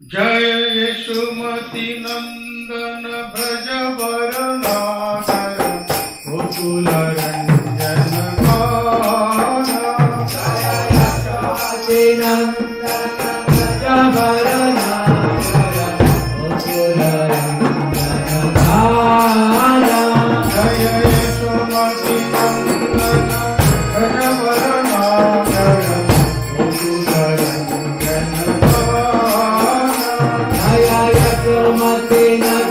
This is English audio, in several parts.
जय यशुमती नंदन भज वरनाथर गोकुल रंजन जय यशुमती नंदन भज वरनाथर गोकुल रंजन जय यशुमती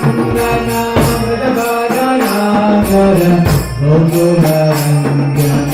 नंदन भज वरनाथर गोकुल रंजन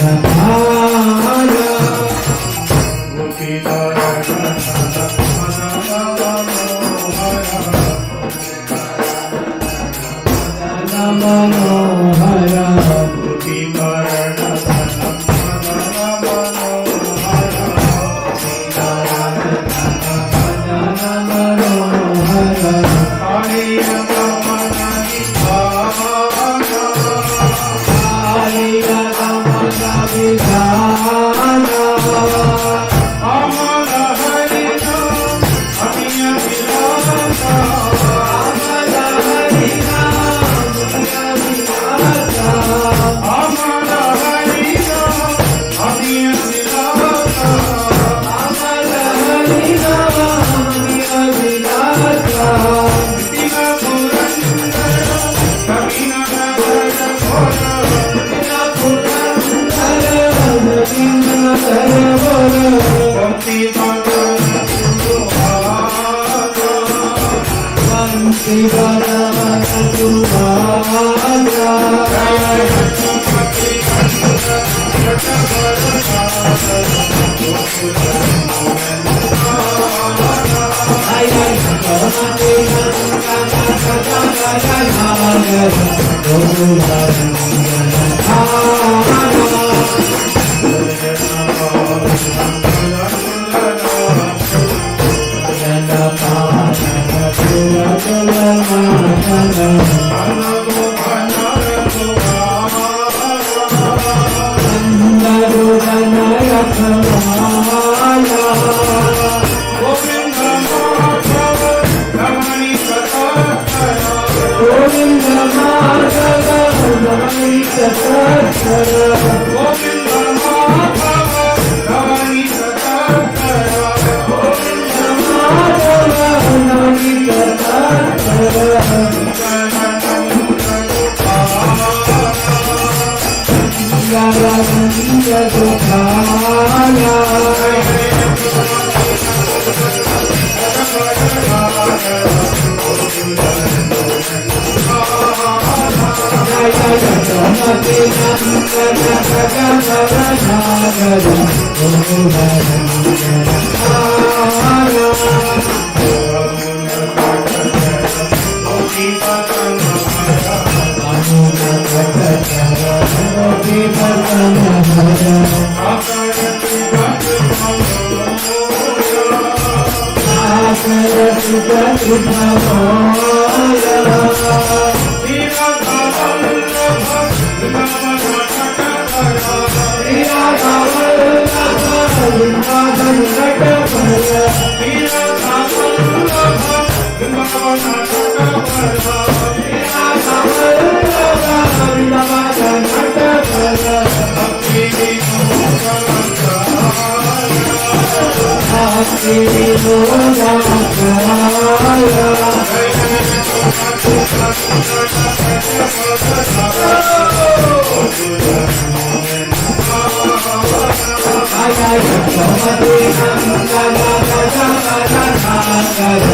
यशोमती नंदन भज वरनाथर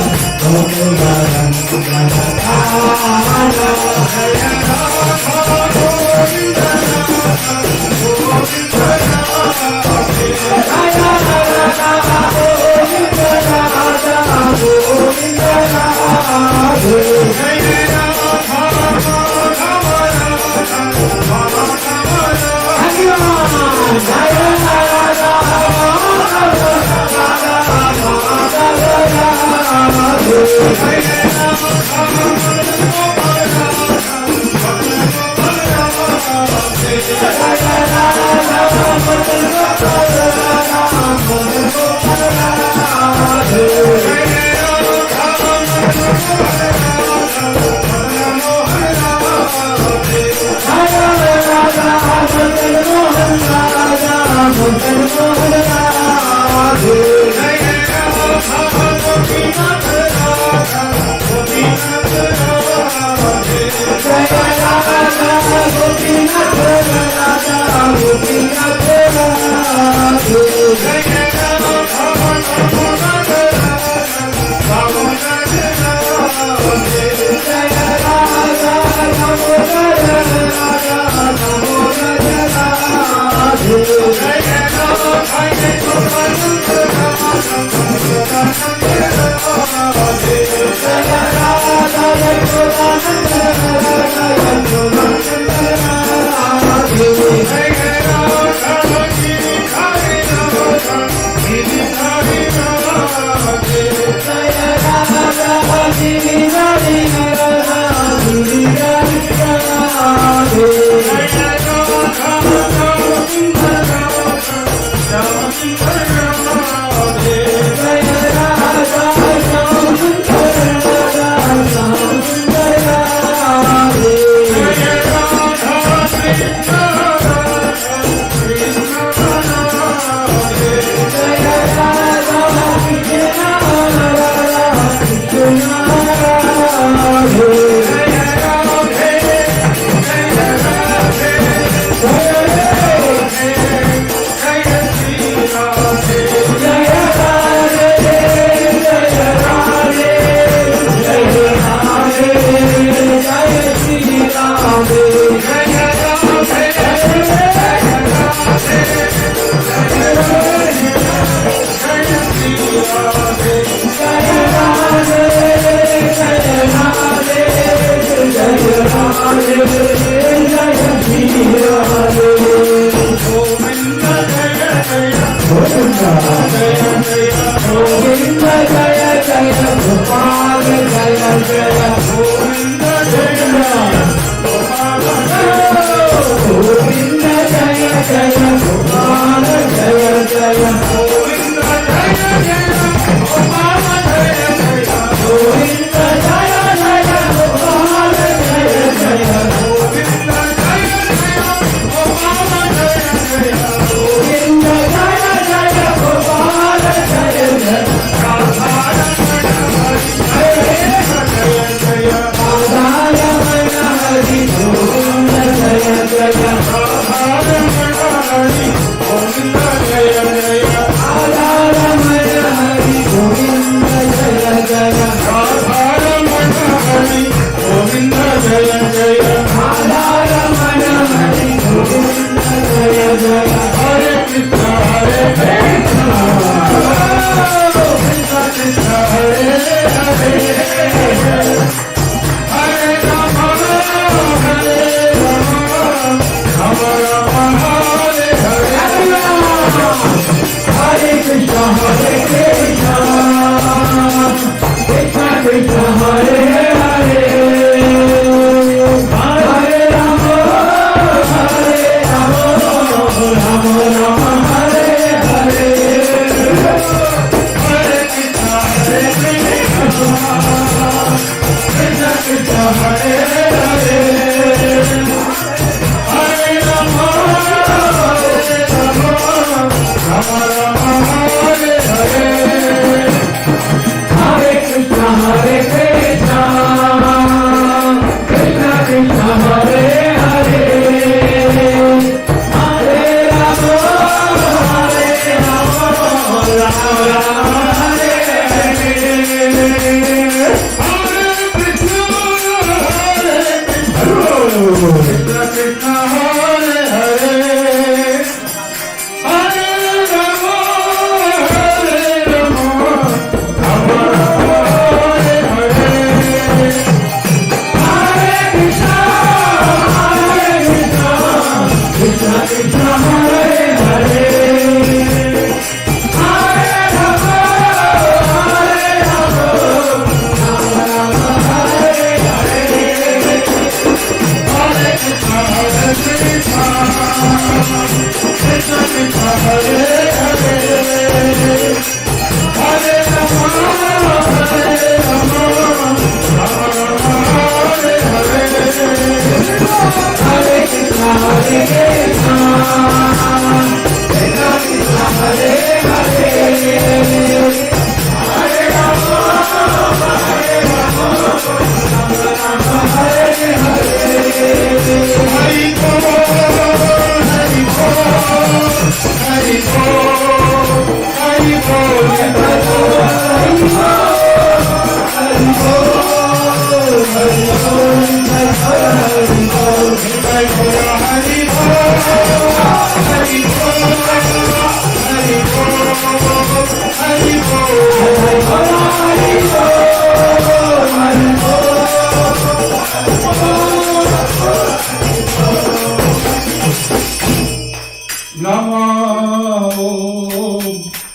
गोकुल रंजन मनोहर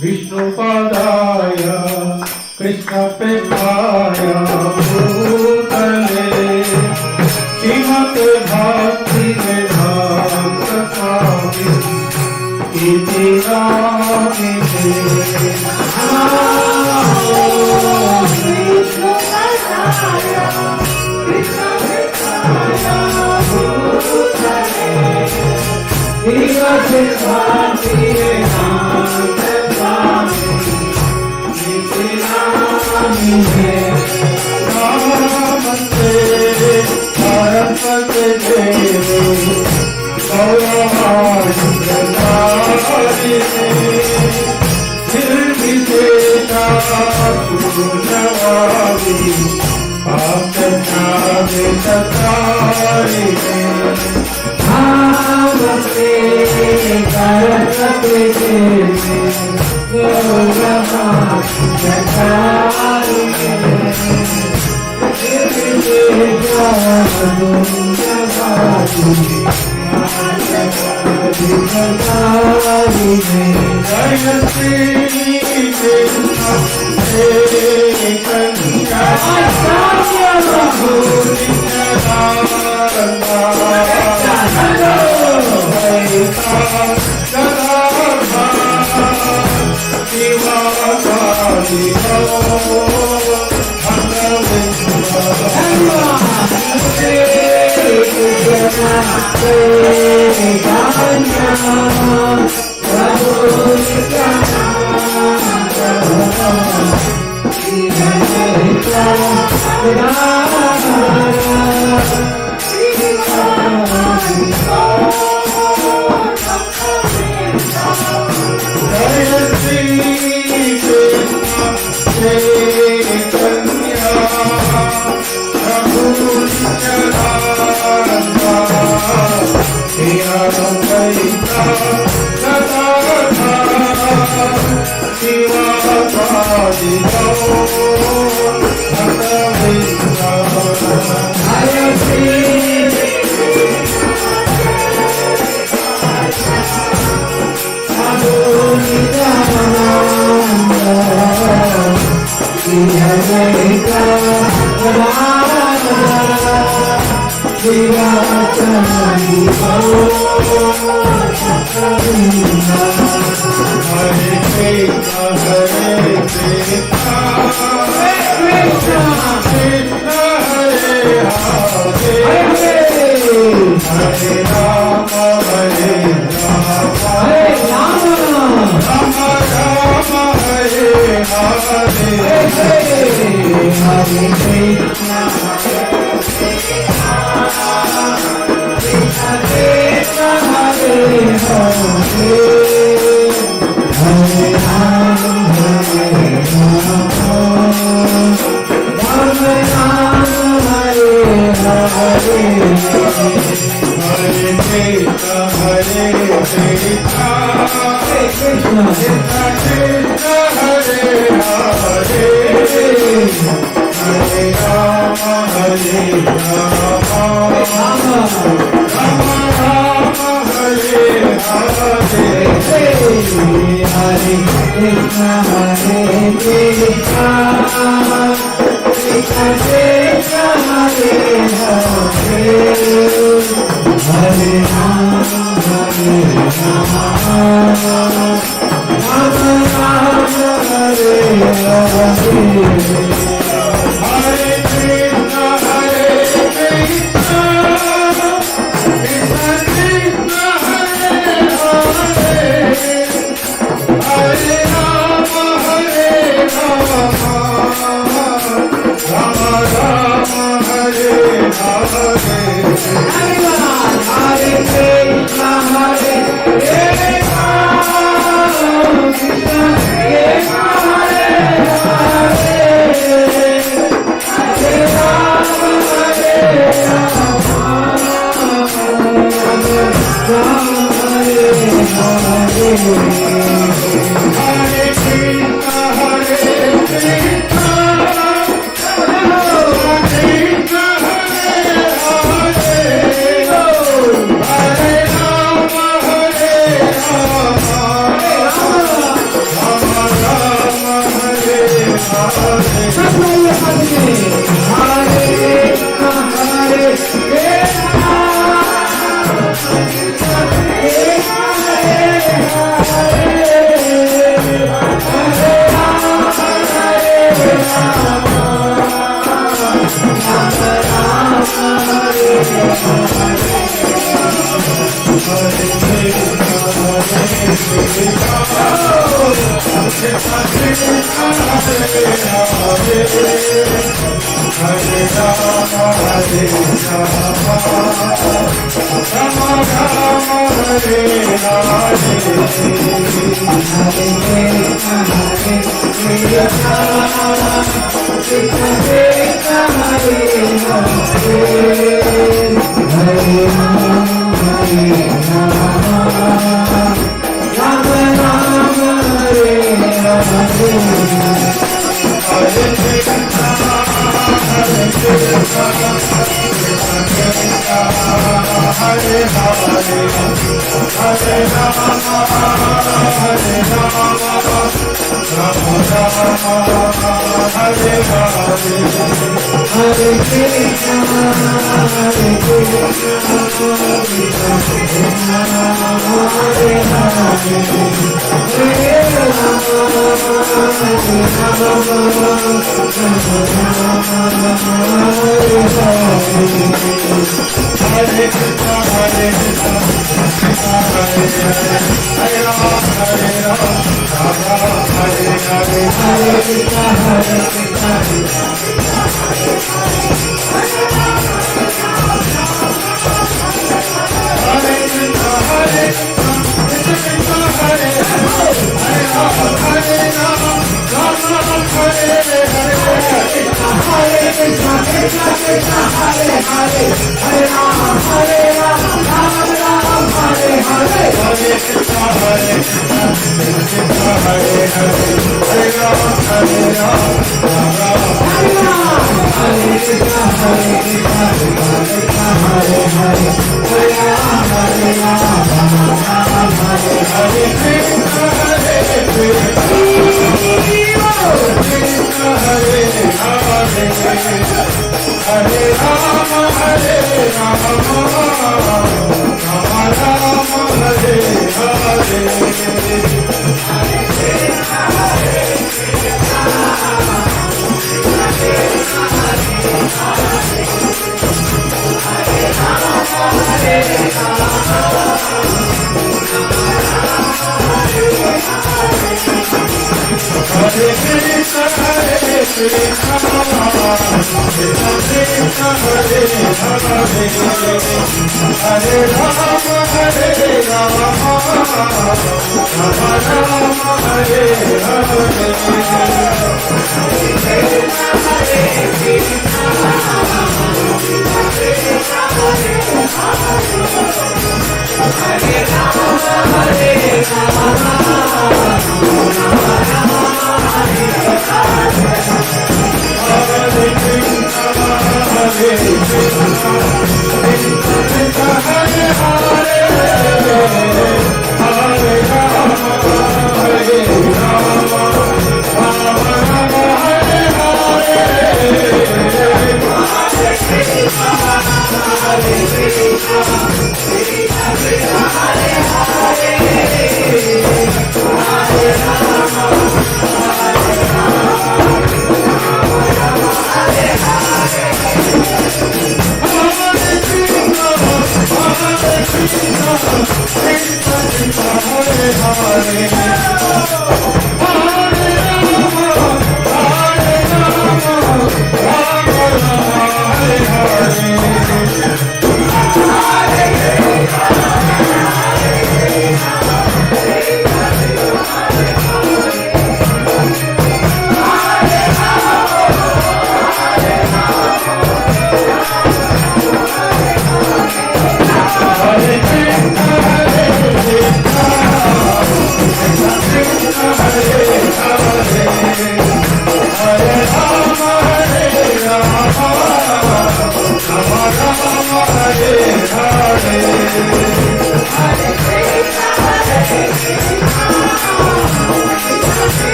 विष्णुपादाय कृष्णप्रेष्ठाय भूतले श्रीमते भक्तिवेदान्त स्वामी इति नामिते श्रीमते भक्तिवेदान्त नमस्ते सरस्वती देवी गौरवाणिप्रदायिने निर्विशेषाशून्यवादी पापज्ञानविततारिणे नमस्ते सरस्वती देवी Hare Krishna, Krishna Hare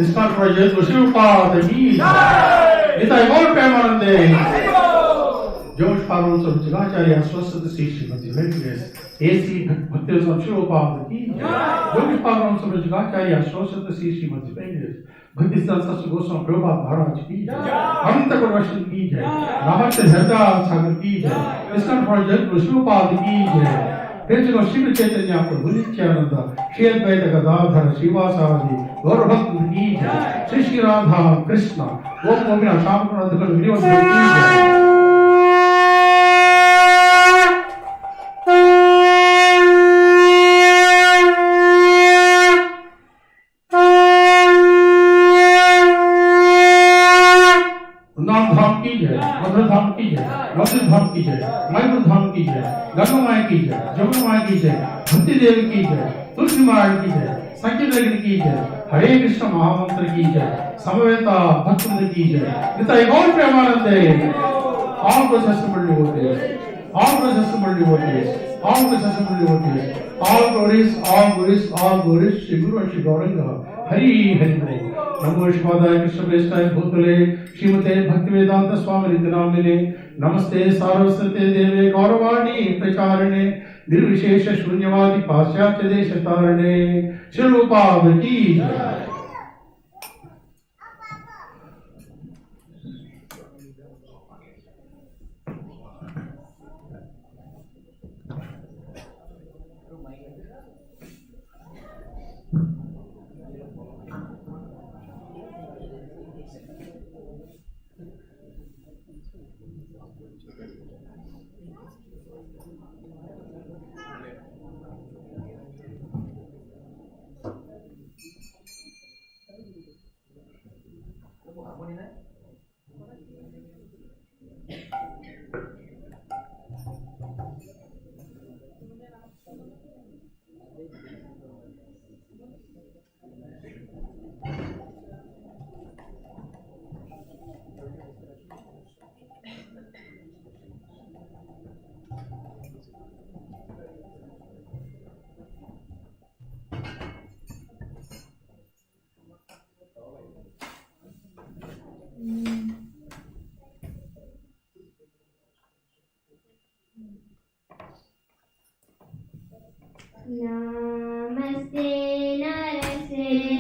ISKCON project Shiva की इतना और पैमाने जोश पारों सब जगाचार्य अस्वस्थ शिष्य मध्य वेंकटेश ऐसी भक्ति सब शिवा की जोश पारों सब जगाचार्य अस्वस्थ शिष्य मध्य वेंकटेश भक्ति संस्था सुगोस्वामी प्रभुपाद महाराज की अनंत प्रवचन की जय रामचंद्र हृदय सागर की जय ISKCON project शिवा की जय प्रेमचंद्र शिव चैतन्य प्रभु नित्यानंद श्री अद्वैत गदाधर शिवासादि गौरभक्त की जय श्री श्री राधा कृष्ण ओम गोविंद श्याम गुणाधिकल विनियोग की जय धाम की जय मधुर धाम की जय नवदीप धाम की जय मैपुर धाम की जय गंगा माई की जय जमुना माई की जय भक्ति देवी की जय तुलसी महाराज की जय संकीर्तन की जय हरे कृष्ण महामंत्र की जय समवेता भक्तवृंद की जय इतना एक और प्रेमानंद है all processability devotees all processability devotees all processability devotees all glories Shri Guru and Shri Gauranga Hari Hari Hari नमो शिवाय कृष्ण प्रेष्ठाय भूतले श्रीमते भक्तिवेदांत स्वामी नित्यानंदिने नमस्ते सारस्वते देवे गौरवाणी प्रचारिणे निर्विशेष शून्यवादी पाश्चात्य देश तारणे श्री रूपा की Namaste Narasimhaya.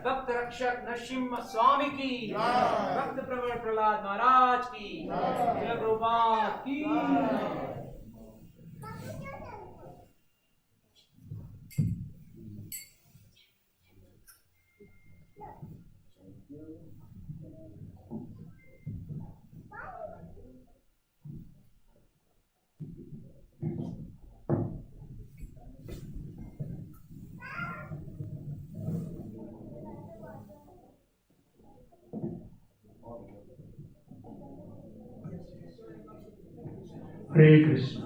भक्त रक्षक नरसिम्हा स्वामी की, भक्त प्रवर प्रहलाद महाराज की, जय प्रभुपाद की। Hare Krishna.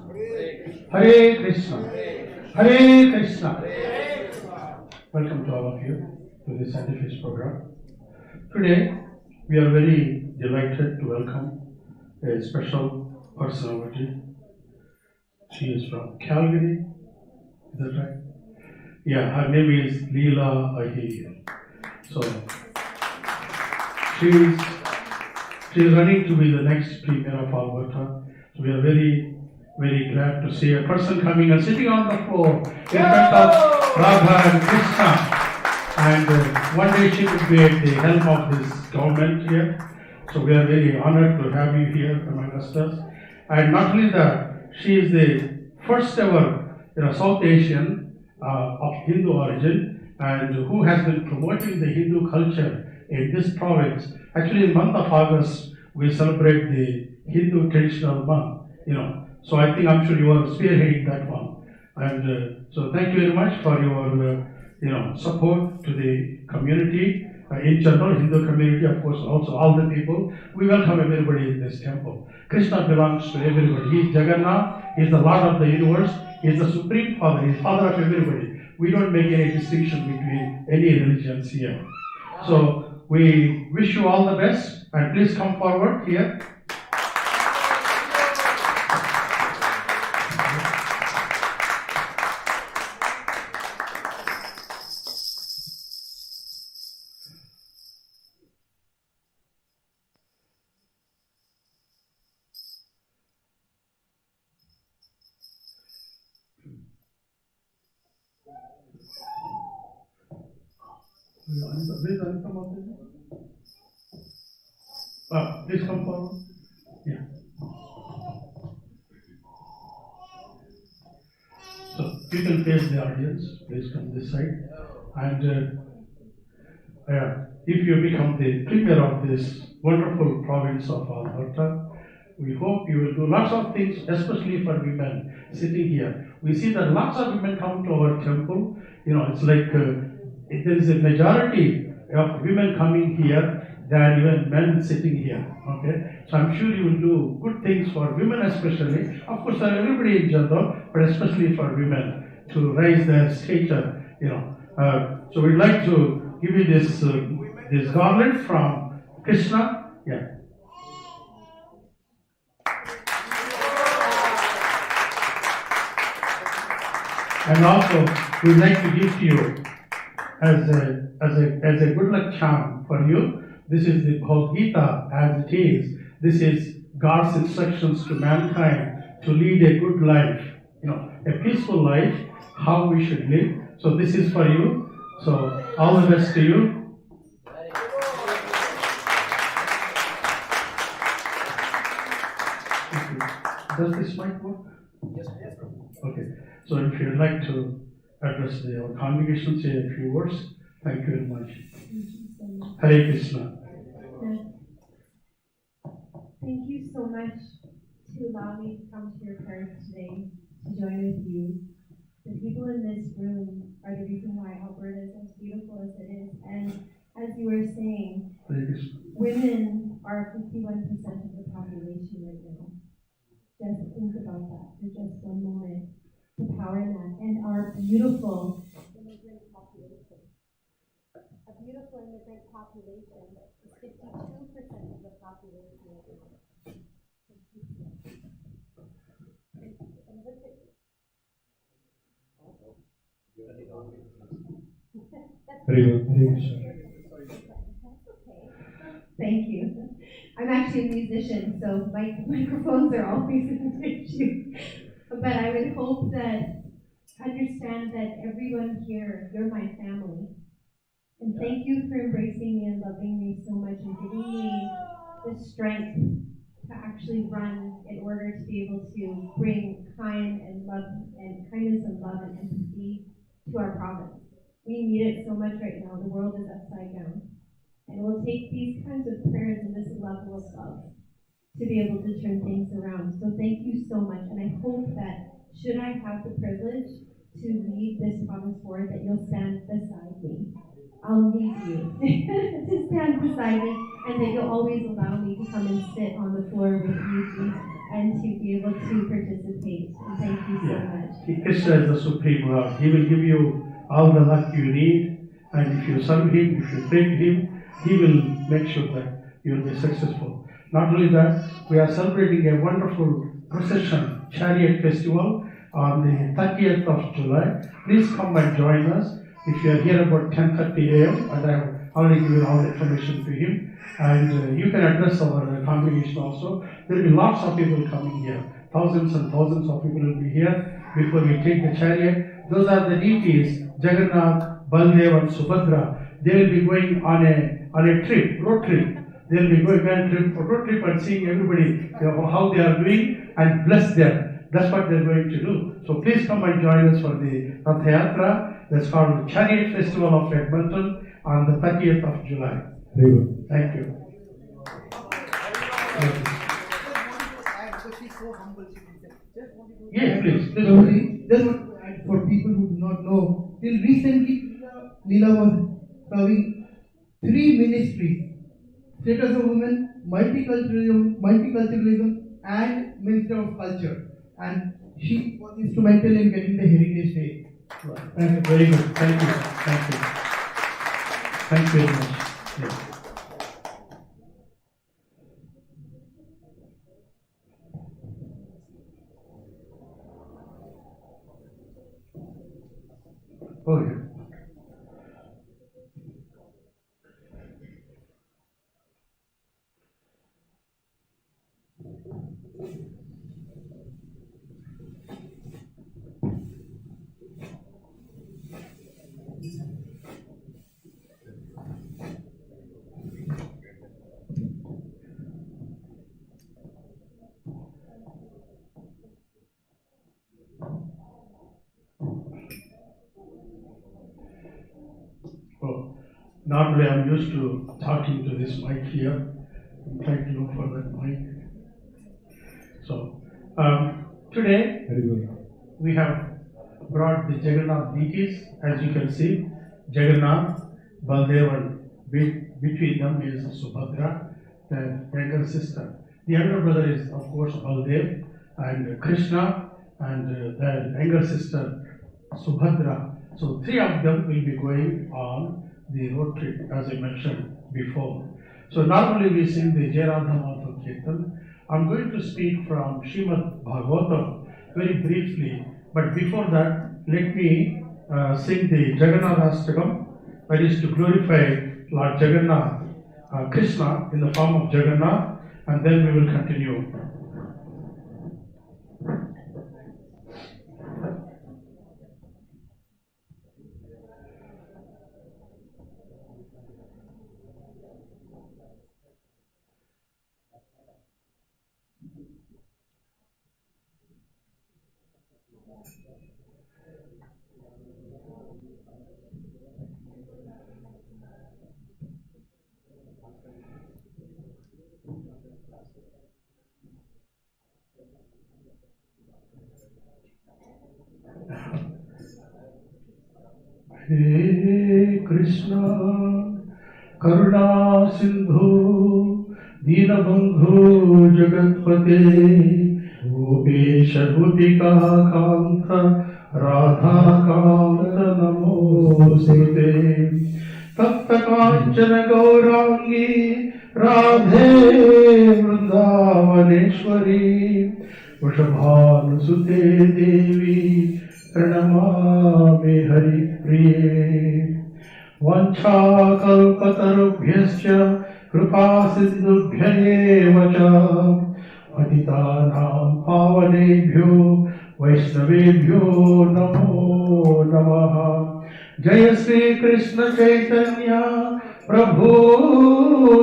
Hare Krishna. Hare Krishna. Welcome to all of you to this Sacrifice program. Today, we are very delighted to welcome a special personality. She is from Calgary. Is that right? Yeah, her name is Leela Ahir. So, she is running to be the next Premier of Alberta. So we are very, very glad to see a person coming and sitting on the floor in front of Radha and Krishna. And one day she could be at the helm of this government here. So we are very honored to have you here among us. And not only that, she is the first ever South Asian of Hindu origin and who has been promoting the Hindu culture in this province. Actually, in the month of August, we celebrate the Hindu traditional month, So I'm sure you are spearheading that one. And so thank you very much for your, support to the community, in general, Hindu community, of course, also all the people. We welcome everybody in this temple. Krishna belongs to everybody. He is Jagannath, he is the Lord of the universe, he is the Supreme Father, he is Father of everybody. We don't make any distinction between any religions here. So we wish you all the best, and please come forward here. Please come forward. Yeah. So you can face the audience. Please come this side. And if you become the premier of this wonderful province of Alberta, we hope you will do lots of things, especially for women sitting here. We see that lots of women come to our temple. It's like there is a majority of women coming here than even men sitting here. Okay, so I'm sure you will do good things for women, especially. Of course, everybody in general, but especially for women to raise their stature. So we'd like to give you this garland from Krishna. Yeah. And also, we'd like to give to you as a good luck charm for you. This is the Bhagavad Gita as it is. This is God's instructions to mankind to lead a good life, a peaceful life, how we should live. So this is for you. So all the best to you. Does this mic work? Yes. Okay. So if you'd like to address the congregation, say a few words. Thank you very much. Hare Krishna. Thank you so much to allow me to come to your prayers today to join with you. The people in this room are the reason why Alberta is as beautiful as it is. And as you were saying, women are 51% of the population right now. Just think about that for just one moment. The power in that. And our beautiful immigrant population. A beautiful immigrant population is 52% of the population right now. And look at Thank you. I'm actually a musician, so microphones are always an issue. But I would hope that understand that everyone here, you're my family. And thank you for embracing me and loving me so much and giving me the strength to actually run in order to be able to bring kindness and love and empathy to our province. We need it so much right now. The world is upside down. And it will take these kinds of prayers and this level of love to be able to turn things around. So thank you so much. And I hope that should I have the privilege to lead this province forward, that you'll stand beside me. I'll need you to stand beside me, and that you'll always allow me to come and sit on the floor with you and to be able to participate. And thank you so much. Krishna is the Supreme Lord. He will give you all the luck you need, and if you serve Him, if you pray to Him, He will make sure that you will be successful. Not only that, we are celebrating a wonderful procession, chariot festival on the 30th of July. Please come and join us. If you are here about 10:30 a.m., and I have already given all the information to him, and you can address our congregation also. There will be lots of people coming here. Thousands and thousands of people will be here before we take the chariot. Those are the deities, Jagannath, Baldev and Subhadra. They will be going on a trip, road trip. They will be going on a road trip and seeing everybody, how they are doing, and bless them. That's what they are going to do. So please come and join us for the Rath Yatra. That's called the Chariot Festival of Edmonton on the 30th of July. Very good. Thank you. Yes, please. Just want to add for people who do not know, till recently Leela was serving 3 ministries: status of women, multiculturalism, and Minister of Culture. And she was instrumental in getting the Heritage Day. Thank you. Very good. Thank you. Thank you. Thank you very much. Yes. Oh, yeah. Normally I'm used to talking to this mic here. I'm trying to look for that mic. So, today we have brought the Jagannath deities. As you can see, Jagannath, Baldev, and between them is Subhadra, the younger sister. The younger brother is, of course, Baldev, and Krishna, and the younger sister, Subhadra. So 3 of them will be going on the road trip, as I mentioned before. So normally we sing the Jairadha Mantra Kirtan. I'm going to speak from Srimad Bhagavatam very briefly, but before that, let me sing the Jagannathastakam, that is to glorify Lord Jagannath, Krishna in the form of Jagannath, and then we will continue. Hey Krishna, Karuna Sindhu, Dinabandhu Jagatpate, Gopesha Gopika Kanta, Radha Kanta Namosute, Tapta Kanchana Gaurangi, Radhe Vrindavaneshwari, Vrishabhanusute Devi, Pranamami Hari Priye. Vancha kalpatarubhyascha kripa sindhubhya eva cha patitanam pavanebhyo vaishnavebhyo namo namaha. जय श्री कृष्ण चैतन्य प्रभु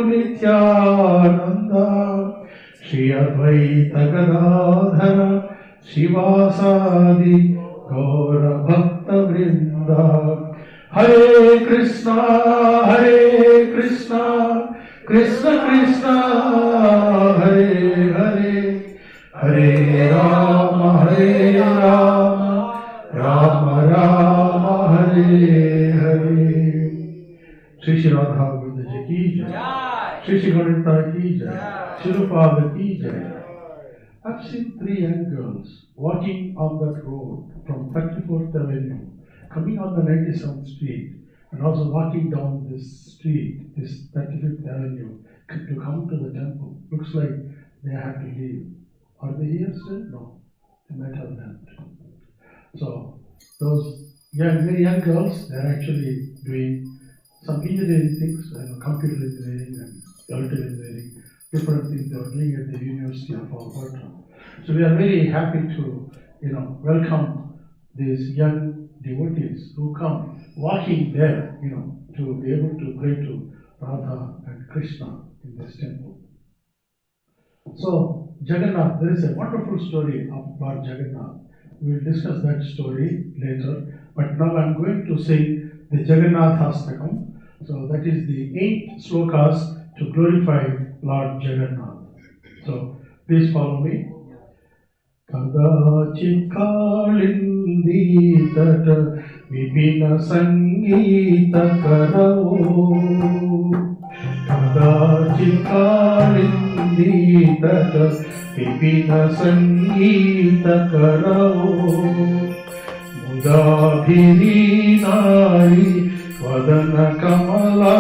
नित्यानंद श्री अद्वैत गदाधर शिवासादि गौर भक्त वृंद हरे कृष्णा कृष्ण कृष्ण हरे हरे हरे राम राम राम हरे हरे। श्री श्री राधा गोविंद जी की जय, श्री श्री गणेशा की जय, शिरुपाद की जय। I've seen 3 young girls walking on that road from 34th Avenue, coming on the 97th Street, and also walking down this street, this 35th Avenue, to come to the temple. Looks like they had to leave. Are they here still? No, they might have left. So those very young girls, they're actually doing some engineering things, computer engineering and electrical engineering, different things they are doing at the University of Alberta. So we are very happy to, welcome these young devotees who come walking there, to be able to pray to Radha and Krishna in this temple. So Jagannath, there is a wonderful story about Jagannath. We will discuss that story later. But now I am going to sing the Jagannathastakam. So that is the 8 slokas to glorify Lord Jagannath. So please follow me. Kadachit kalindi tata vipina sangita karavo. Kadachit kalindi tata vipina sangita karavo. Mudabhiri nari vadana kamala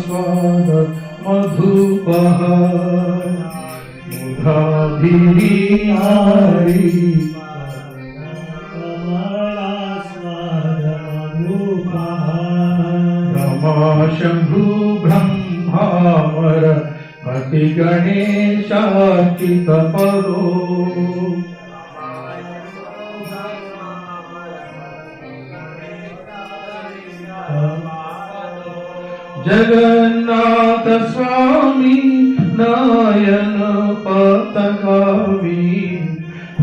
swada madhupaha. Mudabhiri nari kamala swada madhupaha. Rama Shambhu Brahmavara Pati Ganesha Chitapado. Jagannath Swami Nayana Patagami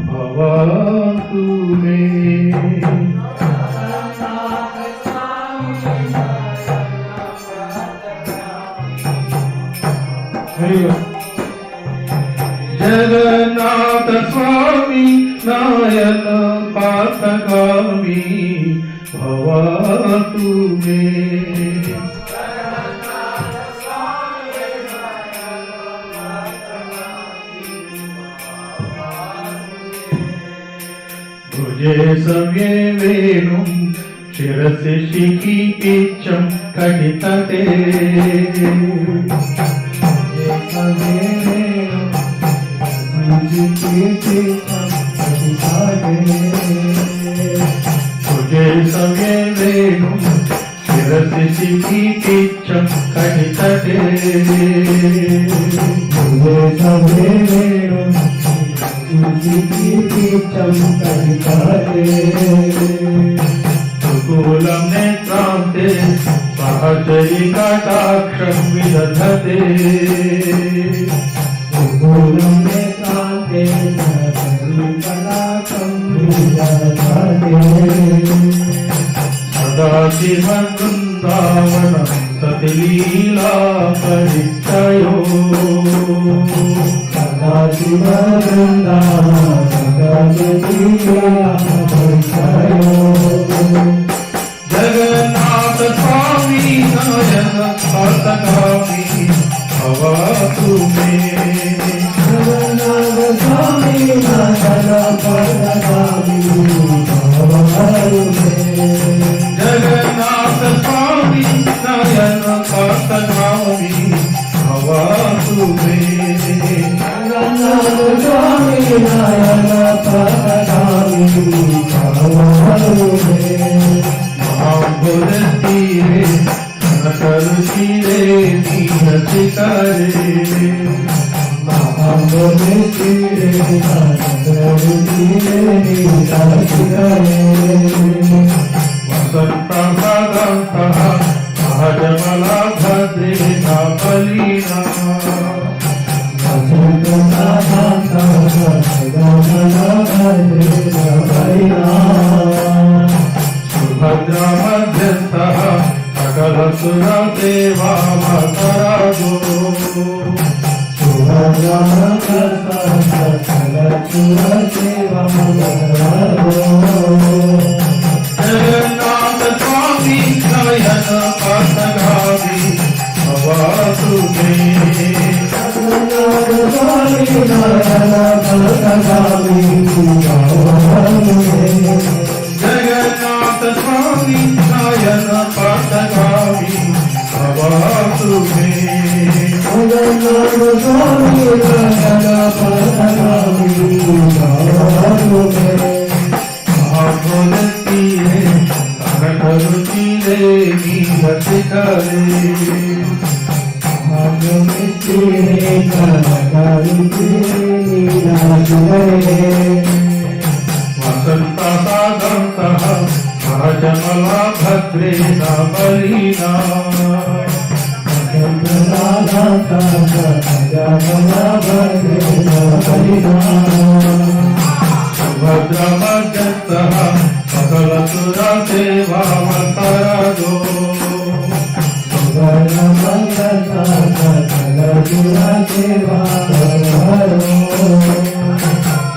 Bhavatu Me. Jagannath Swami Nayana Patagami Bhavatu Me. Bhuje savye venum shirase shiki picham kaditate. Bhuje savye venum shiki picham kaditate. Bhuje savye venum shirase shiki picham kaditate. Bhuje savye venum Sukulam netrante sahajari kataksham vidadhate. Sukulam netrante sahajari kataksham vidadhate. Sadashiva vrindavanam satilila parichayo. Sadashiva vrindavanam satilila parichayo. Jagannath Swami Nayana Patagami Bhavatu Me. Jagannath Swami Nayana Patagami Bhavatu Me. Jagannath Swami Nayana Patagami Bhavatu Me. Jagannath Swami Nayana Patagami Bhavatu Me. Mahabharatire Nakarutire Ninasikare. Mahabharatire Nakarutire Ninasikare. Vasanta Sada दान्तः सहजबला भद्रेण बलिना Subhadra मध्यस्थः सकलसुरदेवावतरादो Jagannath स्वामी नयन पथगामी भवातु मे जगन्नाथ स्वामी नयन पथगामी भवातु मे महाभोलतीरे कनकरुचिरे नीलशिखरे वसन्तसागन्तः सहजमला भद्रेण बलिना सुभद्रा मध्यस्थः सकलसुरदेवावतरादो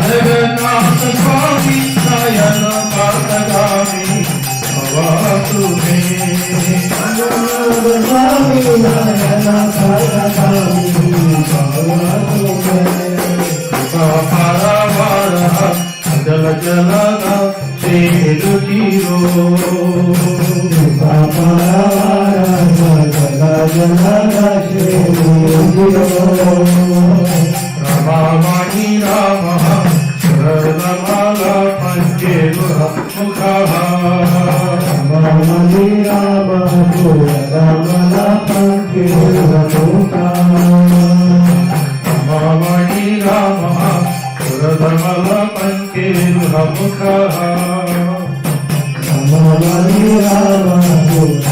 जगन्नाथ स्वामी नयन पथगामी भवातु मे कृपापारावारः अजल जलद श्रीरुचिरो रमामणि रामः शरणमाला पञ्चेन्दुमुखः रमामणि रामः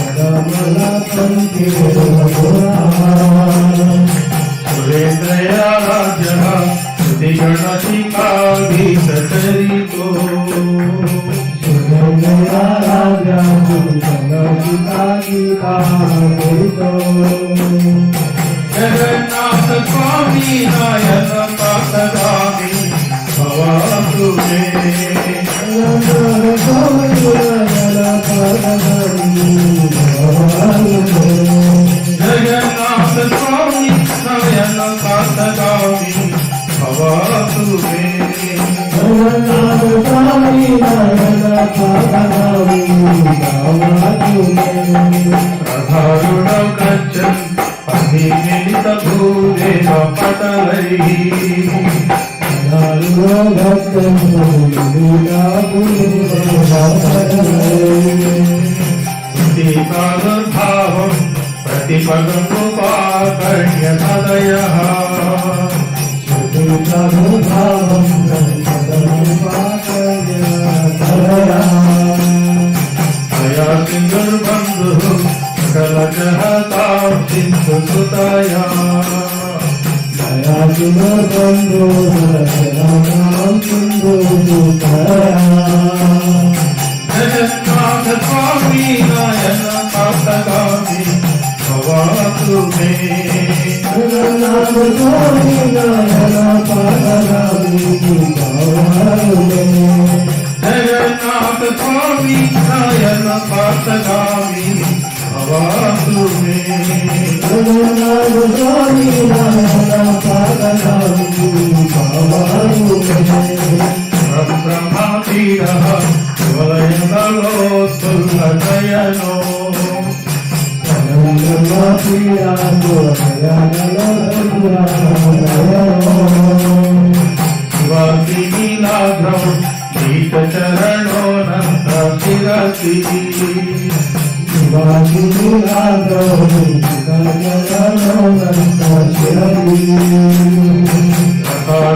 शरणमाला पञ्चेन्दुमुखः सुरेन्द्रयाराध्यः श्रुतिगणशिखागीतचरितो जगन्नाथ स्वामी नयन पथगामी भवातु मे जगन्नाथ स्वामी नयन पथगामी भवातु मे रथारूढं गच्छन् अभिमिलितभूदेव पटलैः प्रतिपादभावं प्रतिपदं उपाकर्ण्य हृदयः तया सिन्दुर्बन्धुः सकलजहतां सिन्धुसुतया जगन्नाथ स्वामी नयन पथगामी भवातु मे जगन्नाथ स्वामी नयन पथगामी भवातु मे ब्रह्मातीरः वलयतलोत्तुलशयनो शिवातिनीलाघ्रं गीतचरणो नन्द शिरसि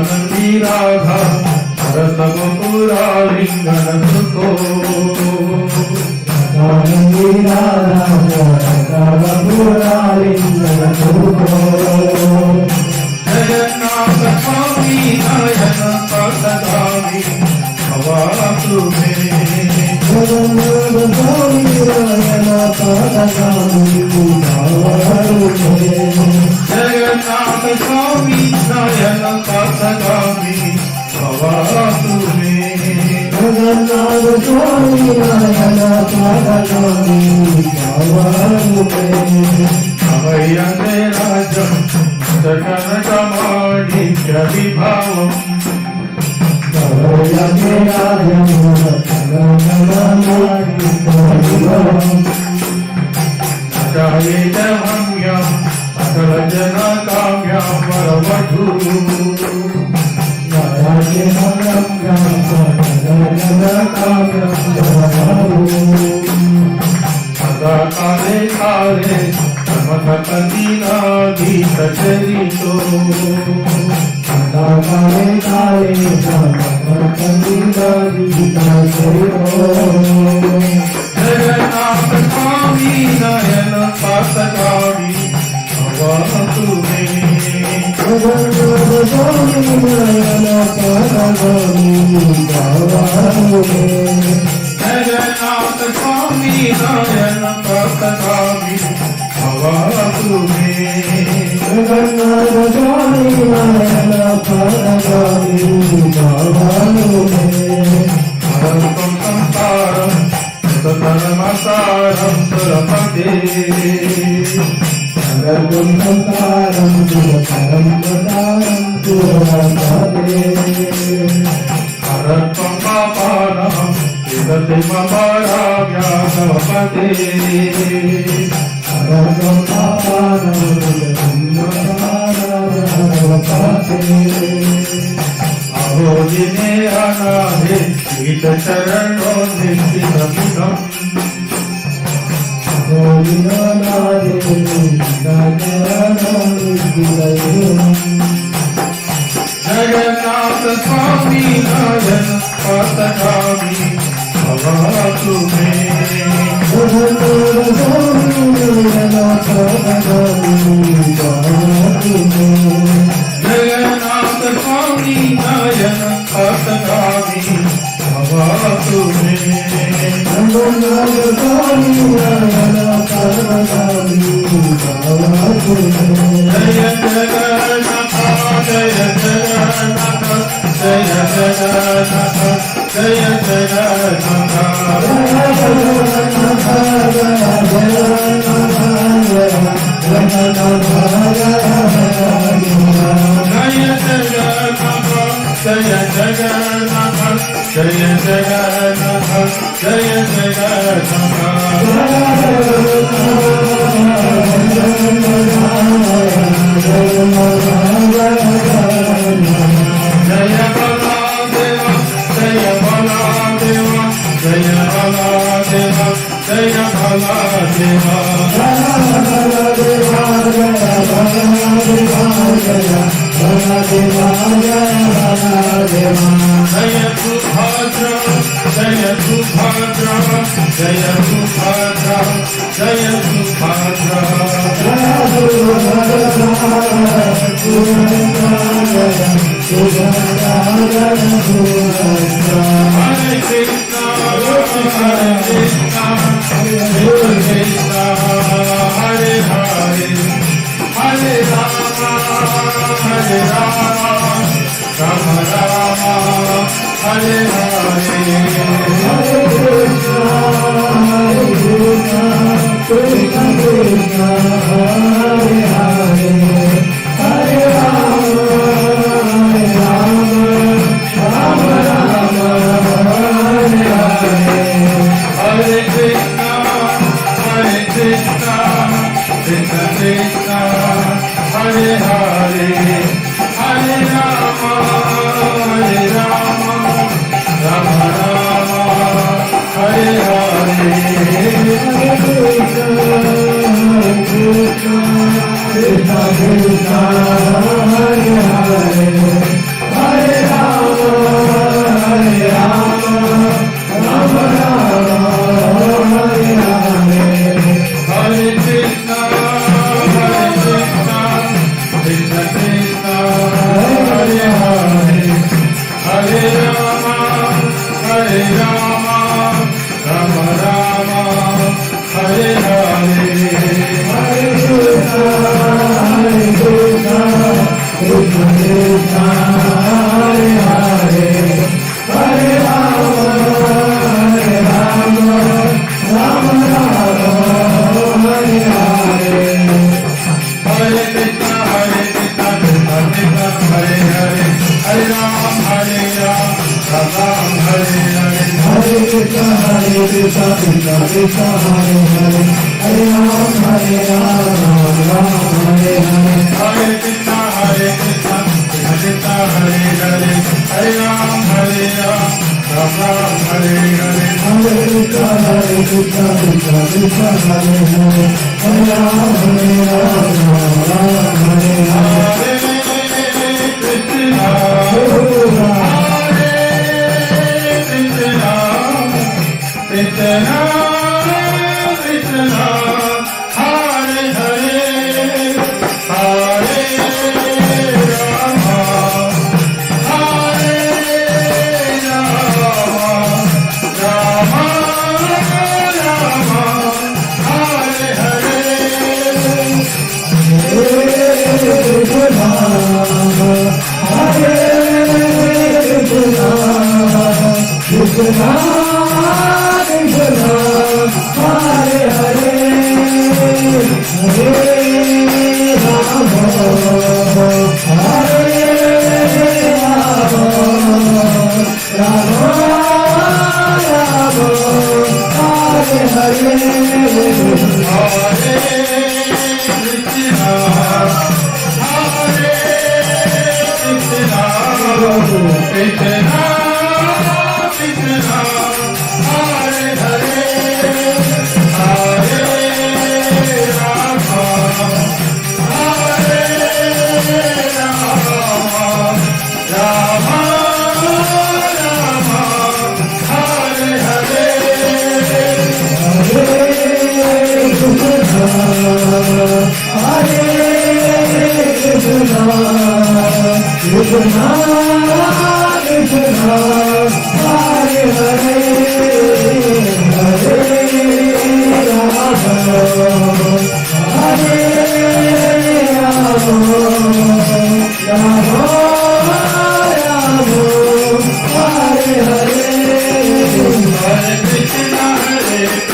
रसानन्दीराघ सरसवपुरालिङ्गनसुतो जगन्नाथ स्वामी नयन पथगामी भवा तुम्हें जगन्नाथ स्वामी नयन पथगामी भवा तुम्हें अभय राजम सकल कमाणिक्य विभावम जायेत हम्यं सकल जन काम्यं वरवधू सदा काले काले समकतीनाधीतचरितो जगन्नाथ स्वामी नयन पथगामी भवा तुम्हें जगन्नाथ स्वामी नयन पथगामी भवा तुम्हें अनंतं संसारं सततमसारं सुरपते हरत्वं पापानः विदति ममाराव्यासवपते अहो दिने अनादे गीतचरणो निश्चितमिदम् जगन्नाथ स्वामी नयन पथगामी भवा तुम्हें जगन्नाथ स्वामी नयन पथगामी भवा तुम्हें जय जगन्नाथ जय जगन्नाथ जय जगन्नाथ जय Hare Rama Rama, Hare Hare, Hare Krishna, Hare Krishna, Krishna Krishna, Hare Hare, Hare Rama, Hare Rama, Rama Rama, Hare Hare, Hare Krishna, Krishna Krishna, Hare Hare, Hare Ram, Hare Ram, Ram Ram, Hare Hare, Hare Krishna, Krishna Krishna, Hare Hare, Hare Ram, Hare Ram, Ram Ram, Hare Hare, Hare Krishna, Krishna Krishna, Hare Hare, Hare Ram, Hare Ram, Ram Ram, Hare Hare, Hare Krishna, Krishna Krishna, Hare Hare, Hare Ram, Hare Ram, Ram Ram, Hare Hare, Hare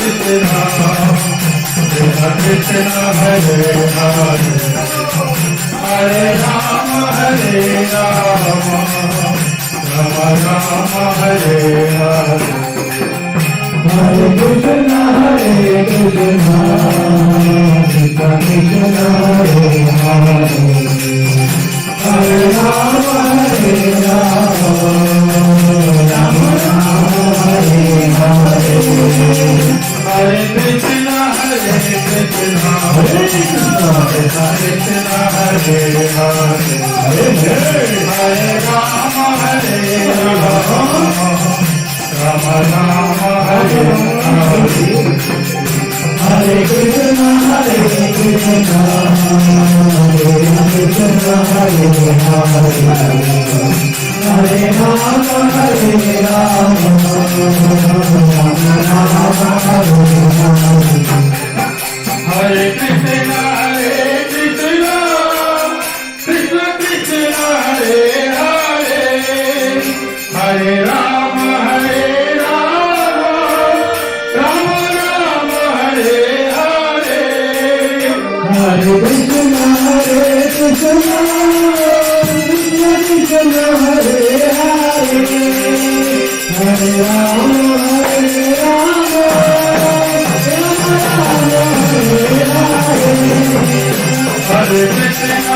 Krishna, Krishna Krishna, Hare Hare, Hare Rama, Hare Rama, Rama Rama, Hare Hare, Krishna, Hare Hare, Hare Rama, Hare Rama, Rama Rama, Hare Hare, Hare Krishna, Hare Krishna, Krishna Krishna, Hare Hare, Hare Rama, Hare Rama, Rama Rama, Hare Hare, Hare Krishna, Hare Krishna, Krishna Krishna, Hare Hare, Hare Rama, Hare Rama, Rama Rama, Hare Hare, Hare Krishna, Krishna Krishna, Hare Hare, Hare Rama, Hare Rama, Rama Rama, Hare Hare, Hare Krishna, Krishna Krishna, Hare Hare, Hare Rama, Hare Rama, Rama Rama, Hare Hare, Hare Krishna, Krishna, Hare Krishna, Krishna Hare Hare, Hare Rama, Hare Rama, Rama Rama, Hare Hare, Hare Krishna, Krishna Hare Hare, Hare Rama, Hare Rama, Rama Rama, Hare Hare, Hare Krishna, Krishna Krishna, Hare Hare, Hare Rama, Hare Rama, Rama Rama, Hare Hare, Hare Krishna, Krishna Krishna, Hare Hare, Hare Rama, Hare Rama, Rama Rama, Hare Krishna,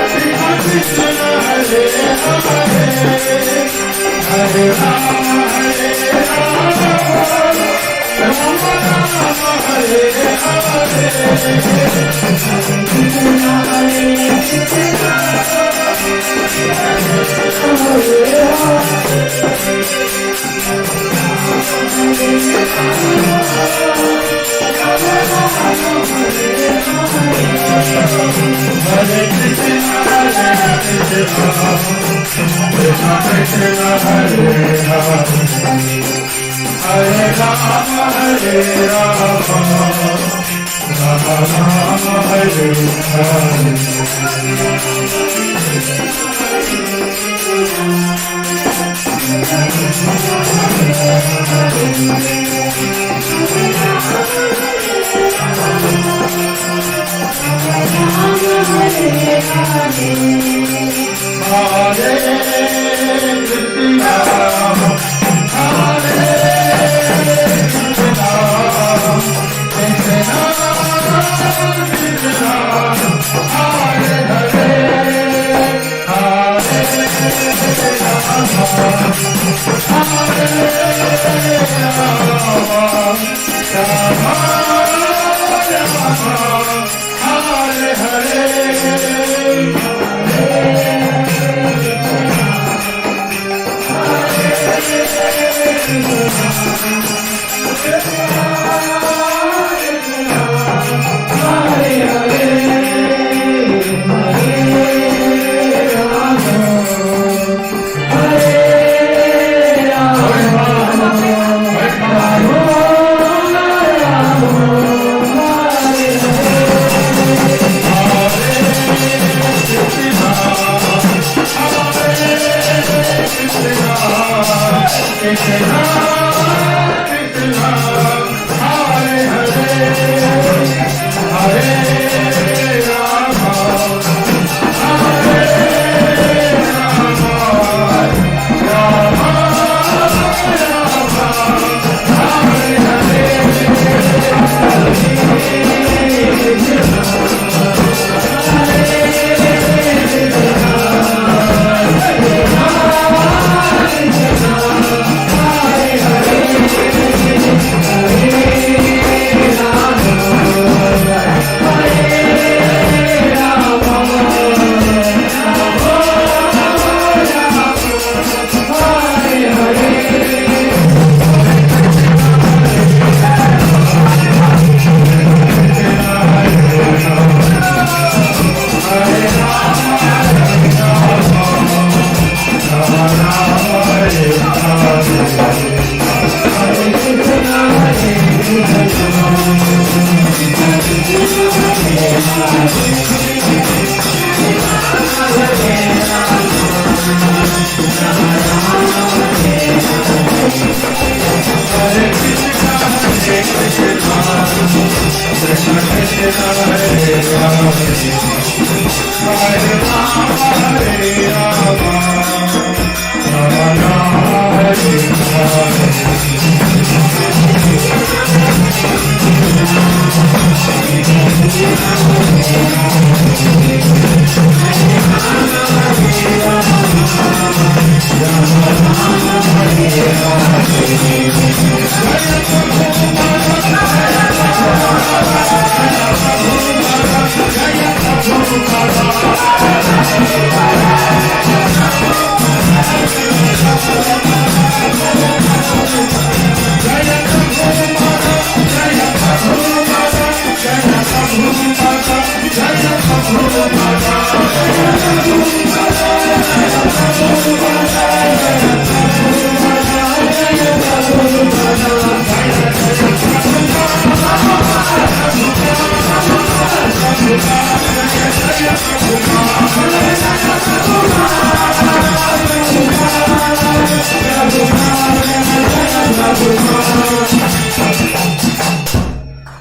Krishna Krishna, Hare Hare, Hare Rama, Hare Rama, Rama Rama, Hare Hare, Krishna, Krishna, Hare Krishna,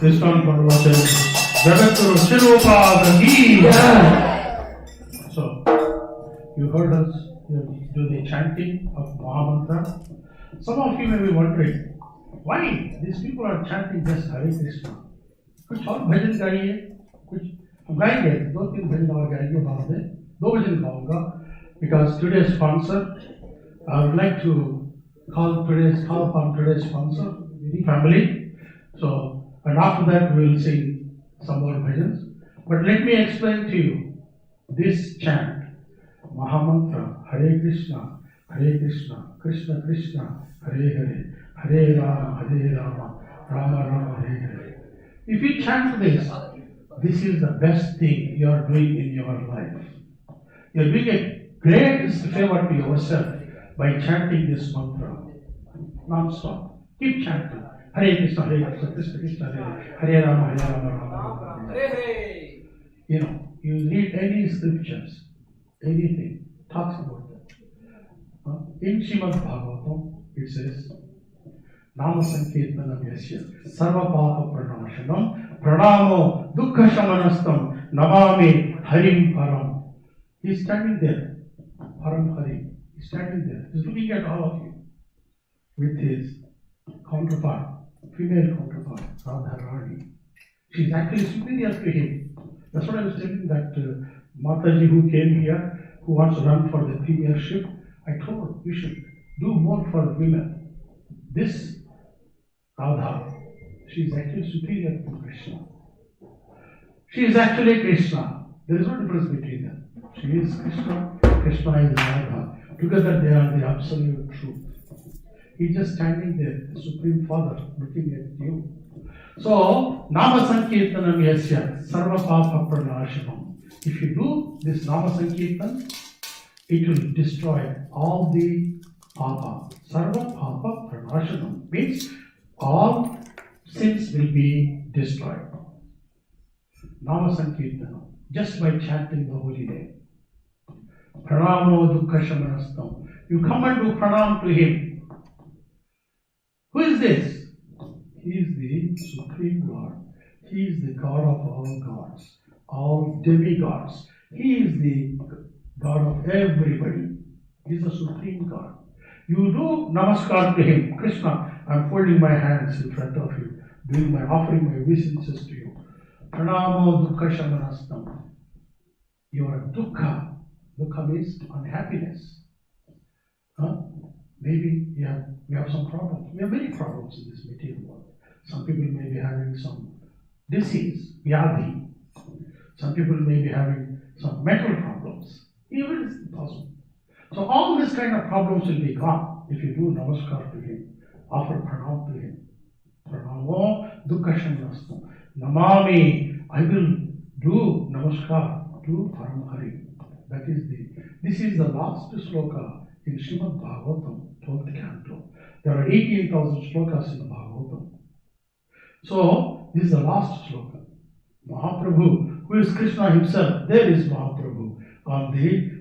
ISKCON Edmonton, Jagatguru Shirupada Ki. So, you heard us do the chanting of Mahamantra. Some of you may be wondering, why these people are chanting just Hare Krishna? कुछ और भजन गाइए, कुछ हम गाएंगे, 2-3 भजन और गाएंगे बाद में, 2 भजन गाऊंगा, because today's sponsor, I would like to call upon today's sponsor, the family. So, and after that we will sing some more bhajans. But let me explain to you this chant, Mahamantra, Hare Krishna, Krishna Krishna, Hare Hare, Hare Rama, Rama Rama, Hare Hare. If you chant this is the best thing you are doing in your life. You are doing a greatest favor to yourself by chanting this mantra non-stop. Keep chanting. Hare Krishna, Krishna Krishna, Hare Rama, Rama Rama. Hare Hare. You know, you read any scriptures, anything, talks about that. In Srimad Bhagavatam, it says, Nama Sankirtanam Yasya Sarva Papa Pranashanam Pranamo Dukkha Shamanastam Namami Harim Param. He is standing there, Param Hari. He is standing there. He is looking at all of you with his counterpart, female counterpart, Radharani. She is actually superior to him. That's what I was telling that Mataji who came here, who wants to run for the premiership. I told her, we should do more for women. This Radha, she is actually superior to Krishna. She is actually Krishna. There is no difference between them. She is Krishna, Krishna is Radha. Together they are the absolute truth. He is just standing there, the Supreme Father, looking at you. So, Nama Sankirtanam Yasya Sarva Papa Pranashanam. If you do this Nama Sankirtan, it will destroy all the Papa. Sarva Papa Pranashanam means all sins will be destroyed. Nama Sankirtanam, just by chanting the holy name. Pranamo Dukkha Shamanastam. You come and do pranam to him. Who is this? He is the Supreme God. He is the God of all gods, all demigods. He is the God of everybody. He is the Supreme God. You do namaskar to him. Krishna, I am folding my hands in front of you, offering my obeisances to you. Pranamo Dukkha Shamanastam. Your dukkha. Dukkha means unhappiness. Maybe we have some problems. We have many problems in this material world. Some people may be having some disease, vyadhi. Some people may be having some mental problems. Even is possible. So all this kind of problems will be gone if you do namaskar to him, offer pranam to him. Pranamo dukkha shamanastam. Namami, I will do namaskar to Param Hari. This is the last sloka in Srimad Bhagavatam, 12th canto. There are 18,000 slokas in the Bhagavatam. So, this is the last sloka. Mahaprabhu, who is Krishna himself, there is Mahaprabhu. On the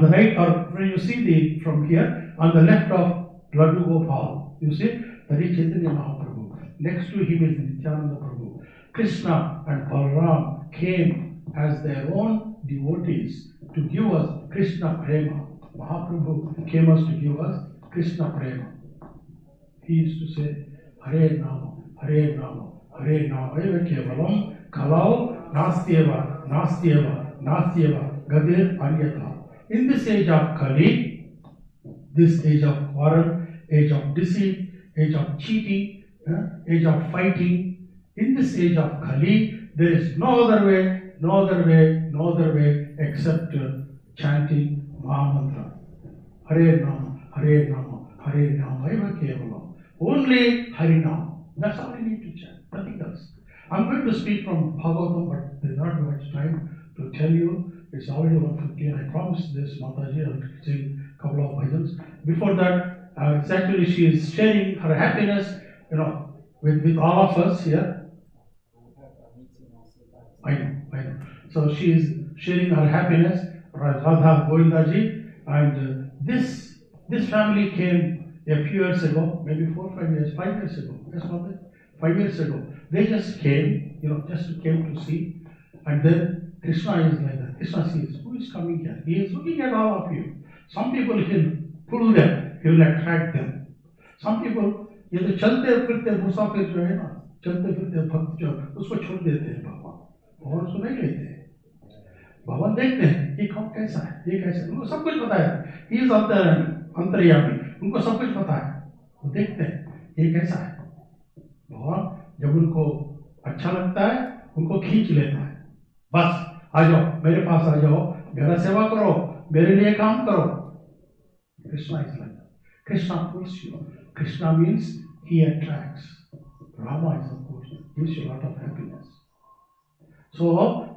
right, or when you see from here, on the left of Laddu Gopal, you see, that is Chaitanya Mahaprabhu. Next to him is Nityananda Prabhu. Krishna and Balaram came as their own devotees to give us Krishna Prema. Mahaprabhu came us to give us Krishna Prema. He used to say, Hare Nama, Hare Nama, Hare Nama, Eva Kevalam, Kalau, Nastyeva, Nastyeva, Nastyeva, Gadir Anyata. In this age of Kali, this age of quarrel, age of deceit, age of cheating, age of fighting, in this age of Kali, there is no other way except chanting Mahamantra. Hare Nama, Hare Nama, Hare Nama, Eva Kevalam. Only Harinam. That's all we need to chant, nothing else. I'm going to speak from Bhagavatam, but there's not much time to tell you. It's already 1:15. I promised this Mataji, I will sing a couple of bhajans. Before that, it's actually she is sharing her happiness, with all of us here. I know. So she is sharing her happiness, Radha Govindaji, and this family came a few years ago, maybe 4 or 5 years, 5 years ago. Yes, Mother? 5 years ago. They just came, just came to see, and then Krishna is like that. Krishna sees, who is coming here? He is looking at all of you. Some people he will pull them, he will attract them. Some people, ये तो चलते फिरते मुसाफिर जो है ना, चलते फिरते भक्त जो उसको छोड़ देते हैं भगवान उसको नहीं लेते हैं। भगवान देखते हैं ये कौन कैसा है, ये कैसा है, उनको सब कुछ पता है। ही इज अंतर्यामी, उनको सब कुछ पता है। वो देखते हैं ये कैसा है। भगवान जब उनको अच्छा लगता है उनको खींच लेता है। बस आ जाओ, मेरे पास आ जाओ, मेरा सेवा करो, मेरे लिए काम करो। Krishna is like that. Krishna pulls you. Krishna means he attracts. Rama is of course gives you a lot of happiness. So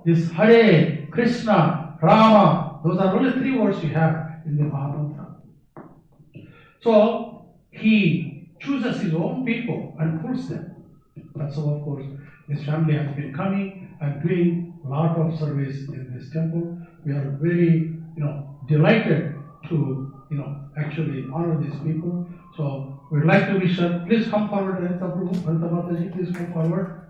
this Hare Krishna Rama Those are only 3 words you have in the Mahamantra. So he chooses his own people and puts them. That's how, of course, his family has been coming and doing a lot of service in this temple. We are very, delighted to, actually honor these people. So we'd like to wish her, please come forward, Anita Prabhu, Bharata Mataji, please come forward.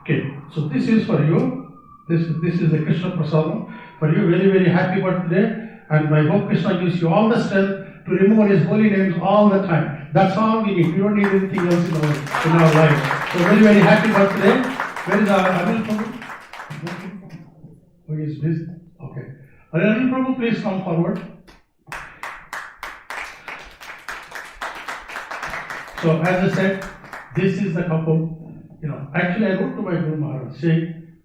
Okay, so this is for you. This is the Krishna Prasadam. For you, very, very happy birthday. And I hope Krishna gives you all the strength to remember his holy names all the time. That's all we need. We don't need anything else in our life. So very, very happy birthday. Where is our Anil Prabhu? Oh, he is busy. Okay. Anil Prabhu, please come forward. So as I said, this is the couple. Actually I wrote to my Guru Maharaj saying,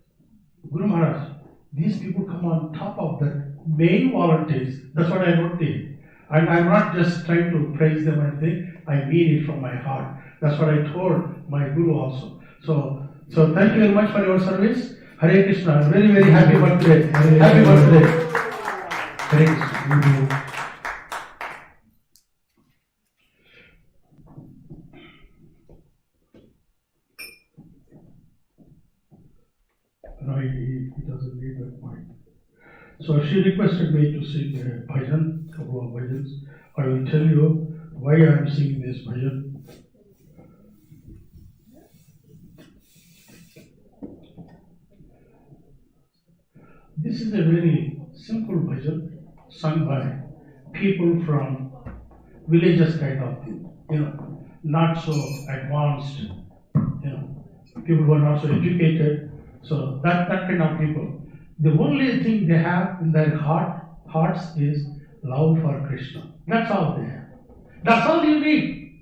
Guru Maharaj, these people come on top of the main volunteers. That's what I wrote to him. And I'm not just trying to praise them and think, I mean it from my heart. That's what I told my Guru also. So thank you very much for your service. Hare Krishna. Very, very happy birthday. Happy birthday. Hare Krishna. No, he doesn't need that mic. So she requested me to sing a bhajan, couple of bhajans. I will tell you why I am singing this bhajan. This is a very simple bhajan sung by people from villages kind of thing, not so advanced, people who are not so educated. So that kind of people. The only thing they have in their hearts is love for Krishna. That's all they have. That's all you need.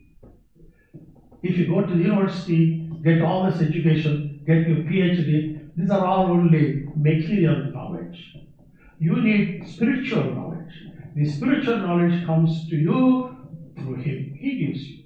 If you go to the university, get all this education, get your PhD, these are all only material knowledge. You need spiritual knowledge. The spiritual knowledge comes to you through Him. He gives you.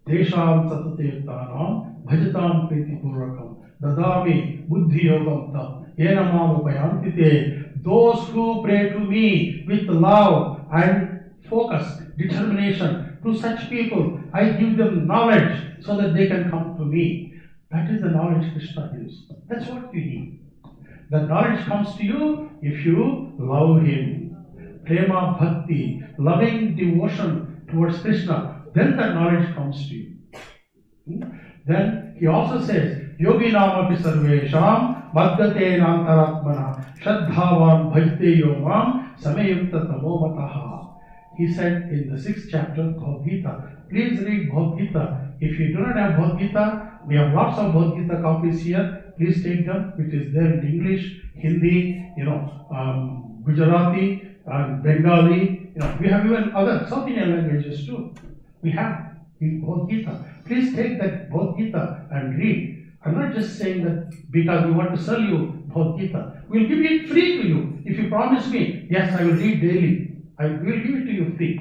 Desham satatayattanam bhajatam priti purvakam dadami buddhi yogam tam yena mam upayanti te. Those who pray to me with love and focus, determination, to such people, I give them knowledge so that they can come to me. That is the knowledge Krishna gives. That's what you need. The knowledge comes to you if you love Him. Prema bhakti, loving devotion towards Krishna, then the knowledge comes to you. Then he also says, Yogi nama pi sarvesham madgate nantaratmana shraddhavan bhajte yomam samayukta tamomataha. He said in the 6th chapter of Bhagavad Gita. Please read Bhagavad Gita. If you do not have Bhagavad Gita, we have lots of Bhagavad Gita copies here. Please take them. It is there in English, Hindi, Gujarati, and Bengali. We have even other South Indian languages too. We have in Bhagavad Gita. Please take that Bhagavad Gita and read. I'm not just saying that because we want to sell you Bhagavad Gita. We'll give it free to you. If you promise me, yes, I will read daily. I will give it to you free.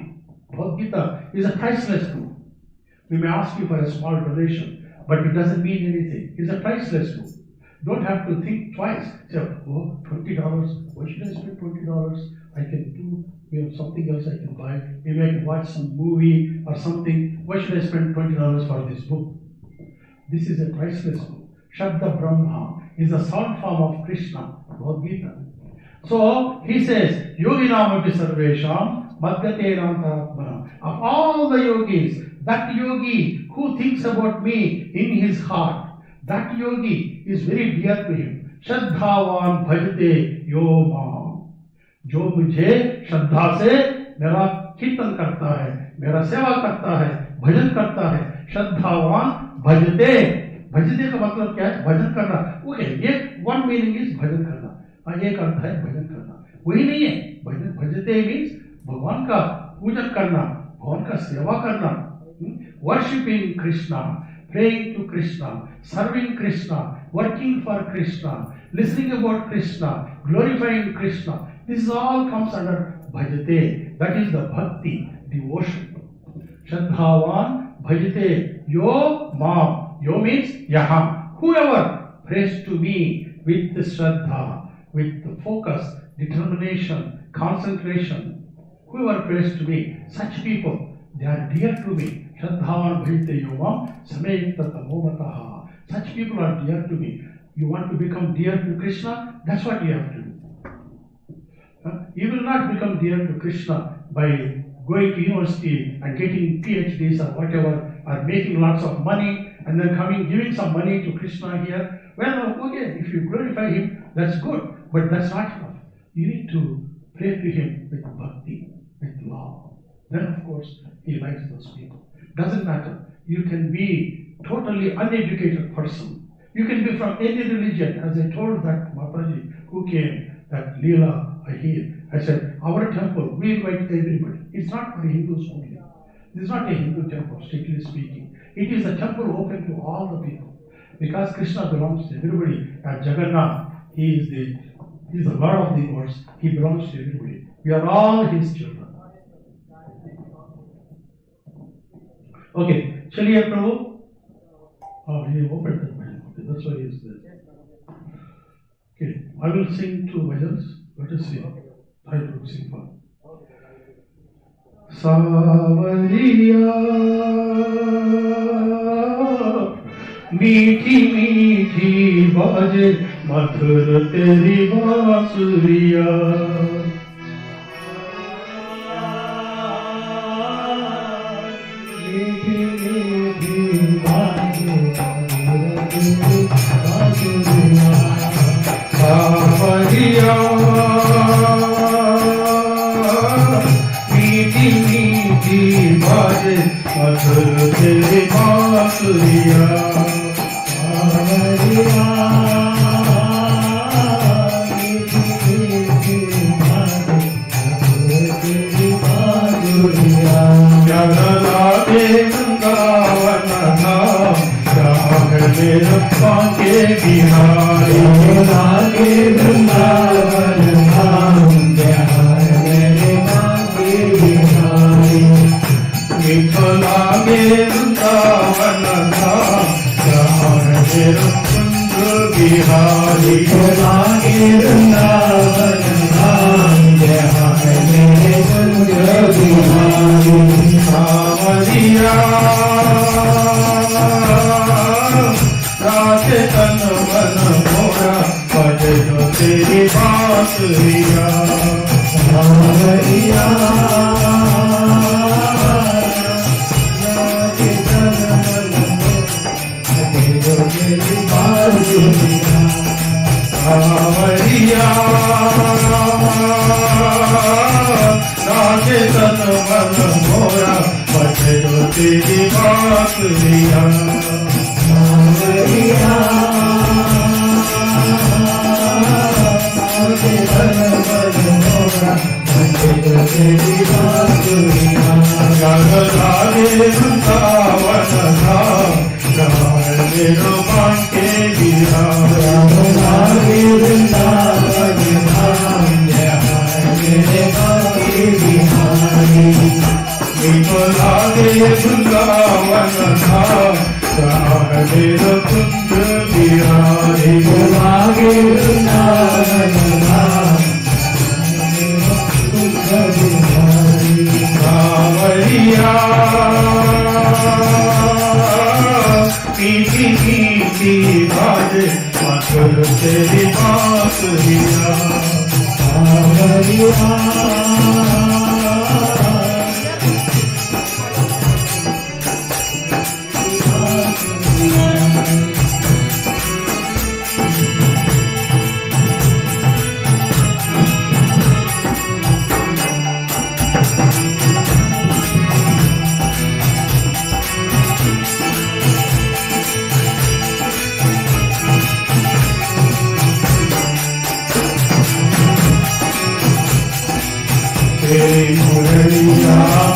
Bhagavad Gita is a priceless book. We may ask you for a small donation, but it doesn't mean anything. It's a priceless book. Don't have to think twice. Say, oh, $20. Why should I spend $20? I can do something else I can buy. Maybe I can watch some movie or something. Why should I spend $20 for this book? This is a priceless book. Shabda Brahma is a sound form of Krishna, Bhagavad Gita. So he says, Yogi Namapi Sarvesham Madgate Nantaratmana. Of all the yogis, that yogi who thinks about me in his heart, that yogi is very dear to him. Shraddhavan bhajate yomam. जो मुझे श्रद्धा से मेरा कीर्तन करता है, मेरा सेवा करता है, भजन करता है, श्रद्धावान भजते. भजते का मतलब क्या है? भजन करना. ओके, ये वन मीनिंग इज भजन करना. एक अर्थ है भजन करना. वही नहीं है. भजन भजते मीन्स भगवान का पूजन करना, भगवान का सेवा करना. Worshipping Krishna, praying to Krishna, serving Krishna, working for Krishna, listening about Krishna, glorifying Krishna. This all comes under bhajate. That is the bhakti, devotion. Shraddhavan bhajate yo mam. Yo means yaham. Whoever prays to me with the shraddha, with the focus, determination, concentration, whoever prays to me, such people, they are dear to me. Shraddhavan bhajate yo mam samekta momataha. Such people are dear to me. You want to become dear to Krishna? That's what you have to do. You will not become dear to Krishna by going to university and getting PhDs or whatever, or making lots of money and then giving some money to Krishna here. Well, okay, if you glorify him, that's good, but that's not enough. You need to pray to him with bhakti, with love. Then, of course, he likes those people. Doesn't matter. You can be totally uneducated person. You can be from any religion. As I told that Mataji who came, that Leela I said, our temple, we invite everybody. It's not for the Hindus only. This is not a Hindu temple, strictly speaking. It is a temple open to all the people. Because Krishna belongs to everybody. As Jagannath, he is the Lord of the universe. He belongs to everybody. We are all his children. Okay, Chaliya Prabhu. Oh, he opened that bhajan. Okay, that's why he is there. Okay, I will sing 2 bhajans. Let us see. I will sing for. Savariya, मीठी मीठी बाजे मधुर तेरी बांसुरिया. मीठी मीठी बाजे मधुर तेरी बांसुरिया. सावरिया, मीठी मीठी बाजे मधुर तेरी बांसुरिया. सावरिया, मीठी मीठी बाजे मधुर तेरी बांसुरिया. प्यार लागे वृंदावन धाम, मेरे पाके बिहारी. लागे वृंदावन धाम, मेरे पाके बिहारी. मीठो लागे वृंदावन धाम, मेरे कुंज बिहारी. लागे वृंदावन धाम, मेरे कुंज बिहारी. सावरिया, राधे तन मन मोरा, बजे जो तेरी बांसुरिया. सावरिया, राधे तन मन मोरा, बजे जो तेरी बांसुरिया. सावरिया, राधे तन मन मोरा, बजे जो तेरी बांसुरिया. सावरिया, राधे तन मन मोरा, बजे जो तेरी बांसुरिया. लागे वृंदावन धाम, मेरो बांके बिहारी. लागे वृंदावन धाम, मेरे बांके बिहारी. मीठो लागे वृंदावन धाम, मेरो कुंज बिहारी. लागे वृंदावन धाम, मेरो कुंज बिहारी. सावरिया, मीठी मीठी बाजे मधुर तेरी बांसुरिया. सावरिया,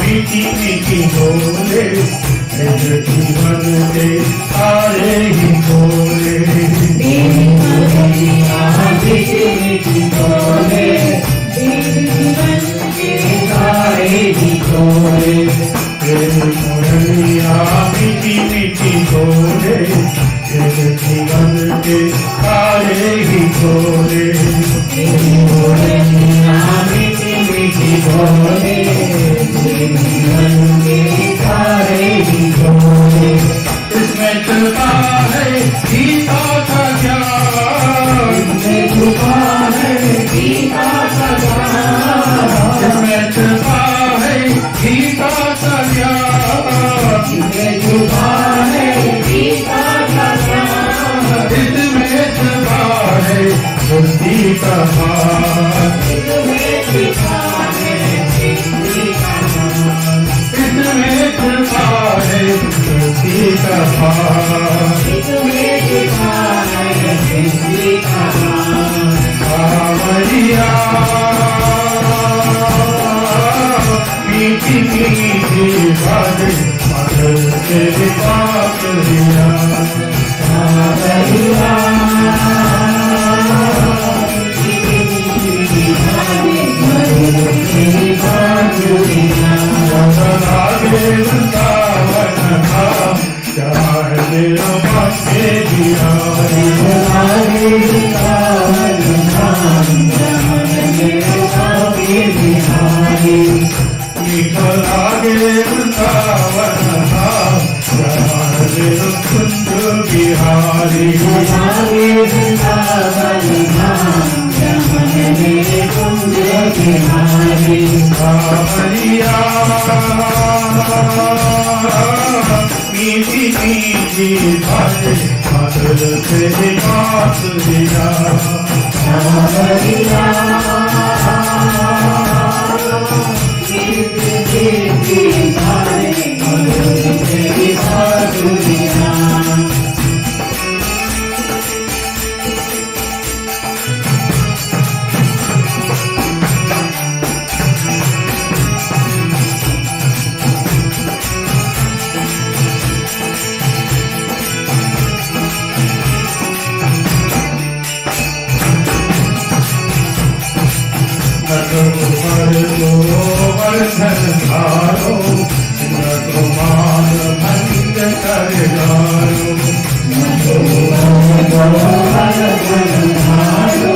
मीठी मीठी बोले, मेरे जीवन के सारे ही बोले. मीठी मीठी बोले, मुरलिया मीठी मीठी बोले, जीवन के सारे ही बोले। मुरलिया मीठी मीठी बोले, जीवन के सारे ही बोले। इसमें चलता है गीता का ज्ञान, इसमें छुपा है गीता का ज्ञान, इसमें चलता है गीता का ज्ञान, इसमें छुपा है गीता का ज्ञान, इसमें छुपा है बुद्धि का भान, इसमें छुपा है बुद्धि का भान, इसमें छुपा है बुद्धि का भान, इसमें छुपा है बुद्धि का भान। कांवरिया मीठी मीठी बातें मधुर तेरे पास लिया। कांवरिया मीठी मीठी बातें मधुर तेरे पास लिया। लागे वृंदावन धाम, जहाँ है मेरा भाग्य दिया। लागे वृंदावन धाम, जहाँ है मेरा भाग्य बिहारी। मीठा लागे वृंदावन धाम, जहाँ है मेरा कुंज बिहारी। लागे वृंदावन धाम, जहाँ है मेरे कुंज बिहारी। कांवरिया मीठी मीठी बातें मधुर तेरे पास लिया। कांवरिया मीठी मीठी बातें मधुर तेरे पास लिया। वर्धन धारो, मान भंग कर गारो। वर्धन धारो,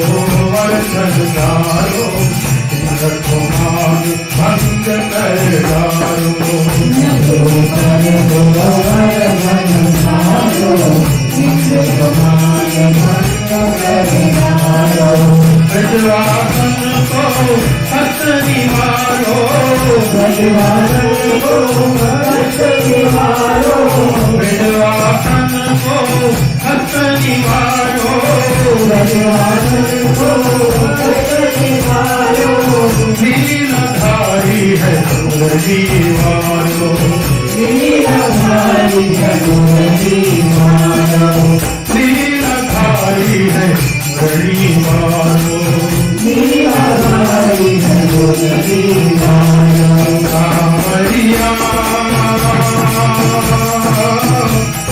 वर्धन धारो, मान भंग कर गारो। ब्रजवासन को हस्त निवारो, ब्रजवासन को हस्त निवारो, ब्रजवासन को हस्त निवारो, ब्रजवासन को हस्त निवारो। लीलाधारी है मुरलीवारो, लीलाधारी है मुरलीवारो, लीलाधारी है मुरलीवारो, लीलाधारी है मुरलीवारो। कांवरिया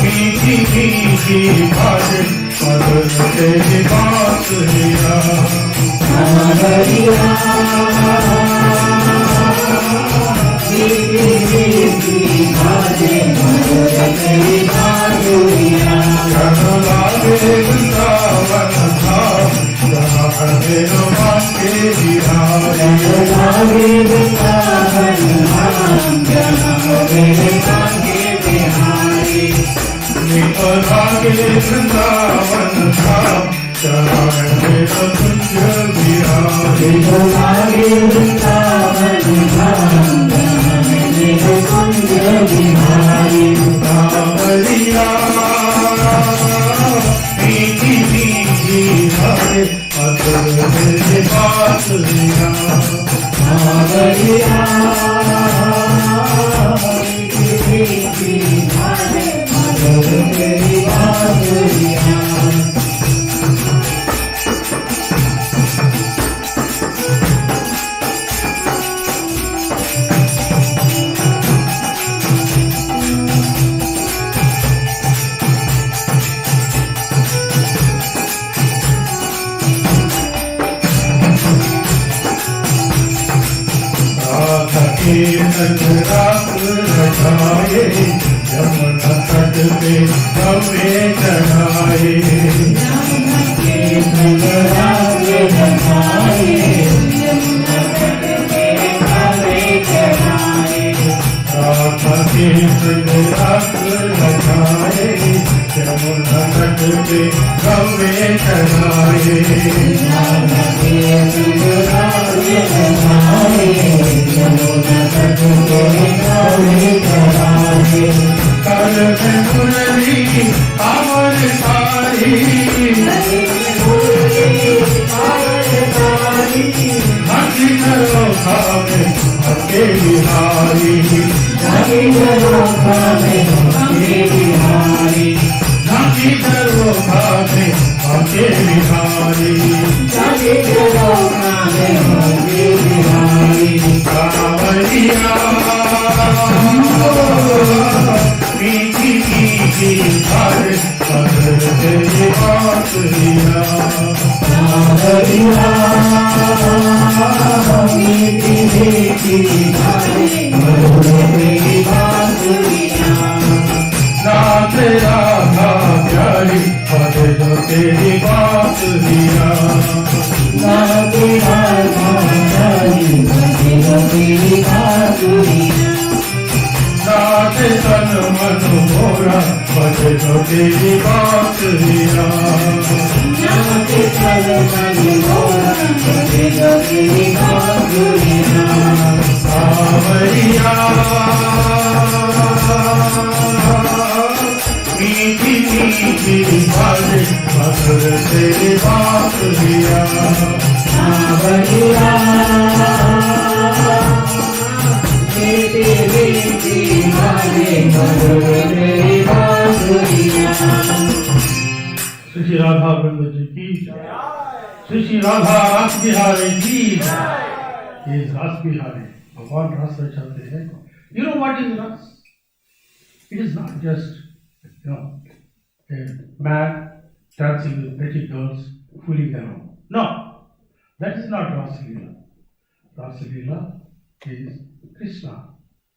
मीठी मीठी बातें मधुर तेरे पास लिया। कांवरिया मीठी मीठी बातें मधुर तेरे पास लिया। लागे वृंदावन धाम, जहाँ है मेरा भाग्य बिहारी। लागे वृंदावन धाम, जहाँ है मेरे भाग्य बिहारी। मीठा लागे वृंदावन धाम, जहाँ है मेरा कुंज बिहारी। लागे वृंदावन धाम, जहाँ है मेरा कुंज बिहारी। कांवरिया मीठी मीठी बातें मधुर तेरे पास लिया। कांवरिया मीठी मीठी बातें मधुर तेरे पास लिया। संग रात रचाए, यमुना तट पे कवे चढ़ाए। राधा के संग रात रचाए, यमुना तट पे कवे चढ़ाए। राधा के संग रात रचाए, यमुना तट पे कवे चढ़ाए। राधा के संग रात रचाए, यमुना तट पे कवे चढ़ाए। कर मुरली अमर सारी, हंसी करो खावे हके बिहारी, हंसी करो खावे हके बिहारी, हंसी करो खावे हके बिहारी, हंसी करो खावे हके बिहारी। कांवरिया मीठी मीठी हर पदर तेरी बांसुरिया। कांवरिया मीठी मीठी हर पदर तेरी बांसुरिया। नाथ राधा प्यारी पदर तेरी बांसुरिया। नाथ राधा प्यारी पदर तेरी बांसुरिया। नाथ तन मन मोरा बजो तेरी बांसुरिया। नाथ तन मन मोरा बजो तेरी बांसुरिया। कांवरिया मीठी मीठी बाजे मधुर तेरी बांसुरिया। कांवरिया मीठी मीठी बाजे मधुर तेरी बांसुरिया। श्री राधा वृंद जी की जय। श्री राधा रास बिहारी की जय। ये रास बिहारी भगवान रास रचाते हैं। You know what is ras? It is not just a man dancing with pretty girls fooling around. No, that is not Rasa Leela. Rasa Leela is Krishna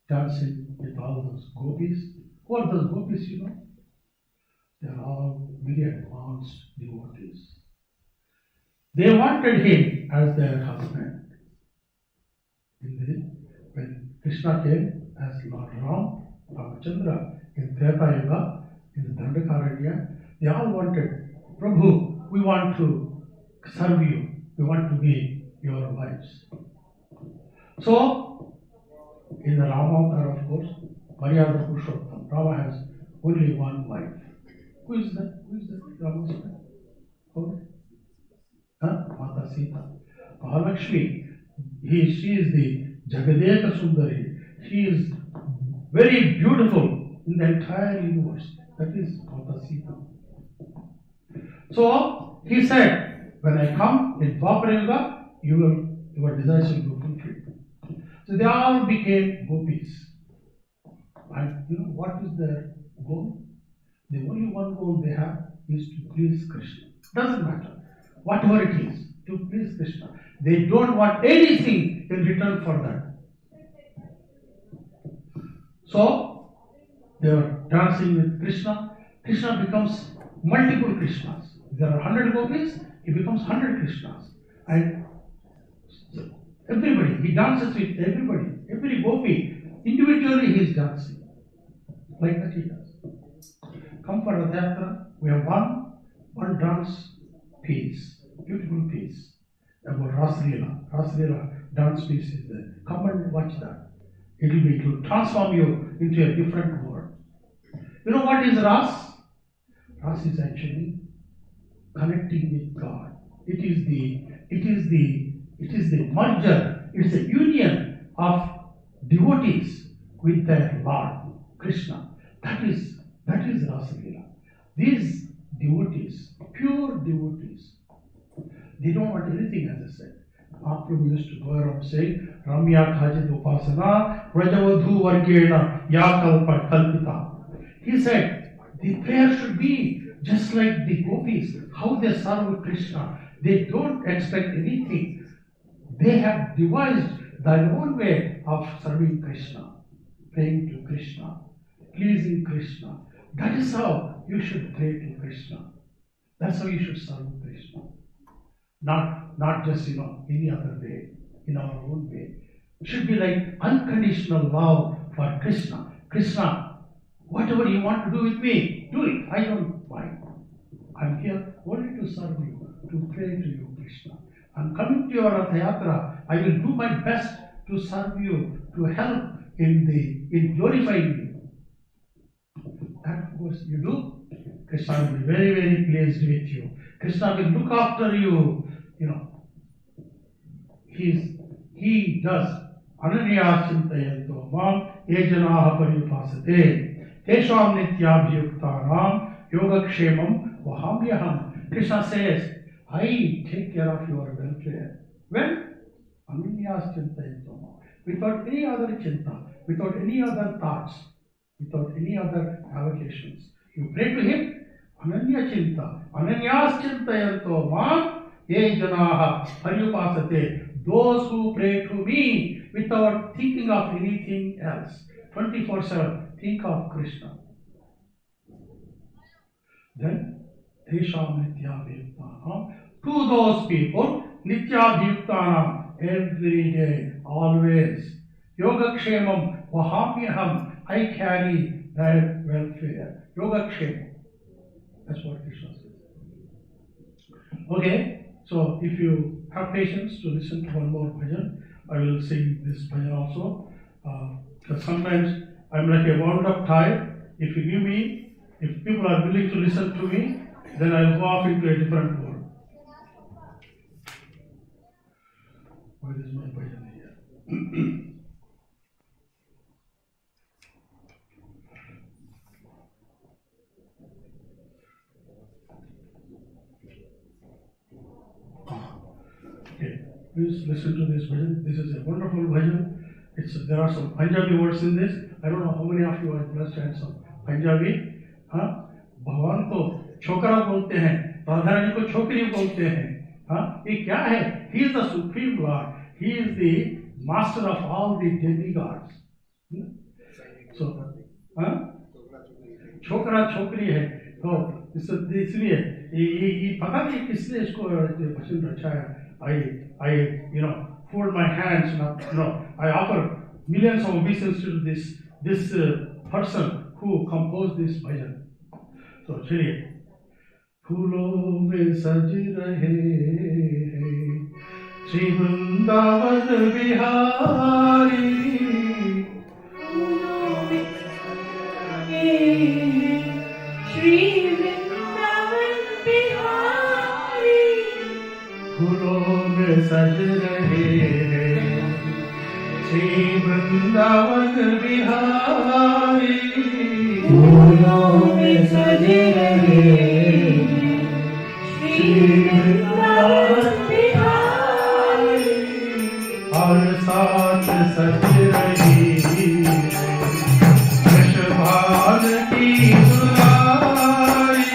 dancing with all those gopis. Who are those gopis, you know? They are all very advanced devotees. They wanted him as their husband. When Krishna came as Lord Ram, Ramachandra, in Treta Yuga, in the Dandakaranya, they all wanted, Prabhu, we want to serve you, we want to be your wives. So, in the Rama avatar, of course, Maryada Purushottam, Rama has only one wife. Who is that? Who is that? Rama's wife? Okay. Mata Sita. Mahalakshmi, she is the Jagadeka Sundari. She is very beautiful in the entire universe. That is Mata Sita. So he said, when I come in Dwapara Yuga, your desires will be fulfilled. So they all became gopis. And you know what is their goal? The only one goal they have is to please Krishna. Doesn't matter. Whatever it is, to please Krishna. They don't want anything in return for that. So, they are dancing with Krishna. Krishna becomes multiple Krishnas. There are 100 gopis, he becomes 100 Krishnas. And everybody, he dances with everybody. Every gopi, individually he is dancing. Like that he does. Come for Rath Yatra, we have one dance piece, beautiful piece about Rasa Leela. Rasa Leela dance piece is there. Come and watch that. It will transform you into a different world. You know what is Ras? Ras is actually connecting with God. It is the merger. It is a union of devotees with their Lord Krishna. That is Rasa Leela. These devotees, pure devotees, they don't want anything, as I said. Mahaprabhu used to go around saying, Ramya Khajit Upasana, Rajavadhu Vargena, Yakalpa Kalpita. He said, the prayer should be just like the gopis, how they serve Krishna. They don't expect anything. They have devised thy own way of serving Krishna, praying to Krishna, pleasing Krishna. That is how you should pray to Krishna. That's how you should serve Krishna. Not just, any other way, in our own way. It should be like unconditional love for Krishna. Krishna, whatever you want to do with me, do it. I don't mind. I'm here only to serve you, to pray to you, Krishna. I'm coming to your Rath Yatra. I will do my best to serve you, to help in glorifying you. That was you do. Krishna will be very, very pleased with you. Krishna will look after you. He does. Ananya chintayanto mam ejanaha paripasate tesham nityabhyuktanam yogakshemam vahamyaham. Krishna says, I take care of your welfare. When? Ananya chintayanto mam. Without any other chinta, without any other thoughts, without any other avocations. You pray to him, Ananya chinta, Ananyas chintayanto mam ejanaha paripasate. Those who pray to me without thinking of anything else, 24/7, think of Krishna. Then, Tesham Nityabhyuktanam, to those people, Nityabhyuktanam, every day, always, Yogakshemam Vahamyaham, I carry their welfare. Yogakshemam. That's what Krishna says. Okay. So, if you have patience to listen to one more bhajan, I will sing this bhajan also. Because sometimes I'm like a wound up tire. If people are willing to listen to me, then I'll go off into a different world. Where is my bhajan here? Please listen to this bhajan. This is a wonderful bhajan. There are some Punjabi words in this. I don't know how many of you are blessed to have some Punjabi. भगवान को छोकरा बोलते हैं, राधा रानी को छोकरी बोलते हैं. ये क्या है? He is the supreme Lord. He is the master of all the demigods. So, छोकरा छोकरी है. तो इसलिए ये पता नहीं किसने इसको भजन रचा है. I fold my hands and I offer millions of obeisances to this person who composed this bhajan. So चलिए. फूलों में सज रहे हैं श्री वृंदावन बिहारी. फूलों में सज रहे हैं श्री वृंदावन बिहारी. फूलों में सज रहे हैं श्री वृंदावन बिहारी. फूलों में सज रहे हैं श्री वृंदावन बिहारी. और साथ सज रही वृषभान की दुलारी.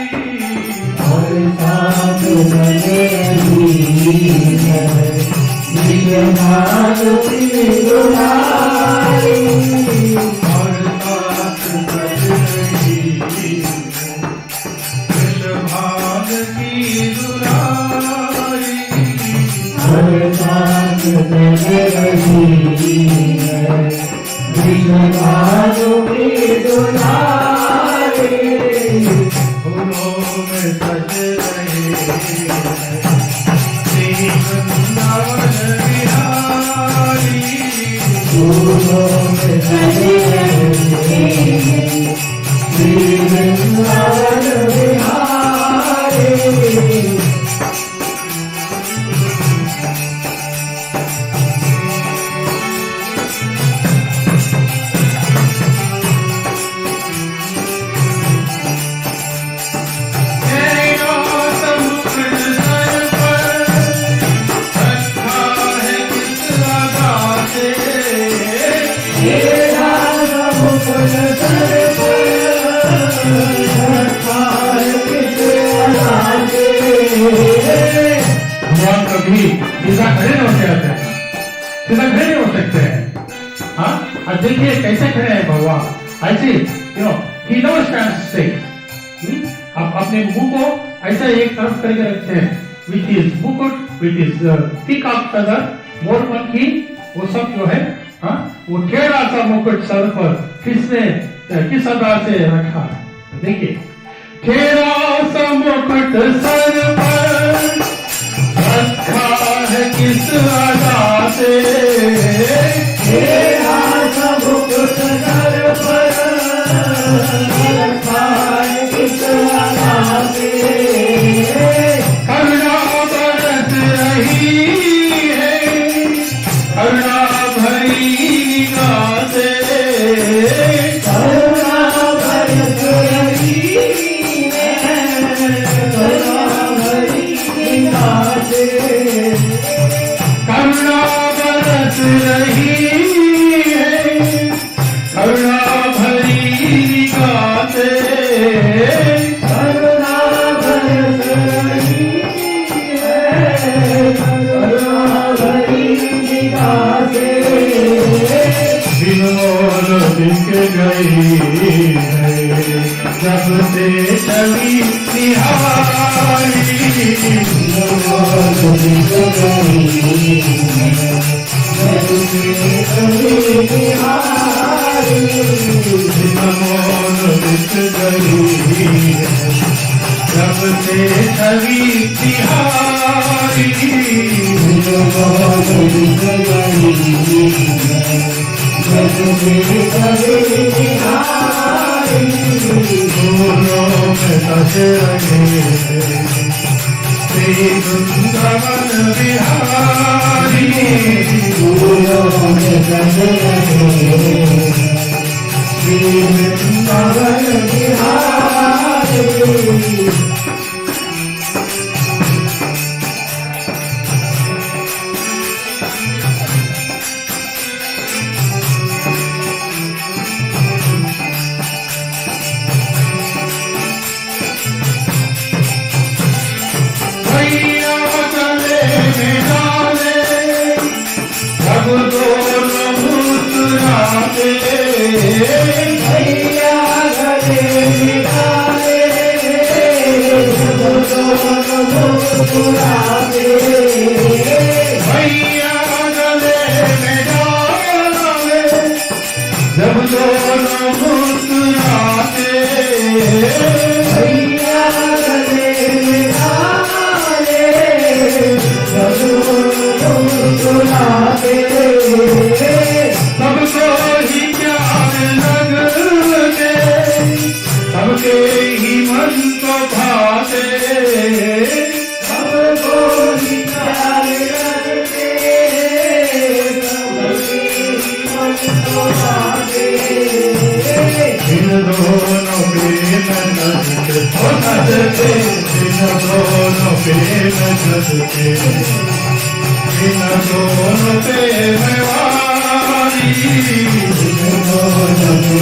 और साथ सज रही वृषभान की दुलारी. और साथ सज रही वृषभान की दुलारी. और साथ सज रही वृषभान की दुलारी. फूलों में सज रहे श्री वृंदावन बिहारी. फूलों में सज रहे श्री वृंदावन बिहारी. भगवान कभी लीला खड़े नहीं होते रहते हैं. सीधा खड़े नहीं हो सकते हैं। हाँ, अब देखिए कैसे खड़े हैं भगवान, ऐसे he never stands straight. आप अपने मुंह को ऐसा एक तरफ करके रखते हैं, with his मुकुट, with his peacock feather, मोर पंखी, वो सब जो है, हाँ, वो टेढ़ा सा मुकुट सर पर किसने किस अदा से रखा? देखिए, टेढ़ा सा मुकुट सर पर रखा है किस अदा से? टेढ़ा सा मुकुट सर पर रखा है किस अदा से? करुणा बरस रही है, करुणा भरी निगाह से, करुणा बरस रही है, करुणा भरी निगाह से, करुणा बरस रही है, करुणा भरी निगाह से, करुणा बरस रही है, करुणा भरी निगाह से, बिनोद दिख गई है जब से छवि निहारी, बिनोद दिख गई है जब से छवि निहारी, बिनोद दिख गई है जब से छवि निहारी, बिनोद दिख गई है फूलों में बस रहे श्री वृंदावन बिहारी, फूलों में बस रहे श्री वृंदावन बिहारी। भैया गले मिलाए, मुस्कुराते, भैया गले में डाले जब दोनों मुस्कुराते, भैया गले में डाले जब दोनों मुस्कुराते, सबको ही प्यार लगते, सबके ही मन को भाते, सबको ही प्यार लगते, सबके ही मन को भाते, इन दोनों पे नजरते, इन दोनों पे नजरते, इन दोनों पे मेवारी, इन दोनों पे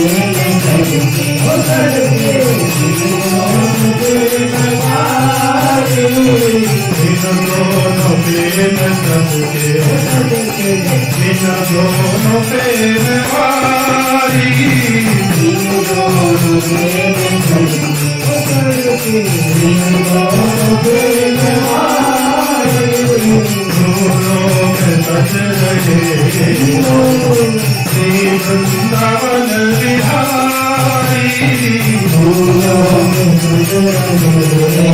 नजरते, इन दोनों पे मेवारी, इन दोनों पे नजरते, इन दोनों पे मेवारी, इन दोनों पे नजरते, इन दोनों पे मेवारी, फूलों में बस रहे श्री वृंदावन बिहारी, फूलों में बस रहे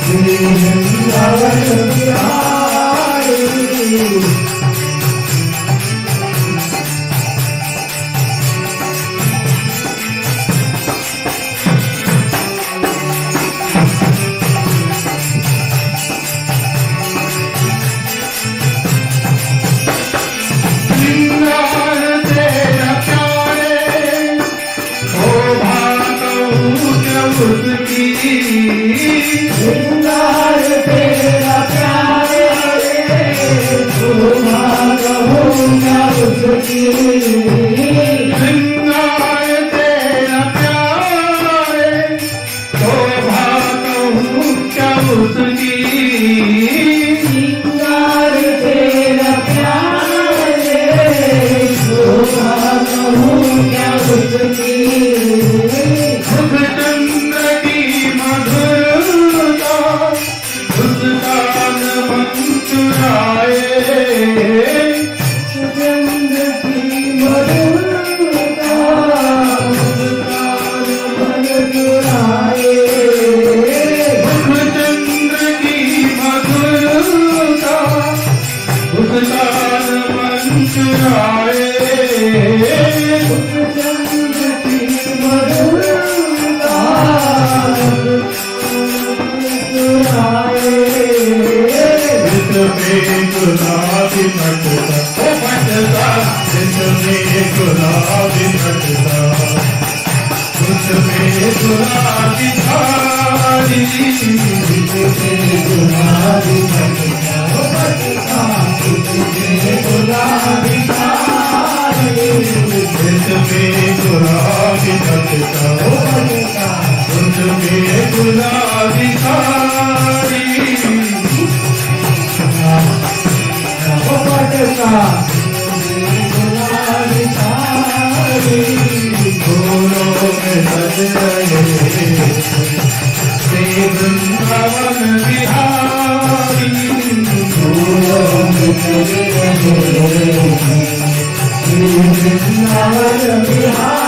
श्री वृंदावन बिहारी। श्रृंगार तेरा प्यारे, श्रृंगार तेरा प्यारे, शोभा कहूँ क्या उसकी, श्रृंगार तेरा प्यारे, में गुलाबी पटता ओ पटता जिसमें गुलाबी पटता उसमें गुलाबी थारी जिसमें गुलाबी पटता ओ पटता जिसमें गुलाबी थारी जिसमें गुलाबी पटता ओ पटता उसमें गुलाबी थारी फूलों में सज गए श्री वृंदावन बिहारी फूलों में सज गए श्री वृंदावन बिहारी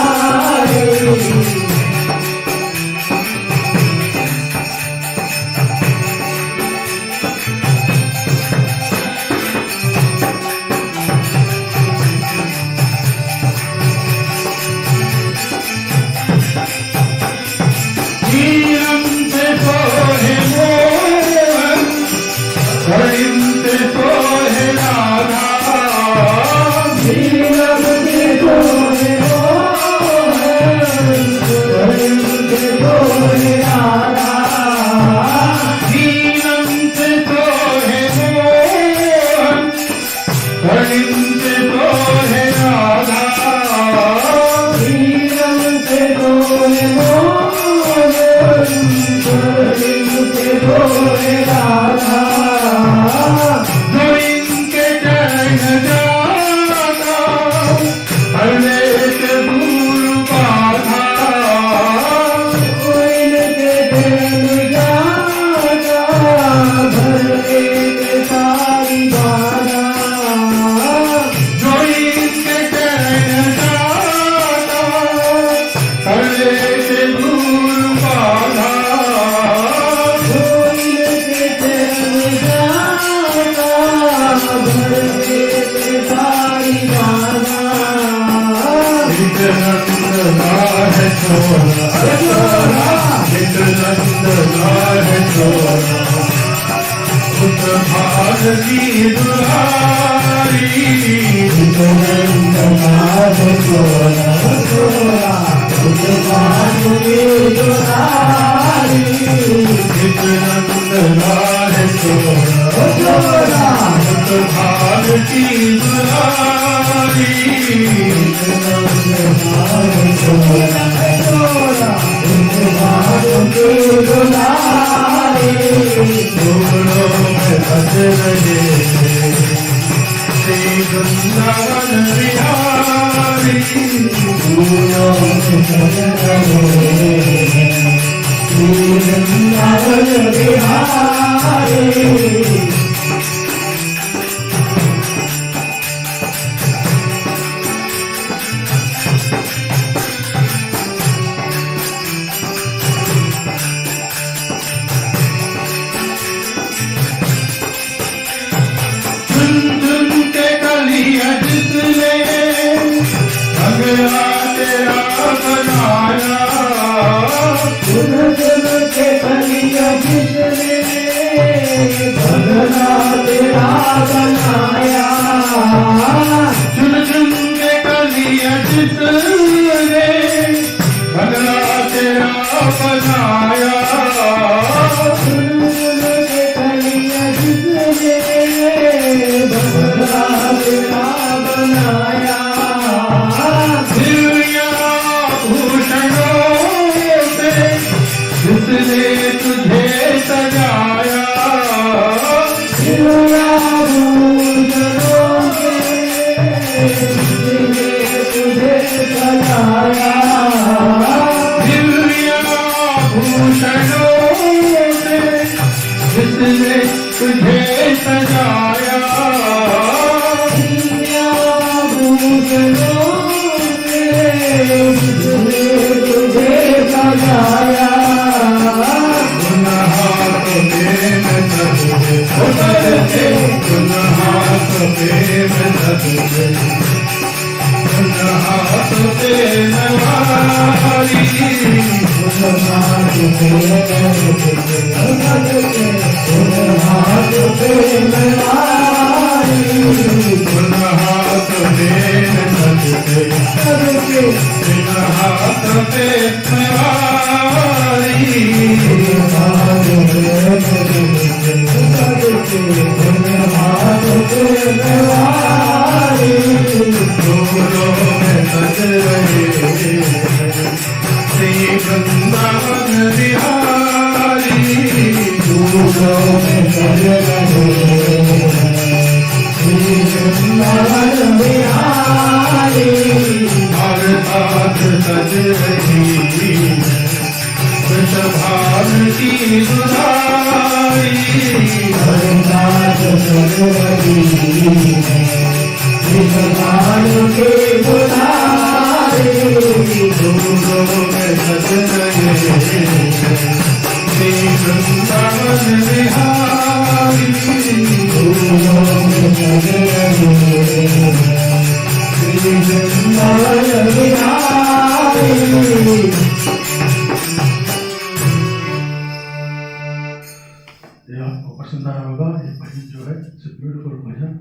आपको पसंद आया होगा ये भजन जो है it's a beautiful bhajan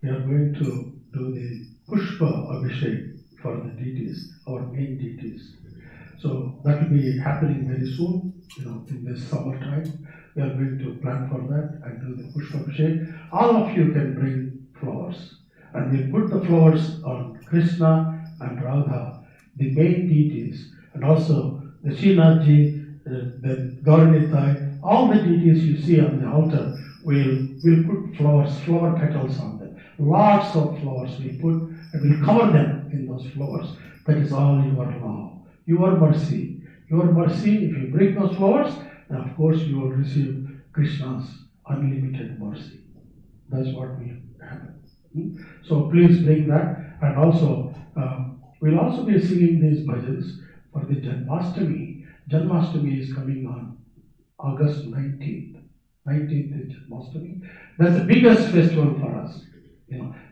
we are going to do the pushpa abhishek for the deities, our main deities. So that will be happening very soon, in this summer time. We are going to plan for that and do the pushpa abhishek. All of you can bring flowers, and we'll put the flowers on Krishna and Radha, the main deities, and also the Srinathji, the Gauranitai, all the deities you see on the altar. We'll put flowers, flower petals on them. Lots of flowers we put, and we'll cover them in those flowers. That is all your love, your mercy. Your mercy, if you bring those flowers, then of course you will receive Krishna's unlimited mercy. That's what will happen. So please bring that, and also we'll also be singing these bhajans for the Janmashtami. Janmashtami is coming on August 19th. 19th is Janmashtami. That's the biggest festival for us.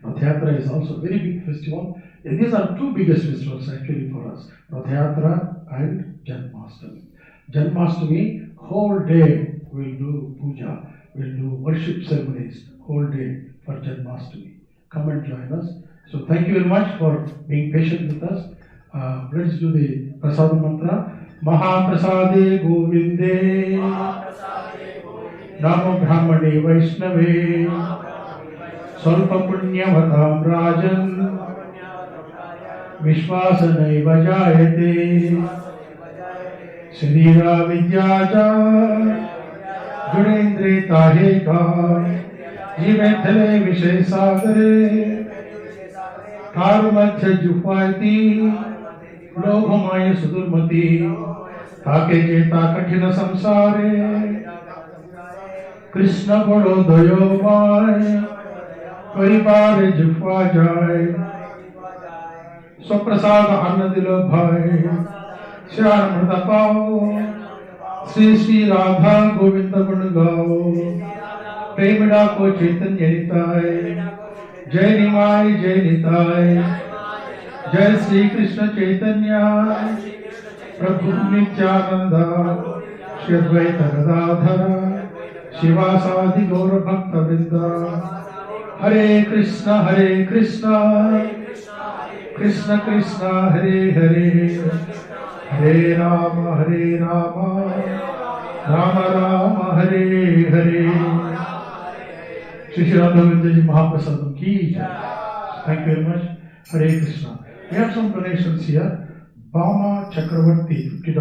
Rath Yatra is also a very big festival. And these are two biggest festivals actually for us, Rath Yatra and Janmashtami. Janmashtami, whole day we'll do puja, we'll do worship ceremonies, whole day for Janmashtami. Come and join us. So thank you very much for being patient with us. Let's do the Prasad mantra. Mahaprasade Govinde Namo Brahmane Vaishnave Salpa Punyavatam Rajan Vishwasanaiva Jayate Sharira Vidyaja Jurendri Taheka Jivetale Vishay Sagare Karumachya Jupati Lobhamaya Sudurmati Take Jeta Kathina Samsare Krishna Bado Dayo Vai Paripare Jufwa Jai Swaprasada Anna Dilo Bhai Shara Mrta Pao Sri Sri Radha Govinda Gun Gao Premida Ko Chaitanya Nitai Jai Nimai Jai Nitai Jai Sri Krishna Chaitanya Prabhu Nityananda Shri Advaita Gadadhara Shivasadi Gaura Bhakta Vrinda Hare Krishna Krishna Krishna Hare Hare Hare Rama Rama Rama Hare Hare Shri Radha Govindaji Mahaprasadam ki jai. Thank you very much. Hare Krishna. We have some donations here. Bama Chakravarti $50,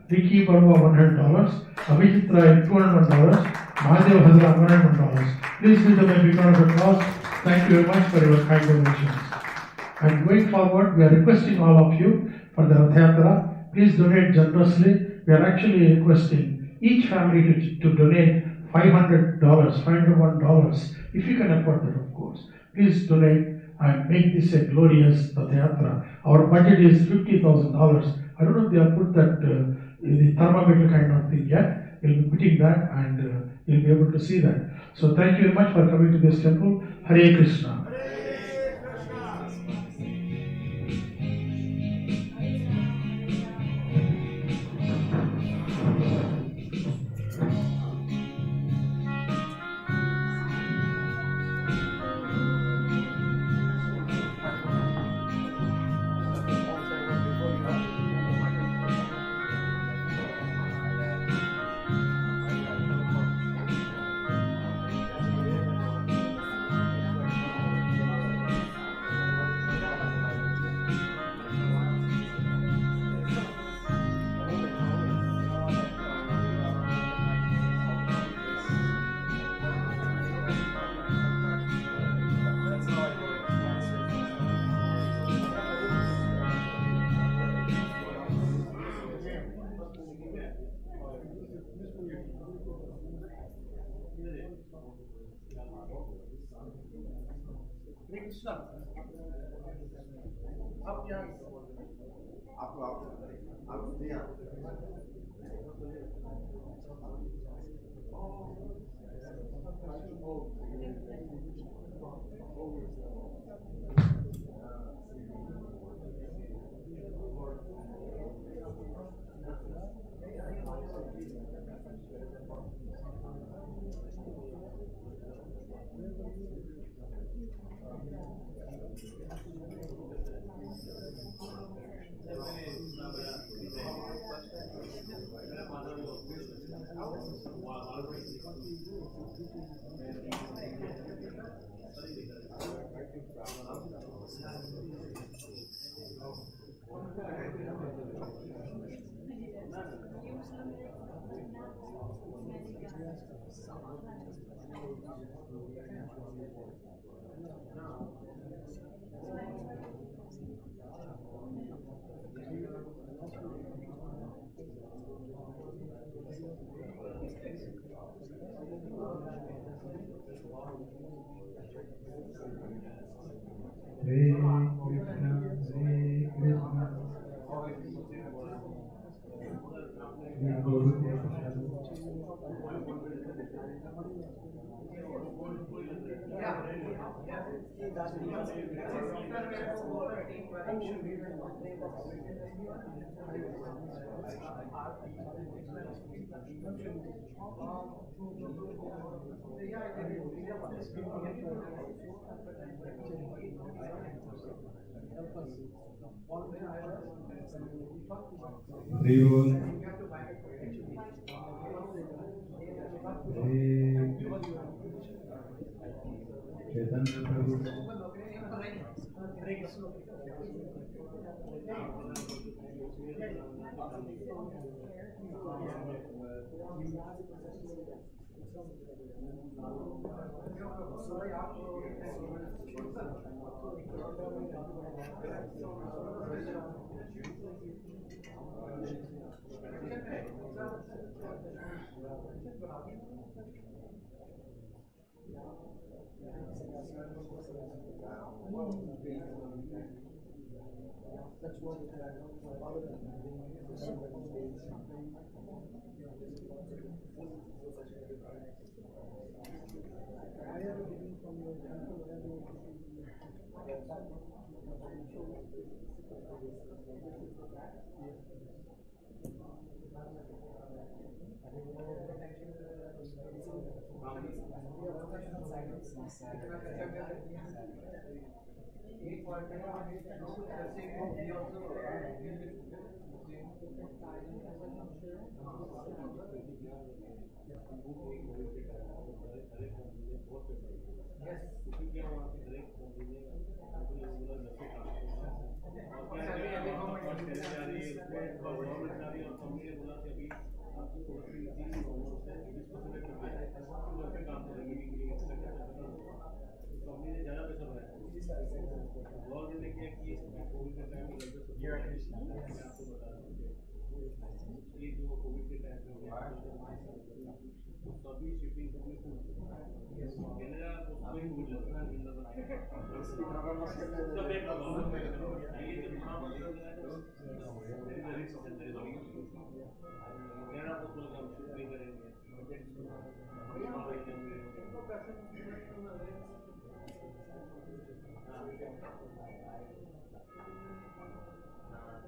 Vicky Barwa $100, Abhijit Rai $201, Mahadev Hazra $101. Please give them a big round of applause. Thank you very much for your kind donations. And going forward, we are requesting all of you for the Rath Yatra, please donate generously. We are actually requesting each family to donate $500, $501, if you can afford that, of course. Please donate and make this a glorious Rath Yatra. Our budget is $50,000. I don't know if they have put that the thermometer kind of thing yet. We'll be putting that, and you'll be able to see that. So thank you very much for coming to this temple. Hare Krishna. Hare Krishna. आप क्या आप दिया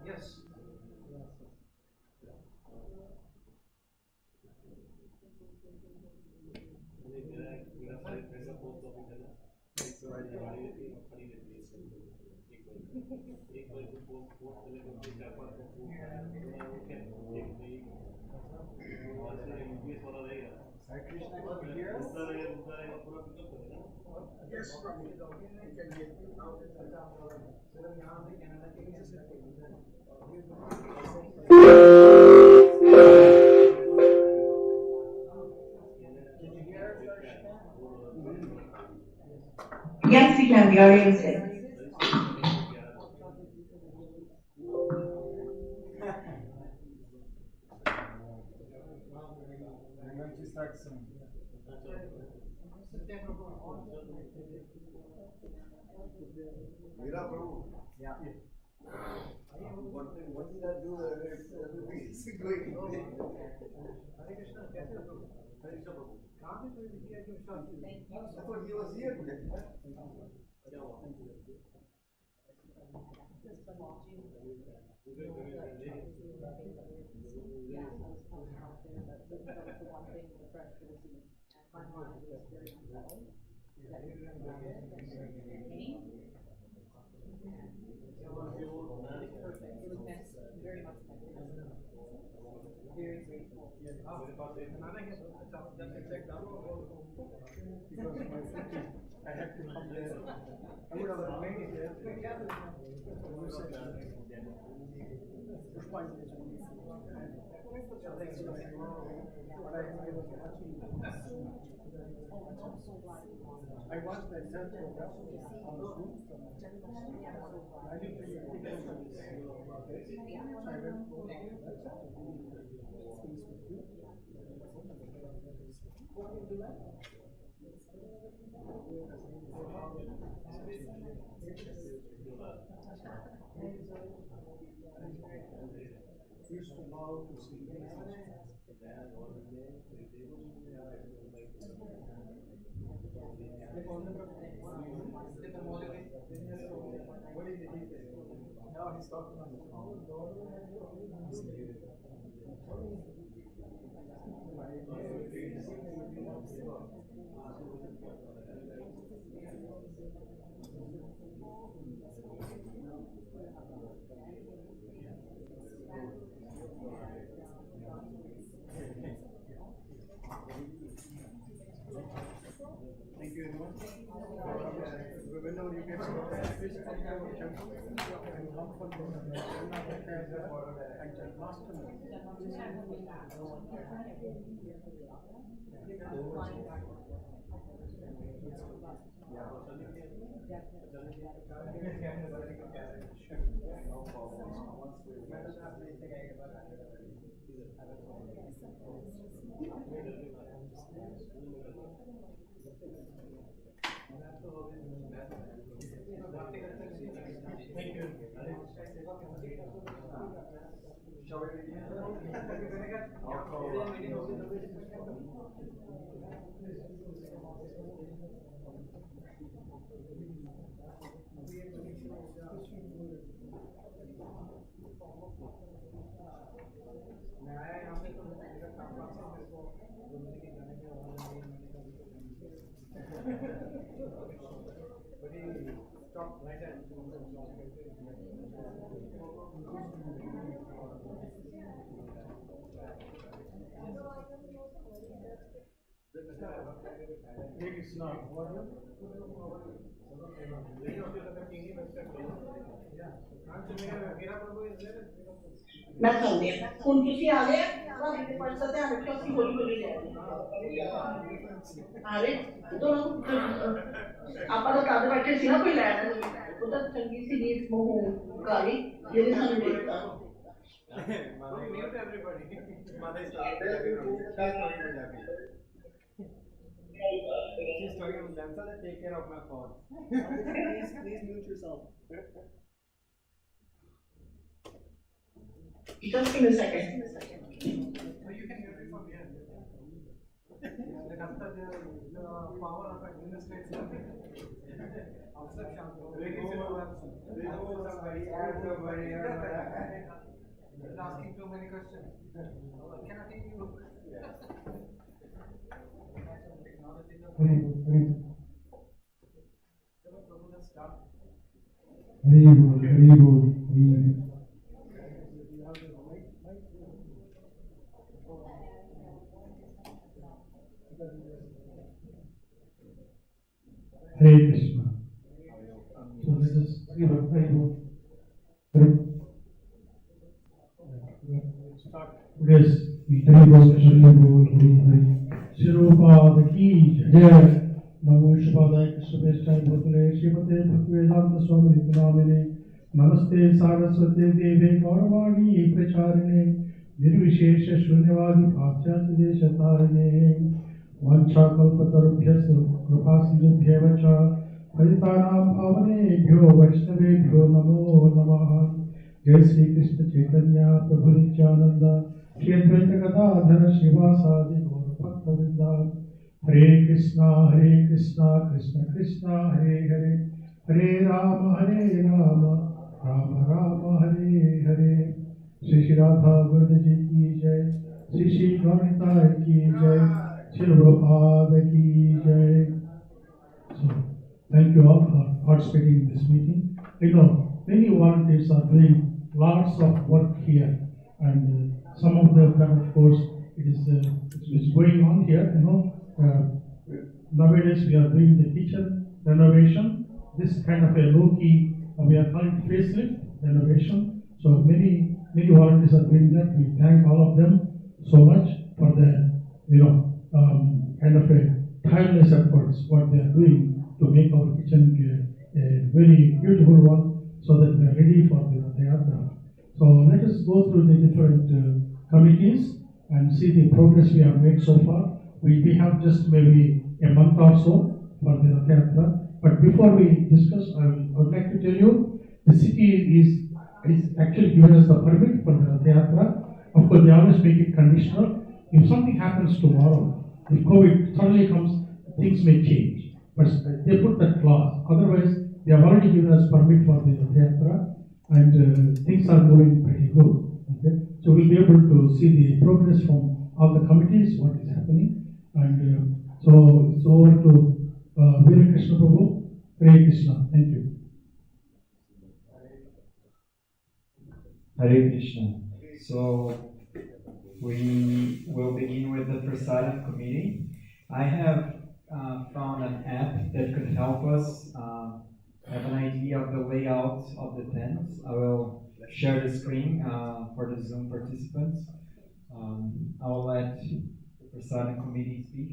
Yes. Yes, we can. The audio is good. I'm going to start soon. मेरा प्रभु what did I do? Everything is going. हरे कृष्ण कैसे हो प्रभु? हरे कृष्ण प्रभु कहाँ पे कोई दिखी है कि विश्वास I thought he was here today. क्या हुआ? Very grateful. I had to come there. I would have remained there. Pushpa is only. But I was watching. I watched the exact program on the Zoom. I didn't really understand. So I went for things with you. What do you like? We used to love to see now he's talking on the phone. Thank you everyone. Whenever you get some please come to our temple and come for the and thank you. Stop like that. Maybe it's not. मैं सुनते हैं ਹੁਣ ਤੁਸੀਂ ਆ ਗਏ ਆਪਾਂ ਜਿਹੜੇ ਪੰਜ ਸੱਤ ਧਿਆਨ ਰੱਖਿਓ ਅਸੀਂ ਹੌਲੀ ਹੌਲੀ ਲੈ ਆ ਰਹੇ ਤੋਂ ਆਪਾਂ ਤਾਂ ਕਾਹਦੇ ਬੈਠੇ ਸੀ ਨਾ ਕੋਈ ਲੈਣ ਉਹ ਤਾਂ ਚੰਗੀ ਸੀ ਨੀਤ ਮੋਹ ਕਾਲੀ ਜਿਹਨੇ ਸਾਨੂੰ ਦੇਖਤਾ Mute everybody. She's talking on themselves and take care of my phone. Please mute yourself. Just give me a second. So you can mute it from here. Then after the power of administration, asking too many questions. Can I take you? Let's start. Hare Krishna. So this is give a Yes, Hari Bol, Hari Bol, Hari Hari. Shiropada ki jai. Namo Shivadaya Krishna Preshthaya Bhutale Shrimate Bhaktivedanta Swami Nityanamine. Namaste Saraswate Deve Gauravani Pracharine. Nirvishesha Shunyavadi Bhaktyati Deshatarine. Vancha Kalpatarubhyas Krupasindubhyevacha पतितानां पावनेभ्यो वैष्णवेभ्यो नमो नमः। जय श्री कृष्ण चैतन्य प्रभु नित्यानंद श्री अद्वैत गदाधर श्रीवासादि गौर भक्तवृंद। हरे कृष्णा कृष्ण कृष्ण हरे हरे, हरे राम राम राम हरे हरे। श्री श्री राधा गोविंद जी की जय, श्री श्री गौरताय की जय, श्री प्रभुपाद की जय। So, thank you all for participating in this meeting. I know many volunteers are doing lots of work here, and some of them, of course, it is going on here. Nowadays we are doing the kitchen renovation. This kind of a low-key, we are calling facelift renovation. So many volunteers are doing that. We thank all of them so much for the kind of a tireless efforts what they are doing to make our kitchen a very beautiful one, so that we are ready for the Yatra. So let us go through the different committees and see the progress we have made so far. We have just maybe a month or so for the Yatra. But before we discuss, I would like to tell you, the city is actually given us the permit for the Yatra. Of course, they always make it conditional. If something happens tomorrow, if COVID suddenly comes, things may change. But they put that clause. Otherwise, they have already given us permit for the Yatra, and things are moving pretty good. Okay? So we'll be able to see the progress from all the committees, what is happening. And so it's over to Veera Krishna Prabhu. Hare Krishna. Thank you. Hare Krishna. So we will begin with the Prasadam committee. I have found an app that could help us have an idea of the layout of the tents. I will share the screen for the Zoom participants. I will let the Prasadam committee speak.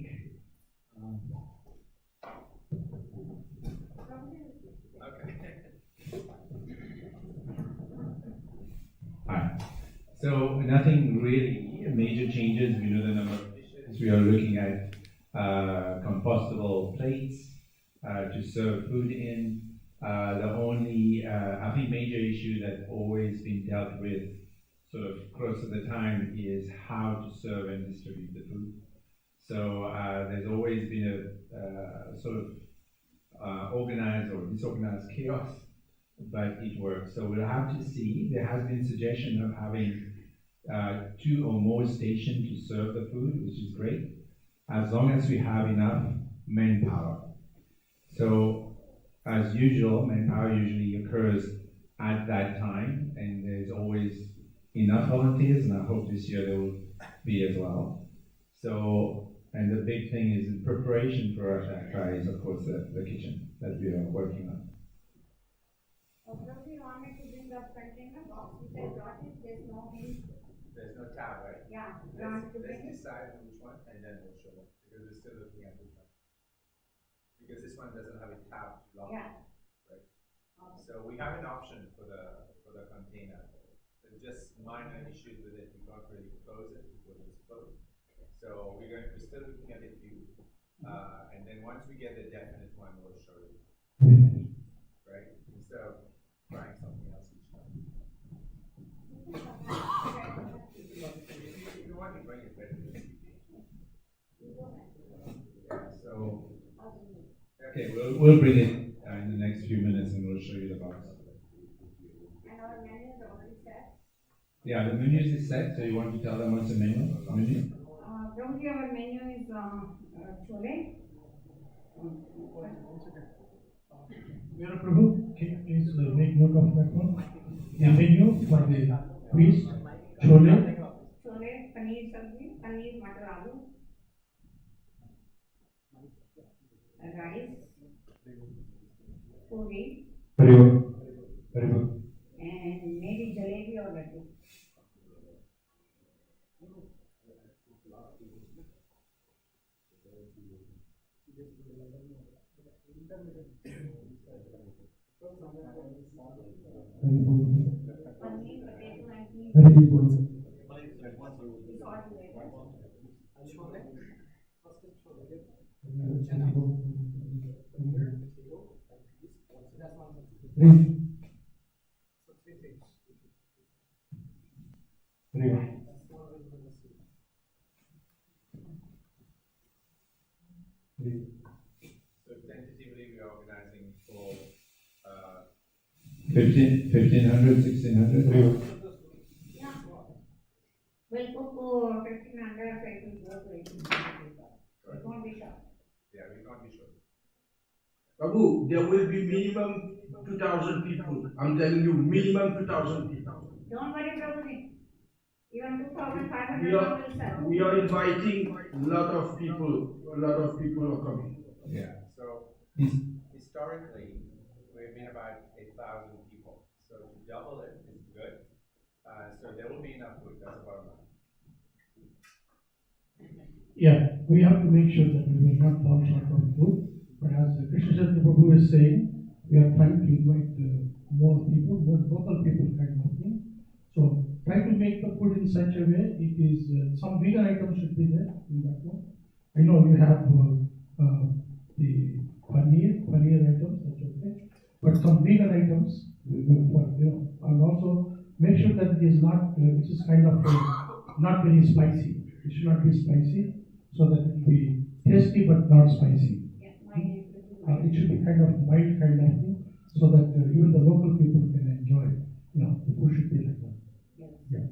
Hi. So nothing really major changes. We know the number of dishes. We are looking at compostable plates to serve food in. The only, I think, major issue that's always been dealt with sort of close to the time is how to serve and distribute the food. So there's always been a sort of organized or disorganized chaos, but it works. So we'll have to see. There has been suggestion of having 2 or more stations to serve the food, which is great, as long as we have enough manpower. So, as usual, manpower usually occurs at that time, and there's always enough volunteers, and I hope this year there will be as well. So, and the big thing is in preparation for our Yatra is, of course, the kitchen that we are working on. Do you want me to bring the container box which I brought it? There's no hint. The's no tab, right? Yeah. Let's decide on which one, and then we'll show it, because we're still looking at which one. Because this one doesn't have a tab to lock, yeah. Right? Okay. So we have an option for the container. There's just minor issues with it. We can't really close it because it's closed. So we're still looking at a few, and then once we get the definite one, we'll show you. Right? Instead of trying something else each time. If you want to bring it better. Yeah, so okay, we'll bring it in the next few minutes, and we'll show you the box. And our menu is already set. Yeah, the menu is set. So you want to tell them what's the menu? Probably our menu is chole. Veera Prabhu, can you please make note of that one? The menu for the feast, chole, paneer sabzi, paneer matar aloo, rice, puri, Very good. Very good. and maybe jalebi or laddu. Read. Read. Read. So tentatively, we are organizing for 1500, 1600? Yeah. We'll put 1500, so it will go to 1800 people. It won't be short. Yeah, we can't be sure. Prabhu, there will be minimum 2,000 people. I'm telling you, minimum 2,000 people. Don't worry, Prabhuji. Even 2,500 We will are, sell. we are inviting a lot of people. A lot of people are coming. Yeah. So historically, we've been about 1,000 people. So to double it is good. So there will be enough food. That's the bottom line. Yeah, we have to make sure that we will not fall short of food. But as Krishna Chandra Prabhu is saying, we are trying to invite more people, more local people kind of thing. So try to make the food in such a way, it is, some vegan items should be there in that one. I know you have the paneer items, that's okay. But some vegan items, and also make sure that it is not, it is kind of not very spicy. It should not be spicy, so that it will be tasty but not spicy. It should be kind of mild kind of thing, so that even the local people can enjoy. The food should be like that. Yeah.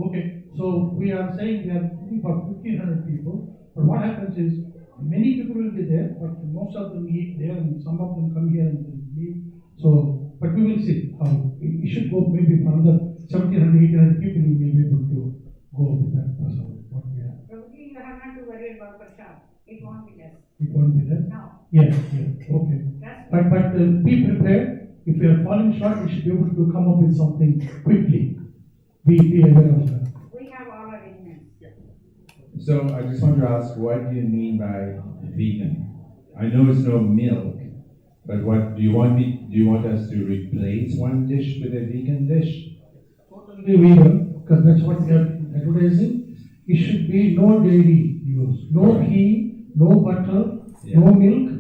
Okay, so we are saying we are looking for 1,500 people, but what happens is many people will be there, but most of them eat there, and some of them come here and then leave. So, but we will see how it should go. Maybe for another 1,700, 1,800 people we may be able to go with that person. What we have. Prabhuji, you have not to worry about Prashad. It won't be less. It won't be less? No. Yes, okay. But be prepared. If we are falling short, we should be able to come up with something quickly. Be aware of that. We have all arrangements. So I just want to ask, what do you mean by vegan? I know it's no milk, but what do you want us to replace one dish with a vegan dish? Totally vegan, because that's what we are advertising. It should be no dairy use, no ghee, no butter, no milk.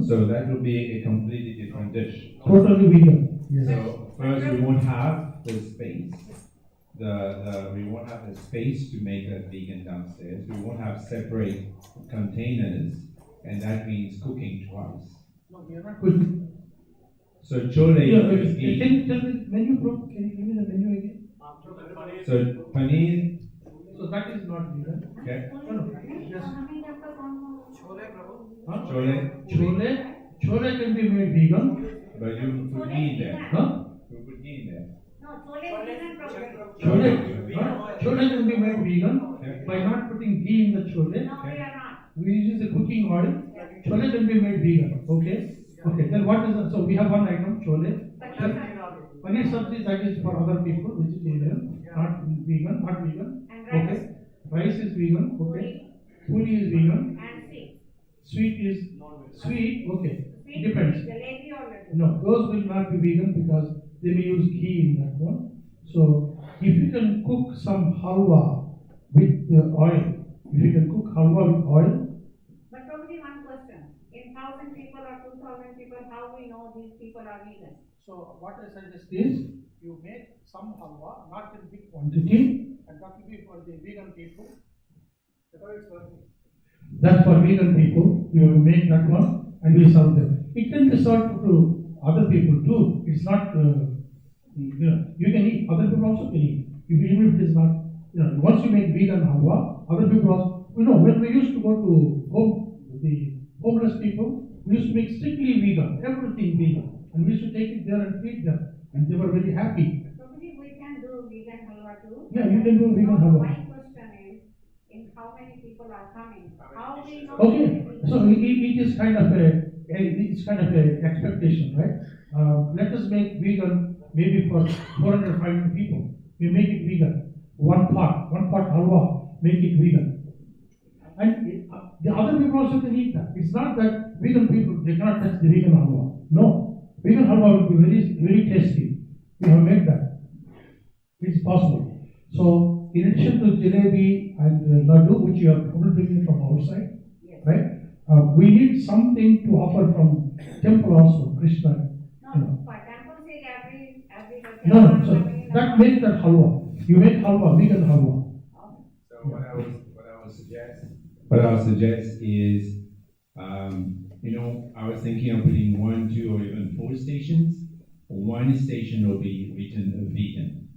So that will be a completely different dish. Totally vegan. Yes. So first, we won't have the space. We won't have the space to make a vegan downstairs. We won't have separate containers, and that means cooking twice. No, we are not cooking. So chole is Can you vegan. tell the menu, bro? Can you give me the menu again? So paneer. So that is not vegan. Okay. No. Yes. Chole can be made vegan. But you put ghee in there. Huh? You put ghee in there. No, chole is vegan, Prabhuji. Chole can be made vegan by not putting ghee in the chole. No, we are not. We use the cooking oil. Chole can be made vegan. Okay. Then what is that? So we have one item, chole. Paneer sabzi, that is for other people, vegetarian, not vegan. Okay. Rice is vegan. Okay. Puri is vegan. And sweet. Sweet is sweet. Okay. It depends. Jalebi or laddu. No, those will not be vegan because they may use ghee in that one. So if you can cook some halwa with the oil, if you can cook halwa with oil. But Prabhuji, one question. In 1,000 people or 2,000 people, how we know these people are vegan? So what I suggest is you make some halwa, not in big quantity, and that will be for the vegan people. That's for vegan people. You make that one and we serve them. It can be served to other people too. It's not, you can eat. Other people also can eat. Even if it is not, once you make vegan halwa, other people also, when we used to go to the homeless people, we used to make strictly vegan, everything vegan. And we used to take it there and feed them. And they were very happy. Prabhuji, we can do vegan halwa too. Yeah, you can do vegan halwa. My question is, in how many people are coming? How we know? Okay, so it is kind of a expectation, right? Let us make vegan maybe for 400, 500 people. We make it vegan. One pot halwa, make it vegan. And the other people also can eat that. It's not that vegan people, they cannot touch the vegan halwa. No, vegan halwa will be very, very tasty. We have made that. It's possible. So, in addition to jalebi and laddu, which you are probably bringing from outside, right? We need something to offer from temple also, Krishna. No, for temple sake, every No, so that makes that halwa. You make halwa, vegan halwa. So what I would suggest is, I was thinking of putting 1, 2, or even 4 stations. One station will be written vegan.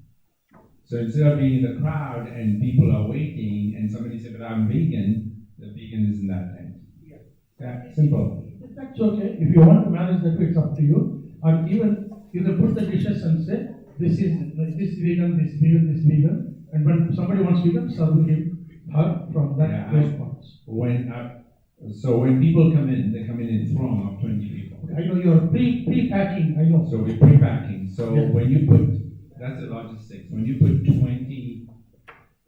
So instead of being in the crowd and people are waiting and somebody said, but I'm vegan, the vegan is in that tent. Yeah, simple. That's okay. If you want to manage that, it's up to you. Or even you can put the dishes and say, this vegan, this vegan, this vegan. And when somebody wants vegan, serve him her from that response. So when people come in, they come in throng of 20 people. I know you're pre-packing, I know. So we're pre-packing. So when you put, that's the logistics. When you put 20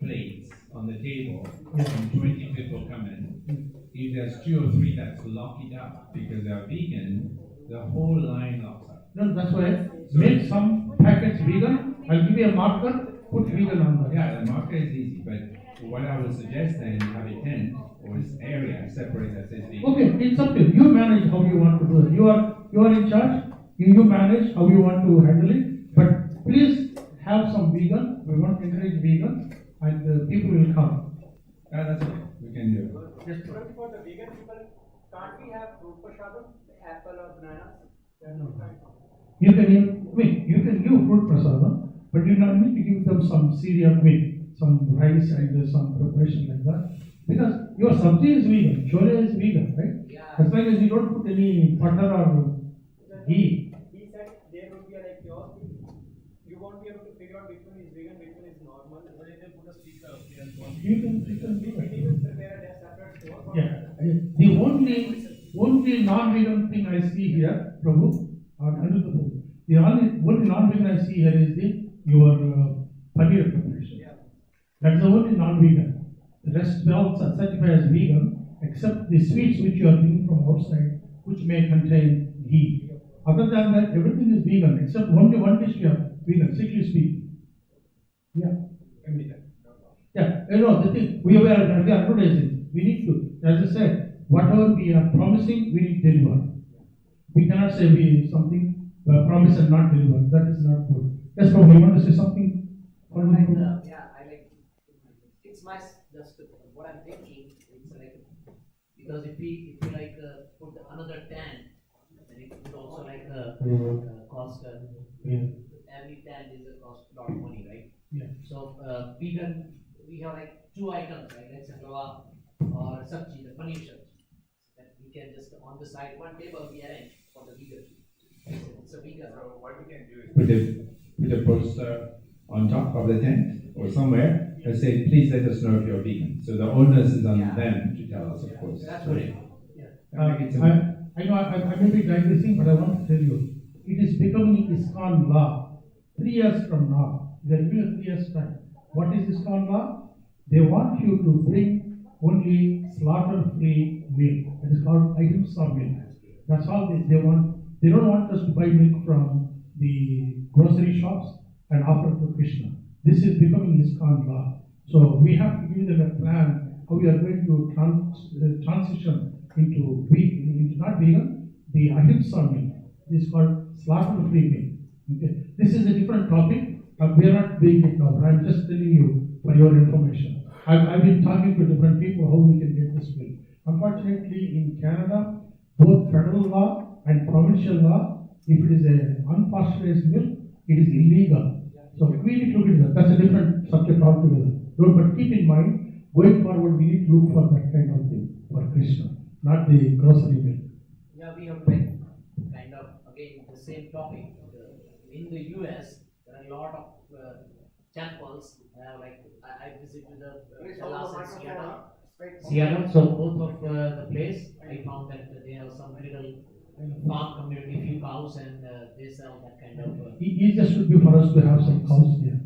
plates on the table and 20 people come in, if there's 2 or 3 that's lock it up because they're vegan, the whole line locks up. No, that's why make some packets vegan. I'll give you a marker, put vegan on that. Yeah, the marker is easy, but what I would suggest then, have a tent or this area separate that says vegan. Okay, it's up to you. You manage how you want to do it. You are in charge. You manage how you want to handle it. But please have some vegan. We want to encourage vegan, and people will come. Yeah, that's okay. We can do it. Yes, For the vegan people, can't we have fruit prasadam, apple or bananas? no. You can give fruit prasadam, but you not need to give them some cereal with some rice and some preparation like that. Because your sabji is vegan, chole is vegan, right? Yeah. As long as you don't put any butter or ghee. He said there would be like yours. You won't be able to figure out which one is vegan, which one is normal. But you can put a speaker up here. You can do We that. need to prepare a separate store. Yeah. The only non-vegan thing I see here, Prabhu, or Ananda Prabhu, the only non-vegan I see here is your paneer preparation. Yeah. That's the only non-vegan. The rest we all certify as vegan, except the sweets which you are bringing from outside, which may contain ghee. Other than that, everything is vegan, except only one dish we have vegan, sickly sweet. Yeah. Yeah, the thing, we are advertising. We need to, as I said, whatever we are promising, we need to deliver. We cannot say something promise and not deliver. That is not good. Yes, Prabhu, you want to say something? It's my just what I'm thinking. It's like because if we like put another tent, then it would also like cost. Every tent is a cost a lot of money, right? Yeah. So we have like 2 items, right? Let's say rava or sabji, the paneer sabji. That we can just on the side one table we arrange for the vegan. It's a vegan. So what we can do is Put a poster on top of the tent or somewhere and say, please let us know if you're vegan. So the onus is on them to tell us, of course. That's what it is. I know I may be digressing, but I want to tell you, it is becoming ISKCON law. 3 years from now, there will be a 3 years time. What is ISKCON law? They want you to bring only slaughter-free milk. It is called ahimsa milk. That's all they want. They don't want us to buy milk from the grocery shops and offer to Krishna. This is becoming ISKCON law. So we have to give them a plan how we are going to transition into not vegan, the ahimsa milk. This is called slaughter-free milk. Okay. This is a different topic. We are not doing it now. I'm just telling you for your information. I've been talking to different people how we can get this bill. Unfortunately, in Canada, both federal law and provincial law, if it is an unpasteurized milk, it is illegal. So we need to look at that. That's a different subject altogether. But keep in mind, going forward, we need to look for that kind of thing for Krishna, not the grocery milk. Yeah, we have like kind of again the same topic. In the US, there are a lot of temples. Like I visited the Dallas and Seattle. So both of the place, I found that they have some little farm community, few cows, and they sell that kind of. Easiest would be for us to have some cows here.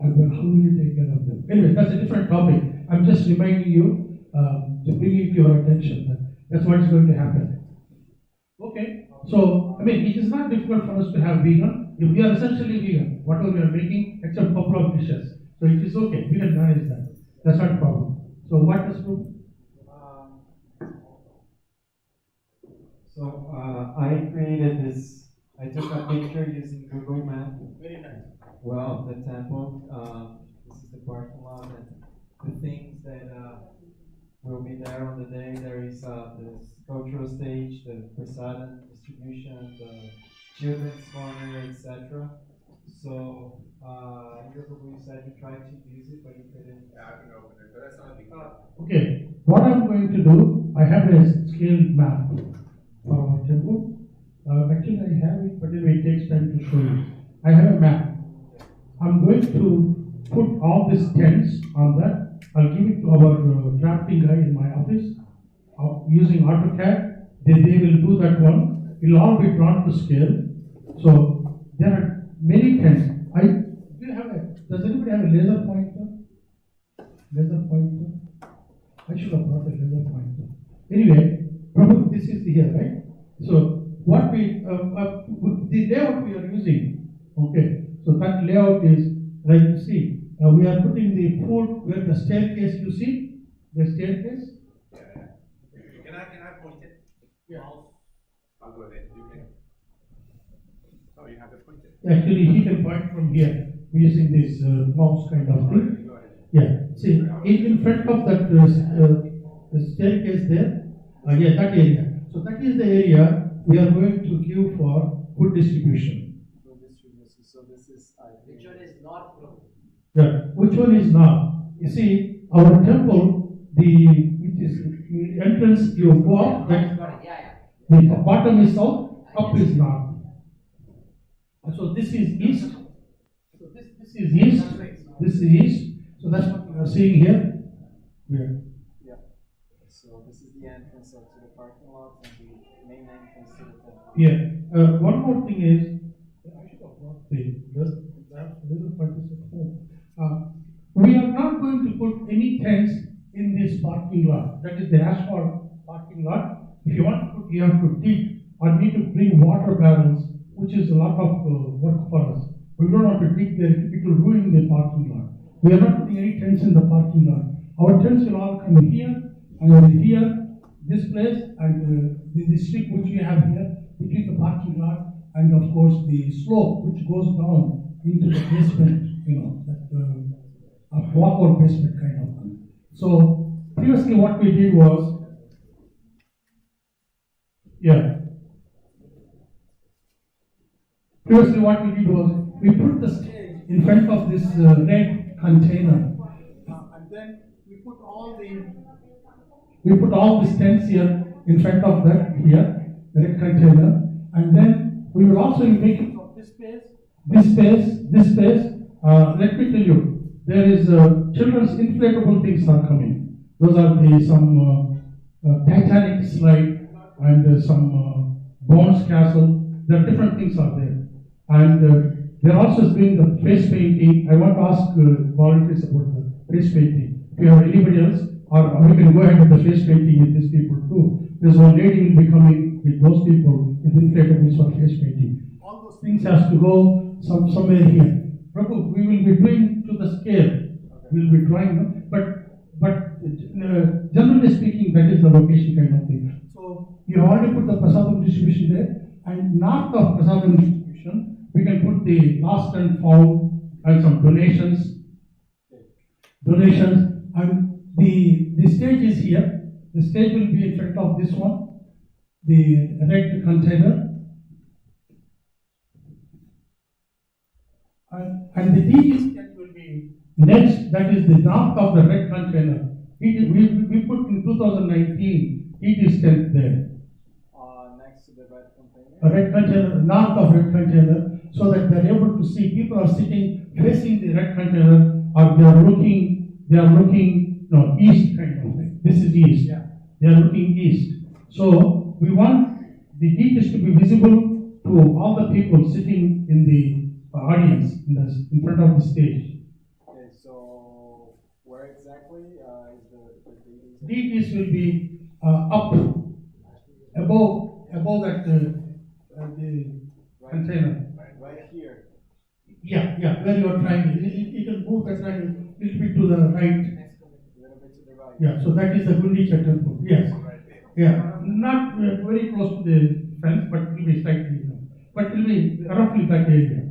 And then how will you take care of them? Anyway, that's a different topic. I'm just reminding you to bring it to your attention. That's what is going to happen. Okay. So, it is not difficult for us to have vegan. If we are essentially vegan, whatever we are making, except a couple of dishes. So it is okay. We can manage that. That's not a problem. So what is true? So I created this. I took a picture using Google Maps. Very nice. Well, the temple. This is the parking lot and the things that will be there on the day. There is the cultural stage, the prasadam distribution, the children's corner, etc. So, you said you tried to use it, but you couldn't. Yeah, I can open it, but that's not a big deal. Okay, what I'm going to do, I have a scale map for our temple. Actually, I have it, but anyway, it takes time to show you. I have a map. I'm going to put all these tents on that. I'll give it to our drafting guy in my office using AutoCAD. They will do that one. It'll all be drawn to scale. So there are many tents. Does anybody have a laser pointer? Laser pointer? I should have brought a laser pointer. Anyway, probably this is here, right? So what the layout we are using, okay, so that layout is, like you see, we are putting the food where the staircase, you see, the staircase. Yeah. Can I point it? Yeah. I'll go there. You can. Oh, you have it pointed. Actually, he can point from here using this mouse kind of thing. Go ahead. Yeah, see, in front of that the staircase there, yeah, that area. So that is the area we are going to give for food distribution. So this is. Which one is north from? Yeah, which one is now? You see, our temple, it is the entrance, you go up, the bottom is south, up is north. So this is east. So this is east. This is east. So that's what you are seeing here. Yeah. So this is the entrance to the parking lot and the main entrance to the temple. Yeah. One more thing is, I should have brought the little parties at home. We are not going to put any tents in this parking lot. That is the asphalt parking lot. If you want to put, you have to dig or need to bring water barrels, which is a lot of work for us. We don't want to dig there, it will ruin the parking lot. We are not putting any tents in the parking lot. Our tents will all come here, and here, this place, and the strip which we have here, between the parking lot, and of course the slope which goes down into the basement, that walkout basement kind of thing. So, previously what we did was, we put the stage in front of this red container, and then we put all these tents here in front of that here, the red container, and then we will also make it from this space. Let me tell you, there is children's inflatable things are coming. Those are some Titanic slide and some Bones Castle. There are different things out there. And they're also doing the face painting. I want to ask volunteers about the face painting. If you have anybody else, or we can go ahead with the face painting with these people too. There's one lady will be coming with those people with inflatables for face painting. All those things has to go somewhere here. Prabhu, we will be doing to the scale. We will be drawing, but generally speaking, that is the location kind of thing. So you already put the prasadam distribution there, and north of prasadam distribution, we can put the lost and found and some donations, and the stage is here. The stage will be in front of this one, the red container, and the DG tent will be next. That is the north of the red container. We put in 2019 DG tent there. Next to the red container. A red container, north of red container, so that they are able to see. People are sitting facing the red container, or they are looking east kind of thing. This is east. Yeah. They are looking east. So we want the DJs to be visible to all the people sitting in the audience in front of the stage. Okay, so where exactly is the DJs will be up above that the container. Right here. Yeah, where you are trying. You can move that line a little bit to the right. A little bit to the right. Yeah, so that is the Gundicha temple. Yes. Yeah, not very close to the fence, but it will be slightly, but it will be roughly that area.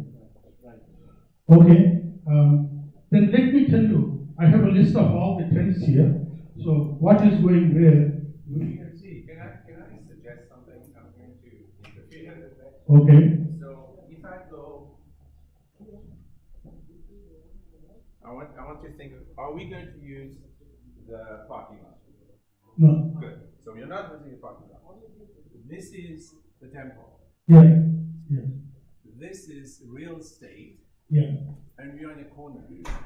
Okay, then let me tell you, I have a list of all the tents here. So what is going where? You can see. Can I suggest something? I'm going to interfere with that. Okay. So if I go, I want you to think, are we going to use the parking lot? No. Good. So we're not using the parking lot. This is the temple. Yeah. Yeah. This is real estate. Yeah. And we're in a corner.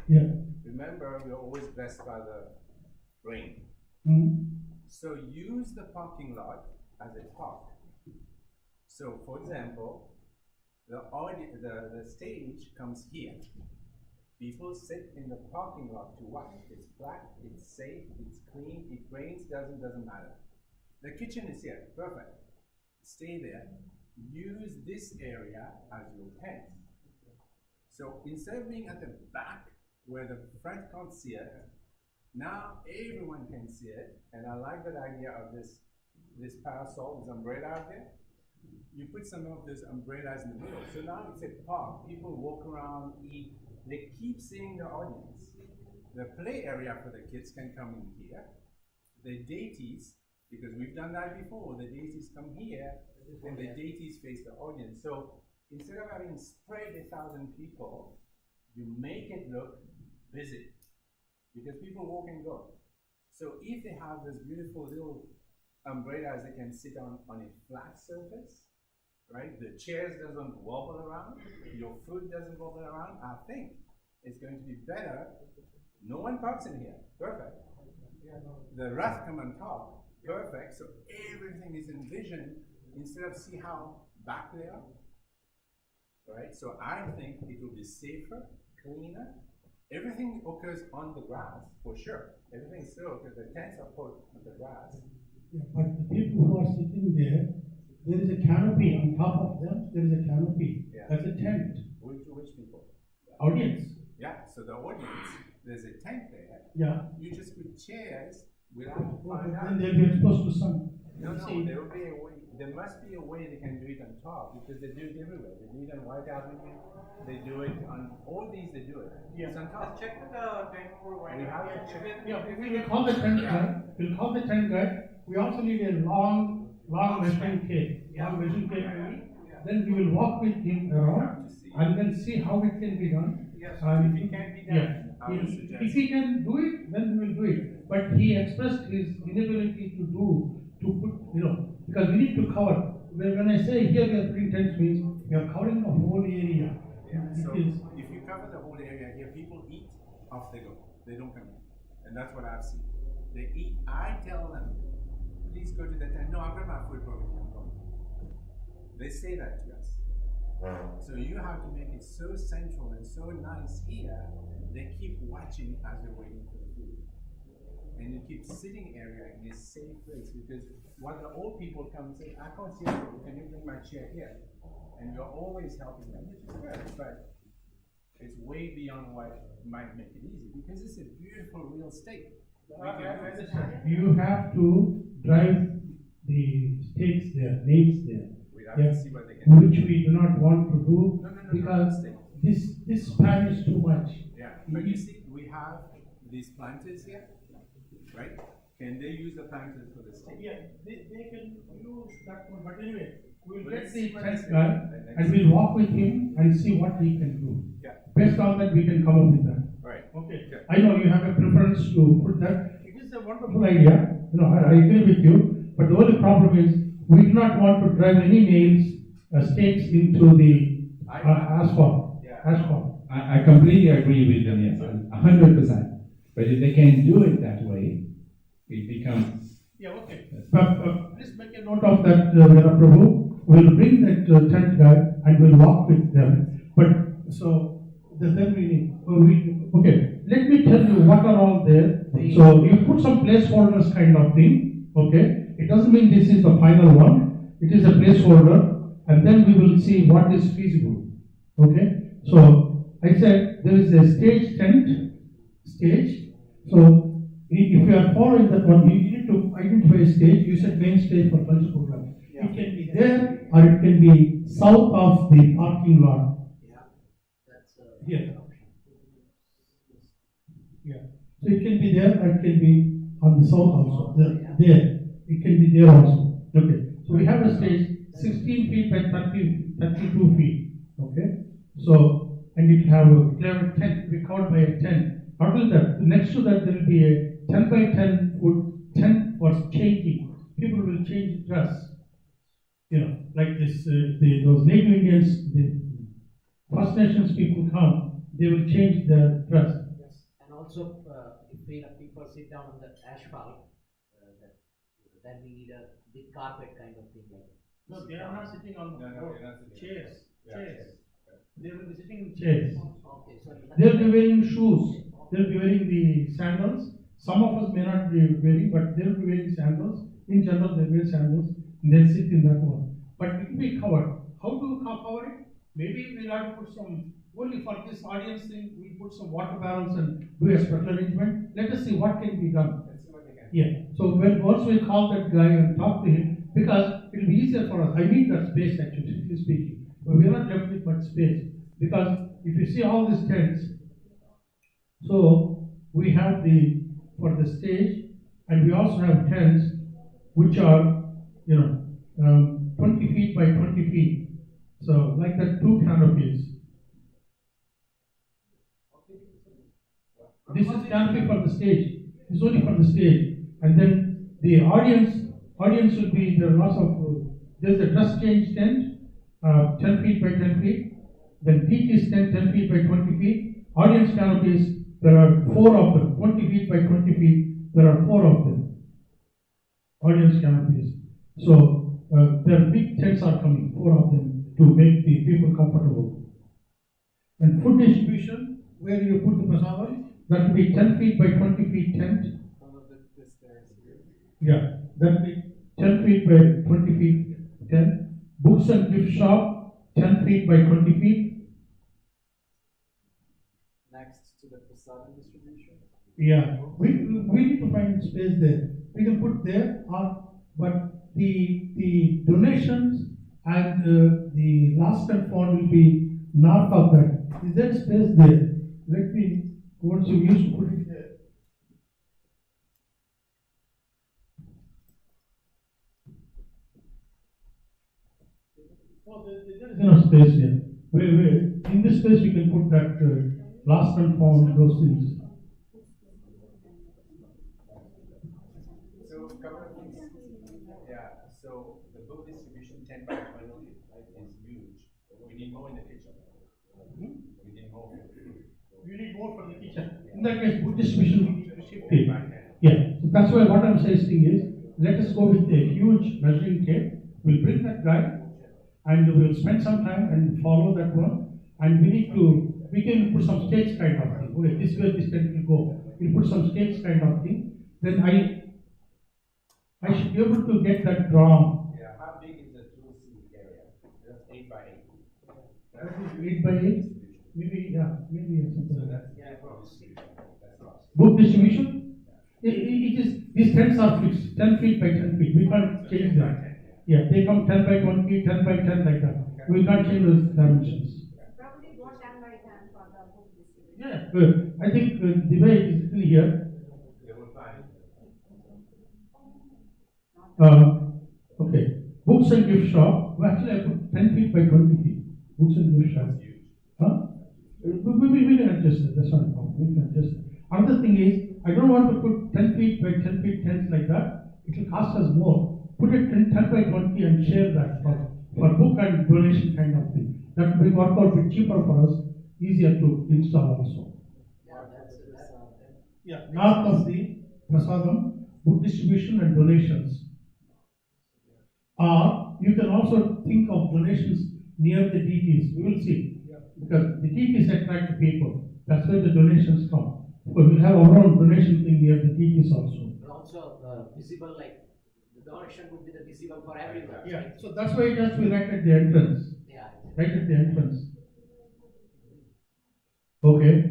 Yeah. Remember, we're always blessed by the rain. Mm-hmm. So use the parking lot as a park. So for example, the stage comes here. People sit in the parking lot to watch. It's flat, it's safe, it's clean, it rains, doesn't matter. The kitchen is here, perfect. Stay there. Use this area as your tent. So instead of being at the back where the front can't see it, now everyone can see it. And I like that idea of this parasol, this umbrella out there. You put some of those umbrellas in the middle. So now it's a park. People walk around, eat. They keep seeing the audience. The play area for the kids can come in here. The deities, because we've done that before, the deities come here, and the deities face the audience. So instead of having spread 1,000 people, you make it look busy, because people walk and go. So if they have this beautiful little umbrellas they can sit on a flat surface, right? The chairs doesn't wobble around, your food doesn't wobble around, I think it's going to be better. No one parks in here, perfect. The rest come on top, perfect. So everything is envisioned instead of see how back they are, right? So I think it will be safer, cleaner. Everything occurs on the grass, for sure. Everything still, because the tents are put on the grass. Yeah, but the people who are sitting there is a canopy on top of them. There is a canopy. Yeah. That's a tent. Which people? Audience. Yeah, so the audience, there's a tent there. Yeah. You just put chairs without to find out. And they'll be exposed to sun. No, there will be a way. There must be a way they can do it on top, because they do it everywhere. They do it on White Avenue. They do it on all these. They do it. Yeah. It's on top. Check with the tent for White We have to Avenue. check. Yeah, we'll call the tent guy. We'll call the tent guy. We also need a long measuring tape. Long measuring tape. Then we will walk with him around and then see how it can be done. Yes, And if it can be done, yeah, I would suggest. if he can do it, then we will do it. But he expressed his inability to put, because we need to cover. When I say here we are putting tents, means we are covering the whole area. Yeah, It so is- if you cover the whole area here, people eat, off they go. They don't come in. And that's what I've seen. They eat, I tell them, please go to the tent. No, I've got my food program. I'm going. They say that to us. So you have to make it so central and so nice here, they keep watching as they're waiting for the food. And you keep sitting area in a safe place, because when the old people come and say, I can't see you, can you bring my chair here? And you're always helping them, which is good, but it's way beyond what might make it easy, because it's a beautiful real estate. We can do this. You have to drive the stakes there, nails there. We have to see what they can do. Which we do not want to do No, because stake. this span is too much. Yeah, but you see, we have these planters here, right? Can they use the planters for the stake? Yeah, they can use that one, but anyway, we'll Well, get let's the see what tent they guy can do. and we'll walk with him and see what he can do. Yeah. Based on that, we can come up with that. Right. Okay. Okay. I know you have a preference to put that. It is a wonderful idea. I agree with you. But the only problem is we do not want to drive any nails, stakes into the asphalt. Yeah. Asphalt. I completely agree with them, yes, 100%. But if they can do it that way, it becomes. Yeah, okay. But please make a note of that, Vera Prabhu. We'll bring that tent guy and we'll walk with them. But so then okay. Let me tell you what are all there. So you put some placeholders kind of thing. Okay. It doesn't mean this is the final one. It is a placeholder, and then we will see what is feasible. Okay. So I said there is a stage tent. Stage. So if you are following that one, you need need to identify a stage. You said main stage for culture program. It can be there or it can be south of the parking lot. That's Here. Yeah. So it can be there or it can be on the south also. There. It can be there also. Okay. So we have a stage 16 feet by 32 feet. Okay. So, and it have a 10, we covered by a 10. Not only that, next to that there will be a 10 by 10 foot tent for changing. People will change dress. You know, like this, those Native Indians, the First Nations people come, they will change their dress. Yes, and also if people sit down on the asphalt, then we need a big carpet kind of thing. Like No, they are not sitting on the floor. Chairs. Yeah. Chairs. They will be sitting in chairs. Okay, so They will be wearing shoes. They will be wearing the sandals. Some of us may not be wearing, but they will be wearing sandals. In general, they wear sandals and they'll sit in that one. But it will be covered. How do you cover it? Maybe we'll have to put some, only for this audience thing, we'll put some water barrels and do a special arrangement. Let us see what can be done. Let's see what they can. Yeah. So once we call that guy and talk to him, because it will be easier for us. I need that space actually, strictly speaking. But we are not left with much space. Because if you see all these tents, so we have for the stage, and we also have tents which are, 20 feet by 20 feet. So like that, 2 canopies. This is canopy for the stage. This is only for the stage. And then the audience will be, there are lots of, there's a dress change tent, 10 feet by 10 feet. Then teacher's tent, 10 feet by 20 feet. Audience canopies, there are 4 of them, 20 feet by 20 feet. There are 4 of them. Audience canopies. So their big tents are coming, 4 of them, to make the people comfortable. And food distribution, where you put the prasadam, that will be 10 feet by 20 feet tent. Yeah, that will be 10 feet by 20 feet tent. Books and gift shop, 10 feet by 20 feet. Next to the prasadam distribution. Yeah, we need to find space there. We can put there, but the donations and the last and found will be north of that. Is there space there? Let me, once you used to put it there. Oh, there is enough space here. In this space we can put that last and found, those things. So, couple of things. Yeah, so the book distribution 10 by 20 is huge. We need more in the kitchen. We need more. You need more for the kitchen. In that case, book distribution we need to shift it. Yeah, so that's why what I'm suggesting is, let us go with a huge measuring tape. We'll bring that guy and we'll spend some time and follow that one. And we can put some stakes kind of thing. Okay, this is where this tent will go. We'll put some stakes kind of thing. Then I should be able to get that drawn. Yeah, how big is the 2C area? That's 8 by 8. That is 8 by 8? Maybe something like that. Yeah, probably. That's awesome. Book distribution? It is, these tents are fixed, 10 feet by 10 feet. We can't change that. Yeah, they come 10 by 20, 10 by 10 like that. We can't change those dimensions. Probably go 10 by 10 for the book distribution. Yeah, good. I think the way it is written here. Okay. Books and gift shop. Well, actually, I put 10 feet by 20 feet. Books and gift shop. Huh? We can adjust it. That's not a problem. We can adjust it. Another thing is, I don't want to put 10 feet by 10 feet tents like that. It will cost us more. Put it 10 by 20 and share that for book and donation kind of thing. That will work out a bit cheaper for us, easier to install also. Yeah, north of the prasadam, book distribution and donations. Or you can also think of donations near the deities. We will see. Because the deities attract the people. That's where the donations come. But we'll have our own donation thing near the deities also. But also visible, like the donation would be the visible for everyone. Yeah, so that's why it has to be right at the entrance. Yeah. Right at the entrance. Okay.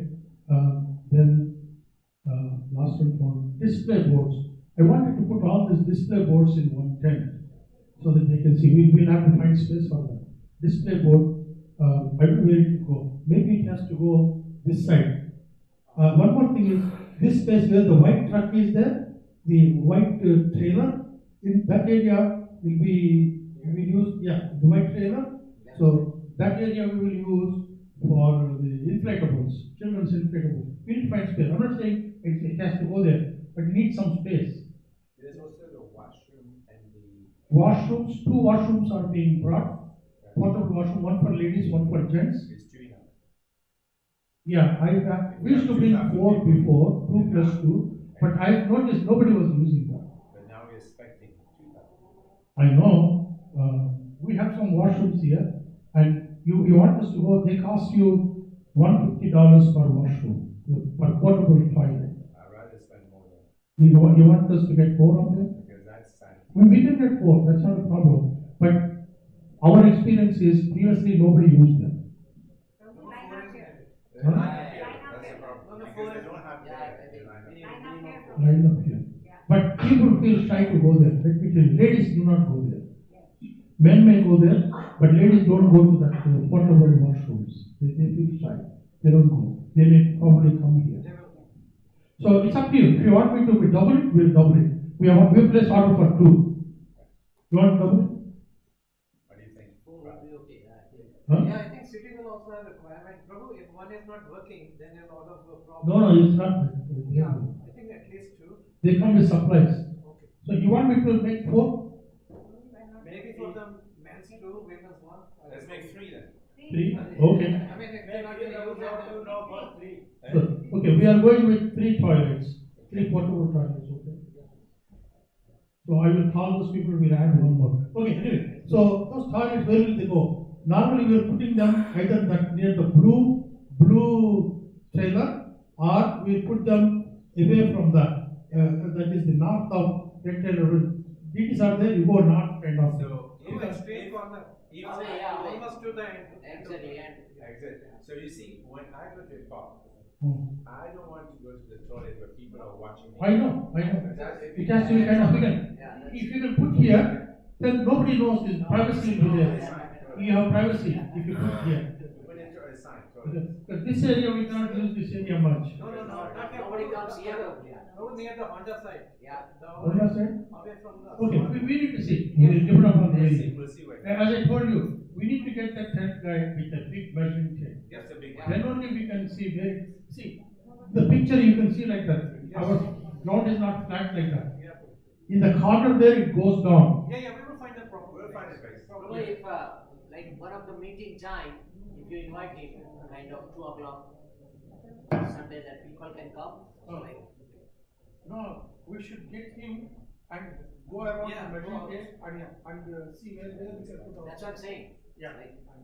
Then last one for display boards. I wanted to put all these display boards in one tent so that they can see. We'll have to find space for the display board. I don't know where it will go. Maybe it has to go this side. One more thing is, this space where the white truck is there, the white trailer, in that area will be used, the white trailer. So that area we will use for the inflatables, children's inflatables. We need to find space. I'm not saying it has to go there, but it needs some space. There's also the washroom and the Washrooms, 2 washrooms are being brought. Portable washroom, one for ladies, one for gents. It's 2 enough. Yeah, we used to bring 4 before, 2 plus 2, but I've noticed nobody was using that. But now we're expecting 2,000. I know. We have some washrooms here, and you want us to go, they cost you $150 per washroom, per portable toilet. I'd rather spend more than You want us to get 4 of them? because that's sanitary. We can get 4, that's not a problem. But our experience is previously nobody used them. They're not here. That's the problem. Because they don't have Line up here. But people feel shy to go there. Let me tell you, ladies do not go there. Men may go there, but ladies don't go to that portable washrooms. They feel shy. They don't go. They may probably come here. So it's up to you. If you want me to double it, we'll double it. We'll place order for 2. You want to double it? What do you think? Huh? Yeah, I think city will also have a requirement. Prabhu, if one is not working, then there's a lot of problems. No, it's not. Yeah, I think at least 2. They come with supplies. Okay. So you want me to make 4? Maybe for the men's 2, women's 1. Let's make 3 then. 3? Okay. I mean, if they're not going to use it, no, for 3. So, okay, we are going with 3 toilets. 3 portable toilets, okay? So I will call those people, we'll add 1 more. Okay, anyway, so those toilets, where will they go? Normally we are putting them either that near the blue trailer, or we'll put them away from that is the north of rectangular. These are there, you go north kind of. So Even straight corner. Almost to the end. Exactly, and Exactly. So you see, when I go to a pub, I don't want to go to the toilet where people are watching me. I know. It has to be kind of hidden. If you can put here, then nobody knows this. Privacy will be there. You have privacy if you put here. Put it to a sign. Toilet. But this area, we cannot use this area much. No, not here. nobody comes here. No, near the Honda side. Yeah. On your side? Away from the. Okay, we need to see. We will depend upon the area. We'll see what. As I told you, we need to get that tent guy with a big measuring tape. Yes, a big one. Then only we can see where. See, the picture you can see like that. Our ground is not flat like that. In the corner there, it goes down. Yeah, we will find that problem. We'll find it guys. Probably if like one of the meeting time, if you invite him, kind of 2 o'clock Sunday, that people can come. So like, No, we should get him and go around Yeah, the measuring go tape and see where we can put our. that's what I'm saying. Yeah. Like, on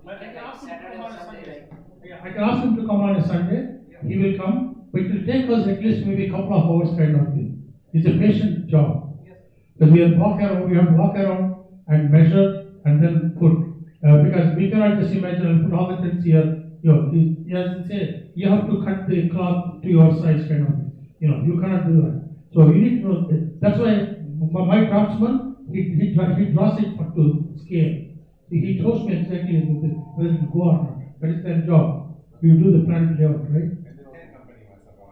I can weekend, like ask him to Saturday come or on a Sunday, Sunday. like, I can ask him to come on a Sunday. He will come, but it will take us at least maybe a couple of hours kind of thing. It's a patient job. Because we have to walk around and measure and then put. Because we cannot just imagine and put all the things here. You have to cut the cloth to your size kind of thing. You cannot do that. So you need to know. That's why my craftsman, he draws it to scale. He shows me exactly whether it go or not. That is their job. We do the plant layout, right? And the tent company must have some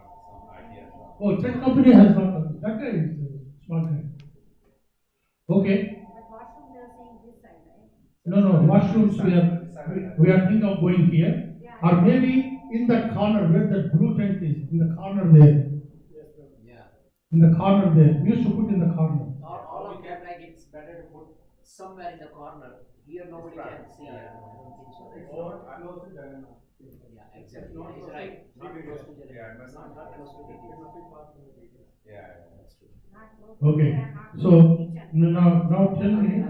idea. Oh, tent company has not done. That guy is a smart guy. Okay. But washroom they are saying this side, right? No, washrooms we are thinking of going here. Or maybe in that corner where that blue tent is, in the corner there. yeah. In the corner there. We used to put in the corner. All of them, like it's better to put somewhere in the corner. Here nobody can see. I don't think so. Yeah, exactly. He's right. Not close to the Yeah, it must not close to the Yeah. That's true. Not close to Okay. the So now tell me.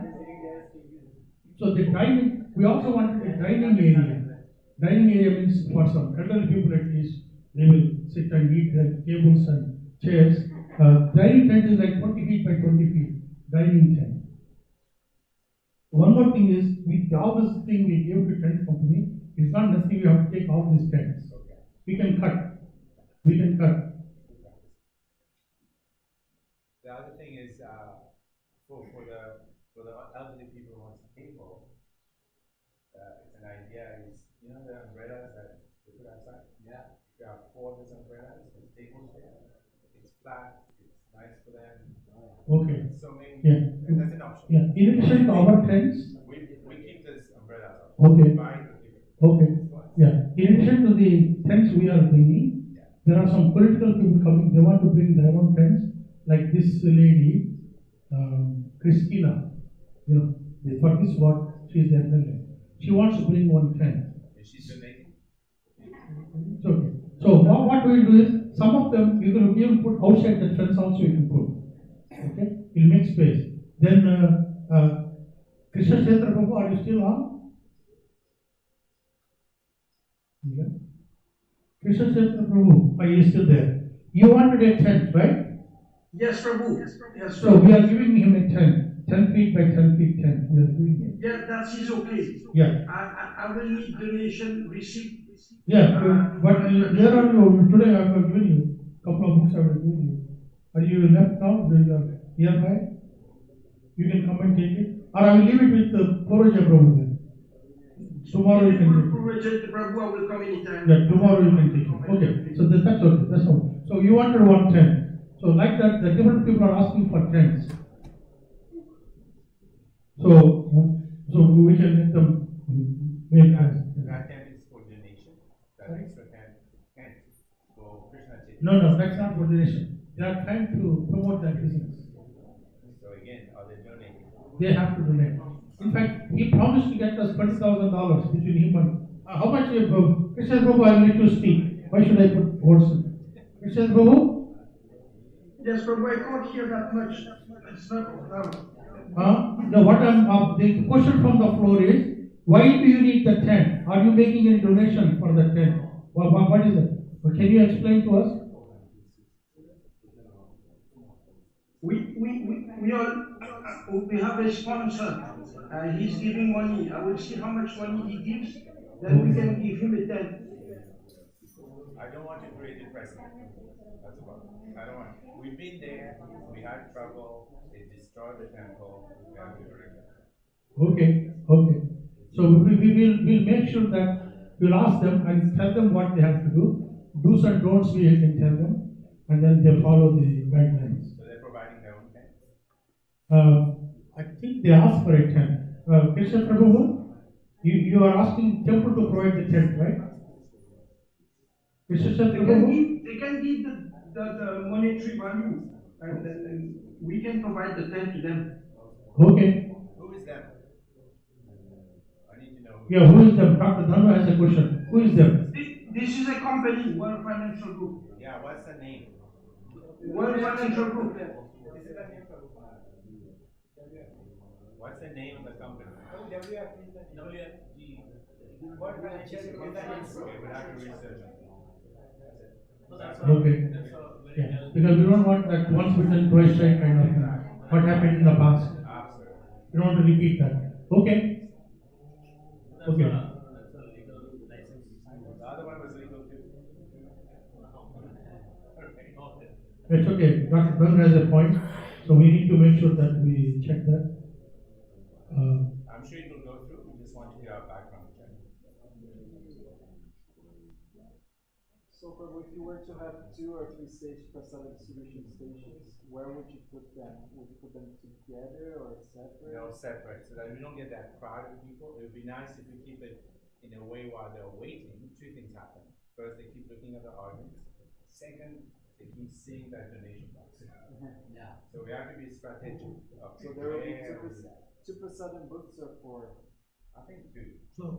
So the dining, we also wanted a dining area. Dining area means for some elderly people at least, they will sit and eat their tables and chairs. Dining tent is like 20 feet by 20 feet. Dining tent. One more thing is, with all this thing we gave to tent company, it's not necessary we have to take all these tents. We can cut. The other thing is, for the elderly people who want a table, it's an idea is, you know the umbrellas that they put outside? Yeah. You have 4 of these umbrellas, there's tables there. It's flat, it's nice for them. Okay. So maybe, Yeah. that's an option. Yeah. In addition to our tents. We keep this umbrellas out. Okay. Buy it or keep it. Okay. Yeah. In addition to the tents we are bringing, there are some political people coming. They want to bring their own tents, like this lady, Christina. You know, for this ward, she is the MLA. She wants to bring one tent. Is she donating? It's okay. So what we will do is, some of them we will put outside the fence also you can put. Okay? We'll make space. Then Krishna Kshetra Prabhu, are you still on? Yeah. Krishna Kshetra Prabhu, are you still there? You wanted a tent, right? Yes, Prabhu. Yes, So we are giving him a tent, 10 feet by 10 feet tent. We are giving him. Yeah, that is okay. Yeah. I will need donation receipt. Yeah, but there are you, today I have given you a couple of books I will give you. Are you left now? You are nearby? You can come and take it. Or I will leave it with the Poroja Prabhu then. Tomorrow you can take it. Prabhu, I will come anytime. Yeah, tomorrow you can take it. Okay, so that's okay. That's all. So you wanted one tent. So like that, the different people are asking for tents. So we can let them make That tent is for donation. That extra tent for Krishna Chaitanya. No, that's not for donation. They are trying to promote that business. So again, are they donating? They have to donate. In fact, he promised to get us $20,000 between him and how much? Krishna Prabhu, I will let you speak. Why should I put words? Krishna Prabhu? Yes, Prabhu, I can't hear that much. It's not loud. The question from the floor is, why do you need the tent? Are you making any donation for the tent? What is it? Can you explain to us? We have a sponsor. He's giving money. I will see how much money he gives. Then we can give him a tent. I don't want to create a precedent. That's about it. I don't want. We've been there. We had trouble. They destroyed the temple. We have to bring it. Okay. So we'll make sure that we'll ask them and tell them what they have to do. Do's and don'ts we can tell them, and then they follow the guidelines. So they're providing their own tent? I think they asked for a tent. Krishna Prabhu, you are asking temple to provide the tent, right? Krishna Prabhu? They can give the monetary value, and then we can provide the tent to them. Okay. Who is them? I need to know. Yeah, who is them? Dr. Dhanva has a question. Who is them? This is a company, World Financial Group. Yeah, what's the name? World Financial Group. What's the name of the company? WFG. World Financial Group. Okay, we'll have to research on it. Okay. Yeah. Because we don't want that once bitten, twice shy kind of thing. What happened in the past. We don't want to repeat that. Okay. Okay. The other one was legal too. It's okay. Dr. Dunn has a point. So we need to make sure that we check that. I'm sure it will go through. We just want to hear our background check. So, Prabhu, if you were to have 2 or 3 stage prasada distribution stations, where would you put them? Would you put them together or separate? No, separate, so that we don't get that crowd of people. It would be nice if we keep it in a way while they're waiting. 2 things happen. First, they keep looking at the audience. Second, they keep seeing that donation box. Yeah. So we have to be strategic. So there will be 2 prasada booths or 4? I think 2. So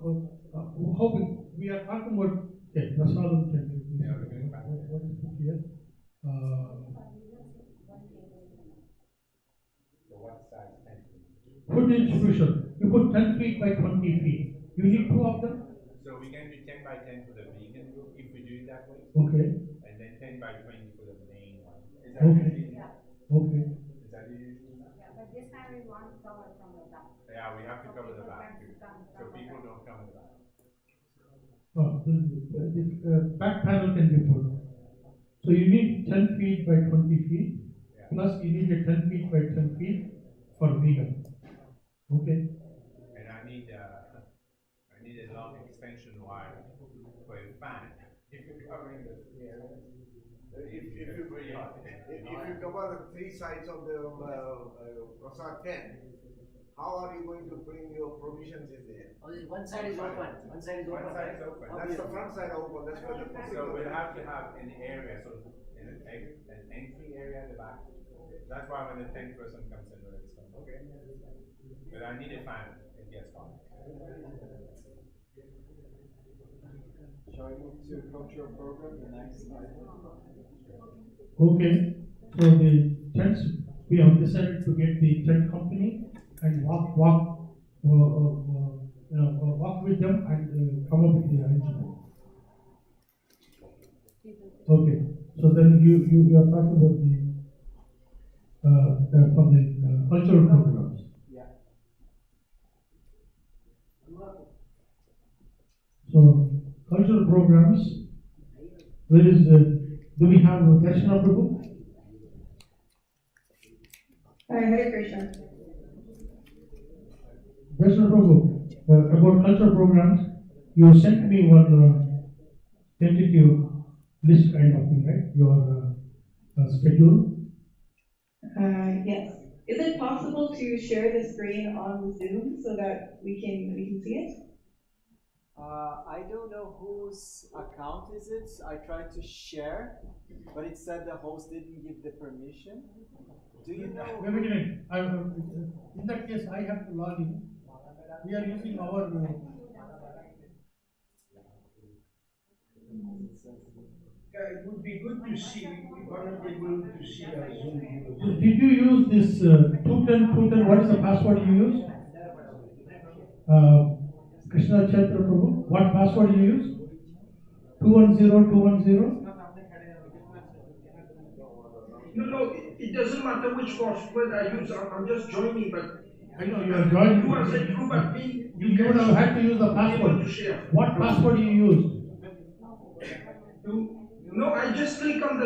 hoping we are talking about Prasadam tent. Yeah, we're going back. What is put here? So what size tent? Food distribution. You put 10 feet by 20 feet. You need 2 of them? So we're going to do 10 by 10 for the vegan group, if we do it that way. Okay. And then 10 by 20 for the main one. Is that Okay. usually? Okay. Is that usually? Yeah, but this time we want to cover from the back. Yeah, we have to cover the back too. So people don't come in the back. The back panel can be put. So you need 10 feet by 20 feet. Yeah. plus you need a 10 feet by 10 feet for vegan. Okay. And I need a long extension wire for a fan. If you're covering the three areas, If you cover three sides of the Prasad tent, how are you going to bring your provisions in there? Oh, one side is open. One side is open. One side is open. That's the front side open. That's where the So we'll have to have an area, so an entry area at the back. That's why when the 10th person comes in, it's coming. Okay. But I need a fan. It gets hot. Shall we move to cultural program, the next item? Okay, so the tents, we have decided to get the tent company and walk with them and come up with the arrangement. Okay, so then you are talking about from the cultural programs. Yeah. So cultural programs, where is do we have a Darshana Prabhu? Hare Krishna. Darshana Prabhu, about cultural programs, you sent me one tentative list kind of thing, right? Your schedule. Yes. Is it possible to share the screen on Zoom so that we can see it? I don't know whose account is it. I tried to share, but it said the host didn't give the permission. Do you know? Wait a minute. In that case, I have to log in. We are using our. It would be good to see. We are not able to see our Zoom viewers. Did you use this 210? What is the password you use? Krishna Chaitra Prabhu. What password you use? 210. No, it doesn't matter which password I use. I'm just joining, but I know you are joining. You are a group admin. You would have had to use the password. What password you used? No, I just click on the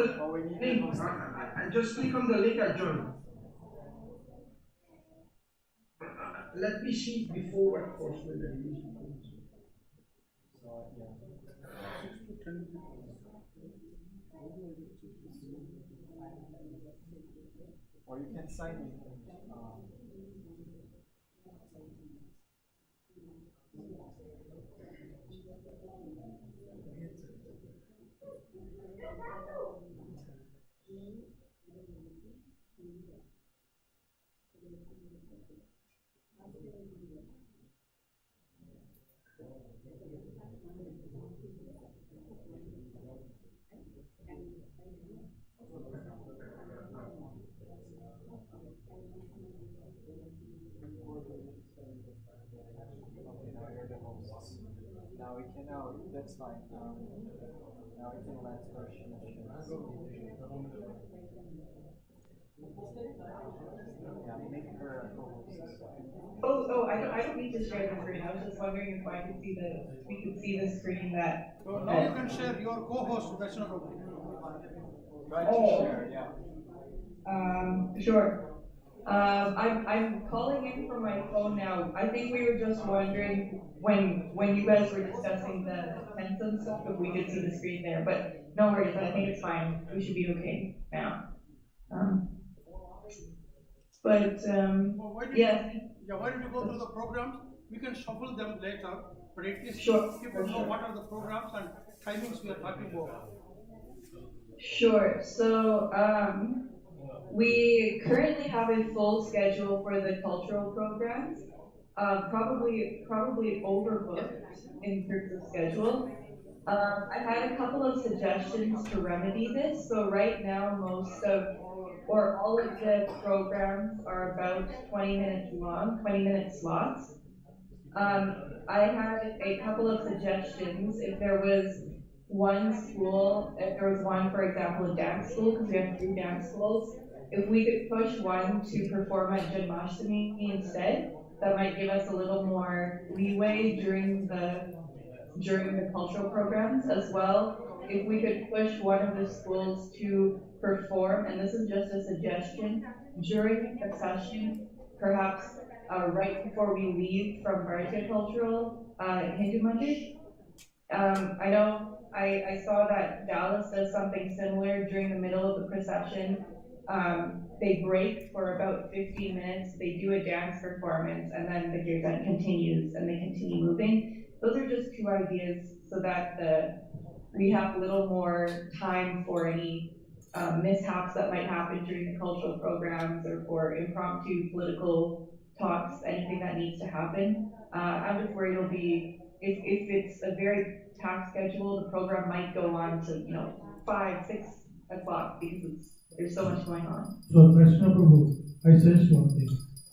link. I just click on the link I joined. Let me see before what password I use. Or you can sign in. Now we can, that's fine. Now we can let Krishna make her a co-host. Oh, I don't need to share the screen. I was just wondering if we could see the screen that. So now you can share your co-host. That's not okay. Try to share, yeah. Sure. I'm calling in from my phone now. I think we were just wondering when you guys were discussing the tents and stuff if we could see the screen there, but no worries. I think it's fine. We should be okay now. Yes. Yeah, why don't you go through the programs? We can shuffle them later, but at least people know what are the programs and timings we are talking about. Sure. So we currently have a full schedule for the cultural programs. Probably overbooked in terms of schedule. I've had a couple of suggestions to remedy this. So right now, all of the programs are about 20 minutes long, 20-minute slots. I had a couple of suggestions. If there was one, for example, a dance school, because we have 3 dance schools, if we could push one to perform at Janmashtami instead, that might give us a little more leeway during the cultural programs as well. If we could push one of the schools to perform, and this is just a suggestion, during the session, perhaps right before we leave from Bharatiya Cultural Hindu Mandir. I know I saw that Dallas does something similar during the middle of the procession. They break for about 15 minutes, they do a dance performance, and then the kirtan continues and they continue moving. Those are just two ideas so that we have a little more time for any mishaps that might happen during the cultural programs or for impromptu political talks, anything that needs to happen. I'm just worried it'll be, if it's a very taxed schedule, the program might go on to, 5, 6 o'clock because there's so much going on. So, Krishna Prabhu, I suggest one thing.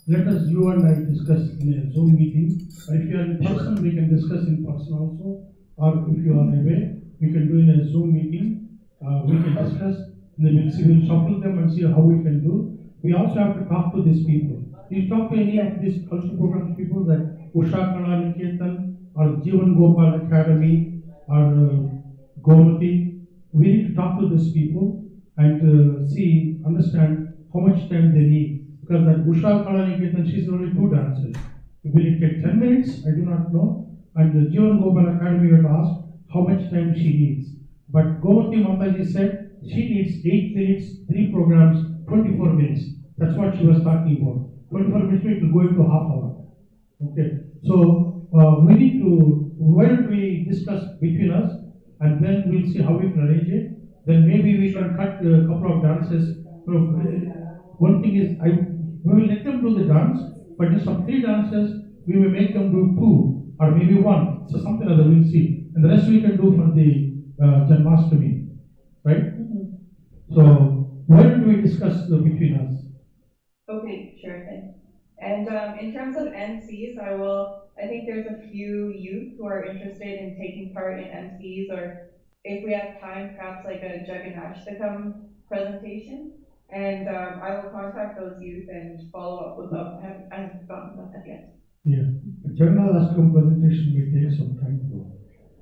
Let us, you and I, discuss in a Zoom meeting. Or if you are in person, we can discuss in person also. Or if you are away, we can do in a Zoom meeting. We can discuss. And then we'll shuffle them and see how we can do. We also have to talk to these people. You talk to any of these cultural programs people like Usha Kala Niketan or Jeevan Gopal Academy or Gomati. We need to talk to these people and understand how much time they need. Because that Usha Kala Niketan, she's only 2 dancers. Will it take 10 minutes? I do not know. And the Jeevan Gopal Academy will ask how much time she needs. But Gomati Mataji said she needs 8 minutes, 3 programs, 24 minutes. That's what she was talking about. 24 minutes it will go into half hour. Okay. So we need to, why don't we discuss between us and then we'll see how we can arrange it. Then maybe we can cut a couple of dances. One thing is, we will let them do the dance, but if some 3 dances, we will make them do 2 or maybe 1. So something other we'll see. And the rest we can do for the Janmashtami. Right? So why don't we discuss between us? Okay, sure thing. And in terms of MCs, I think there's a few youth who are interested in taking part in MCs, or if we have time, perhaps like a Jaganashtakam presentation. And I will contact those youth and follow up with them. I haven't gotten that yet. Yeah, Jaganashtakam presentation may take some time though.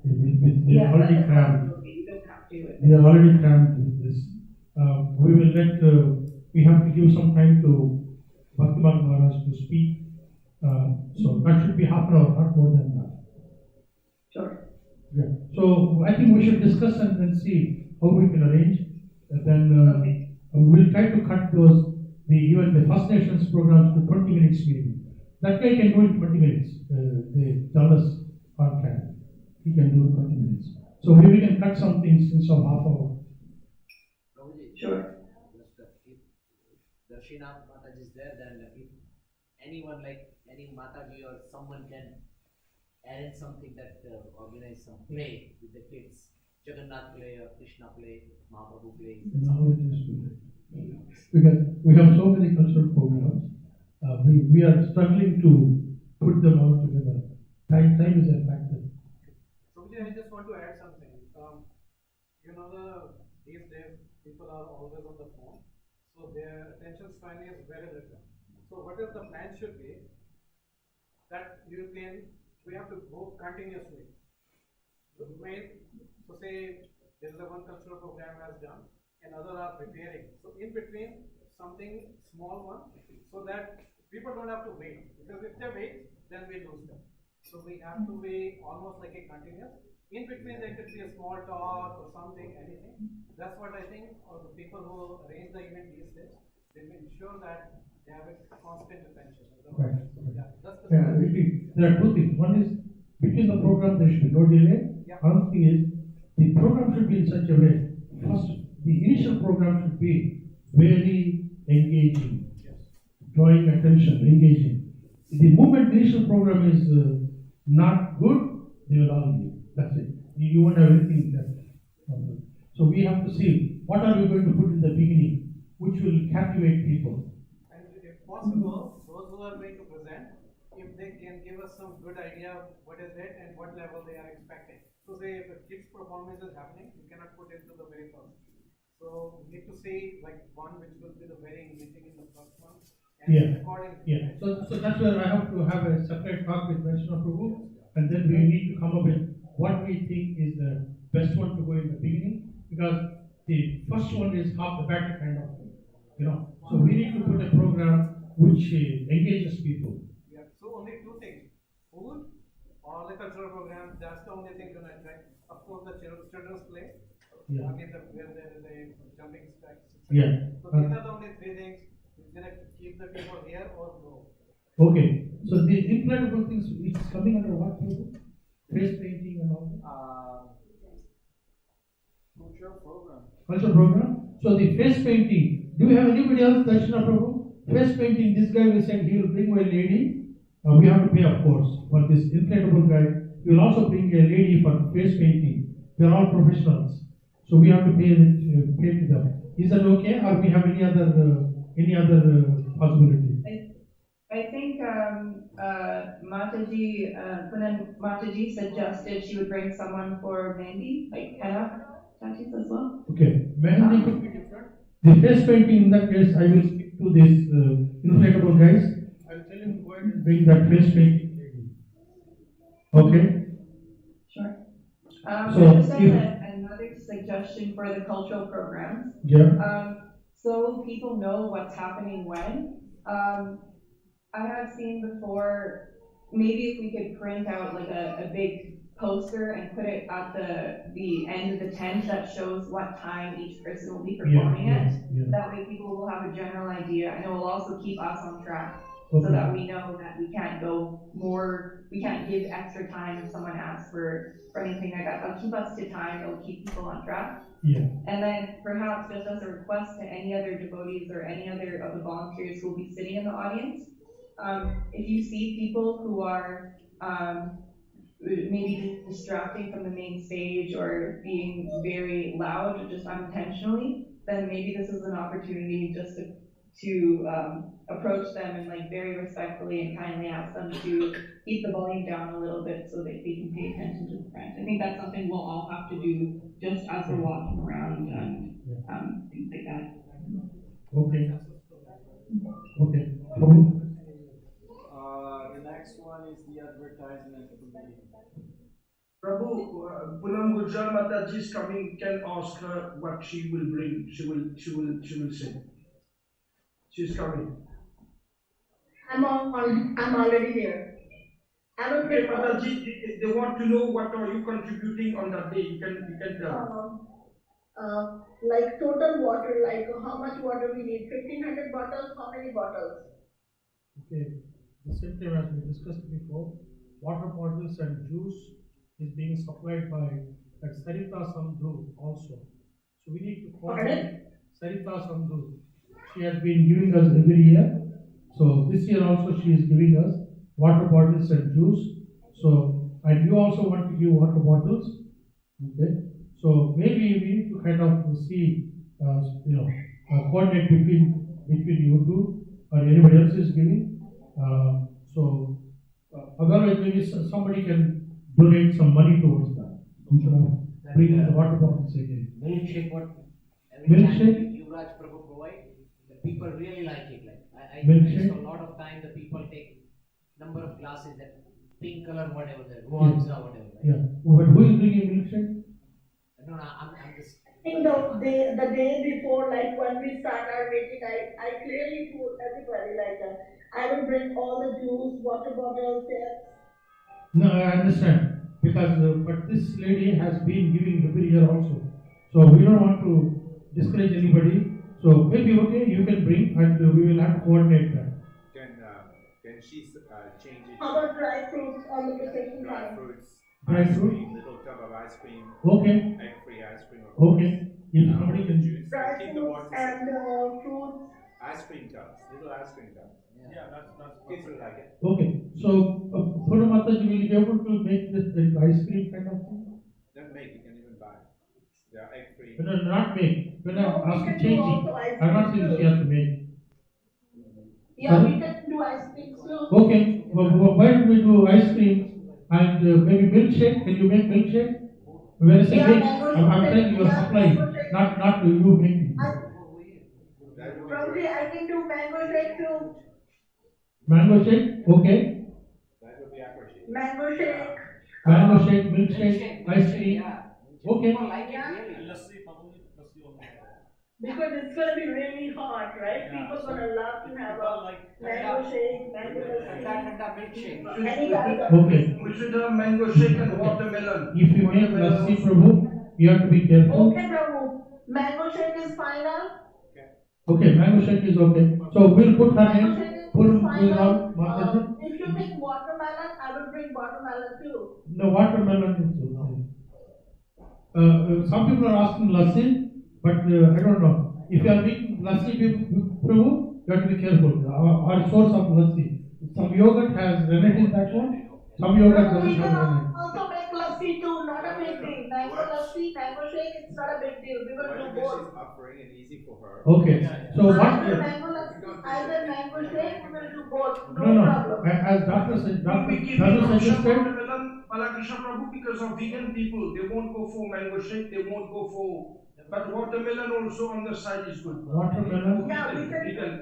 We are already crammed. You don't have to. We are already crammed with this. We will we have to give some time to Bhaktiman Maharaj to speak. So that should be half an hour, not more than that. Sure. Yeah. So I think we should discuss and then see how we can arrange. And then we'll try to cut even the First Nations programs to 20 minutes maybe. That guy can do it in 20 minutes. The Dallas can. He can do it 20 minutes. So maybe we can cut some things in some half hour. Sure. If Darshina Mataji is there, then if anyone like any Mataji or someone can arrange something that organize some play with the kids, Jagannath play or Krishna play, Mahaprabhu play. Now it is too late. Because we have so many cultural programs, we are struggling to put them all together. Time is a factor. I just want to add something. These days people are always on the phone, so their attention span is very little. So what is the plan should be that we have to go continuously. So say there is one cultural program has done and others are preparing. So in between something small one, so that people don't have to wait, because if they wait, then we lose them. So we have to be almost like a continuous. In between there could be a small talk or something, anything. That's what I think the people who arrange the event these days, they will ensure that they have a constant attention. Right. Yeah, There are 2 things. One is, between the program there should be no delay. Yeah. Another thing is, the program should be in such a way. First, the initial program should be very engaging, drawing attention, engaging. The moment the initial program is not good, they will all leave. That's it. You won't have anything left. So we have to see what are we going to put in the beginning, which will captivate people. And if possible, those who are going to present, if they can give us some good idea of what is it and what level they are expecting. So say if a kids performance is happening, you cannot put it to the very first. So we need to say like one which will be the very engaging in the first one. And accordingly. Yeah. So that's where I have to have a separate talk with Vaishnav Prabhu, and then we need to come up with what we think is the best one to go in the beginning, because the first one is half the battle kind of thing, you know. So we need to put a program which engages people. Yeah, so only two things, food or the cultural program, that's the only thing going to attract. Of course, the children's play, Yeah. where there is a jumping strikes. Yeah. So these are the only three things, we're going to keep the people here or go. Okay, so the implantable things, it's coming under what program? Face painting and all that? Cultural program. Culture program. So the face painting, do you have anybody else, Darshana Prabhu? Face painting, this guy will say he will bring my lady. We have to pay, of course, for this inflatable guy. He will also bring a lady for face painting. They are all professionals. So we have to pay to them. Is that okay, or we have any other possibility? I think Mataji suggested she would bring someone for Mehndi, like henna tattoos as well. Okay, Mehndi could be different. The face painting, in that case, I will speak to this inflatable guys. I'll tell him to go ahead and bring that face painting lady. Okay? Sure. So, I just have another suggestion for the cultural programs. Yeah. So people know what's happening when. I have seen before, maybe if we could print out like a big poster and put it at the end of the tent that shows what time each person will be performing it. That way people will have a general idea, and it will also keep us on track. So that we know that we can't we can't give extra time if someone asks for anything like that. That'll keep us to time, it'll keep people on track. Yeah. And then perhaps just as a request to any other devotees or any other of the volunteers who will be sitting in the audience, if you see people who are maybe distracting from the main stage or being very loud just unintentionally, then maybe this is an opportunity just to approach them and like very respectfully and kindly ask them to keep the volume down a little bit so that they can pay attention to the front. I think that's something we'll all have to do just as we're walking around and things like that. Okay. Okay. The next one is the advertisement committee. Prabhu, Punam Gujjar Mataji is coming. Can ask her what she will bring. She will say. She's coming. I'm already here. Okay, Mataji, they want to know what are you contributing on that day. You can tell. Like total water, like how much water we need. 1,500 bottles. How many bottles? Okay. The same time as we discussed before, water bottles and juice is being supplied by Sarita Sandhu also. So we need to coordinate Sarita Sandhu. She has been giving us every year. So this year also she is giving us water bottles and juice. So, and you also want to give water bottles. Okay. So maybe we need to kind of see, coordinate between you two or anybody else is giving. Otherwise maybe somebody can donate some money towards that instead of bringing the water bottles again. Milkshake, what Milkshake? Yuvraj Prabhu provide, the people really like it. Like I Milkshake? waste a lot of time. The people take number of glasses, that pink color, whatever, that Gonza, whatever. Right? Yeah. But who is bringing milkshake? No, I'm just. I think the day before, like when we start our meeting, I clearly told everybody like I will bring all the juice, water bottles, chips. No, I understand. Because, but this lady has been giving every year also. So we don't want to discourage anybody. So maybe okay, you can bring and we will have to coordinate that. Can she change it? How about dry fruits on the procession Dry time? fruits, Dry ice fruit? cream, little tub of ice cream. Okay. Egg-free ice cream. Okay. If somebody can juice. Dry Keep the fruits water and fruits. ice cream tubs, little ice cream tubs. Yeah, that's Kids will like it. Okay. So Pura Mataji will be able to make this ice cream kind of thing? Don't make, you can even buy. They are egg-free. No, not make. When I'm No, we asking can do changing, also ice I'm not cream saying she too. has to make. Yeah, we can do ice cream too. Okay, well, why don't we do ice cream and maybe milkshake? Can you make milkshake? When I say Yeah, make, mango I'm shake, saying you are yeah, supplying, mango shake. not you making. Probably I can do mango shake too. Mango shake, okay. That would be appreciated. Mango shake. Mango shake, milkshake, ice cream. Okay. People like it really. Because it's going to be really hot, right? People are going to love to have a mango shake, mango lassi, any kind of. Okay. We should have mango shake and watermelon. If you make lassi, Prabhu, you have to be careful. Okay, Prabhu. Mango shake is final. Okay, mango shake is okay. So we'll put her Mango name. shake is Put final. Mataji. If you make watermelon, I will bring watermelon too. No, watermelon is okay. Some people are asking lassi, but I don't know. If you are making lassi, Prabhu, you have to be careful. Our source of lassi. Some yogurt has rennet in that one. Some yogurt Prabhu, we doesn't can have rennet. also make lassi too, not a big deal. Mango lassi, mango shake, it's not a big deal. We will do both. She's offering and easy for her. Okay. So what? Either mango lassi, either mango shake, we will do both. No No. problem. As Doctor said, We give Doctor option suggested. watermelon, Balakrishna Prabhu, because of vegan people, they won't go for mango shake, they won't go for. But watermelon also on the side is good. Watermelon. Yeah, we can. Vegan.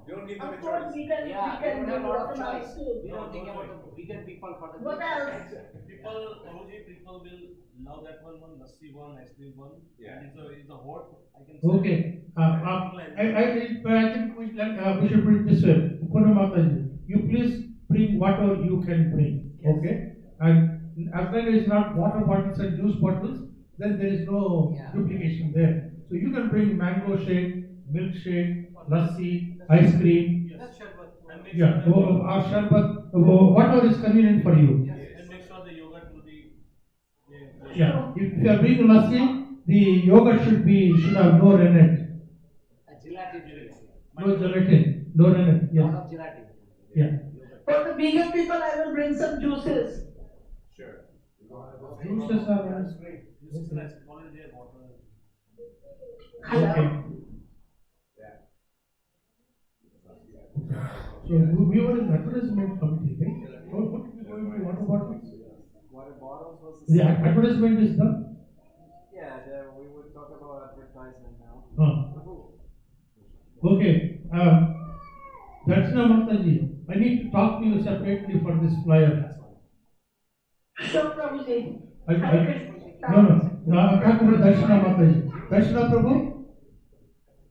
Don't give them a Of course, choice. we can do watermelon too. We don't think about the vegan people for the. What else? People will love that one lassi one, ice cream one. Yeah. And it's a hot. I can say. Okay. I think we should put it this way. Mataji, you please bring whatever you can bring. Okay. And as long as it's not water bottles and juice bottles, then there is no duplication there. So you can bring mango shake, milkshake, lassi, ice cream. Yes. And make Yeah, sure or sharbat, whatever is convenient for you. and make sure the yogurt will be. Yeah, if you are bringing lassi, the yogurt should have no rennet, Gelatin. no gelatin, no rennet. Yes. Lot of gelatin. Yeah. For the vegan people, I will bring some juices. Sure. Juices are nice. Juices and ice cream, all in there, water. Okay. So we were in advertisement committee, right? What are we going to water bottles? Water bottles was The advertisement is done. Yeah, we would talk about advertisement now. Okay. Darshana Mataji, I need to talk to you separately for this flyer. Sure, Prabhuji. No, I'm talking about Darshana Mataji. Darshana Prabhu?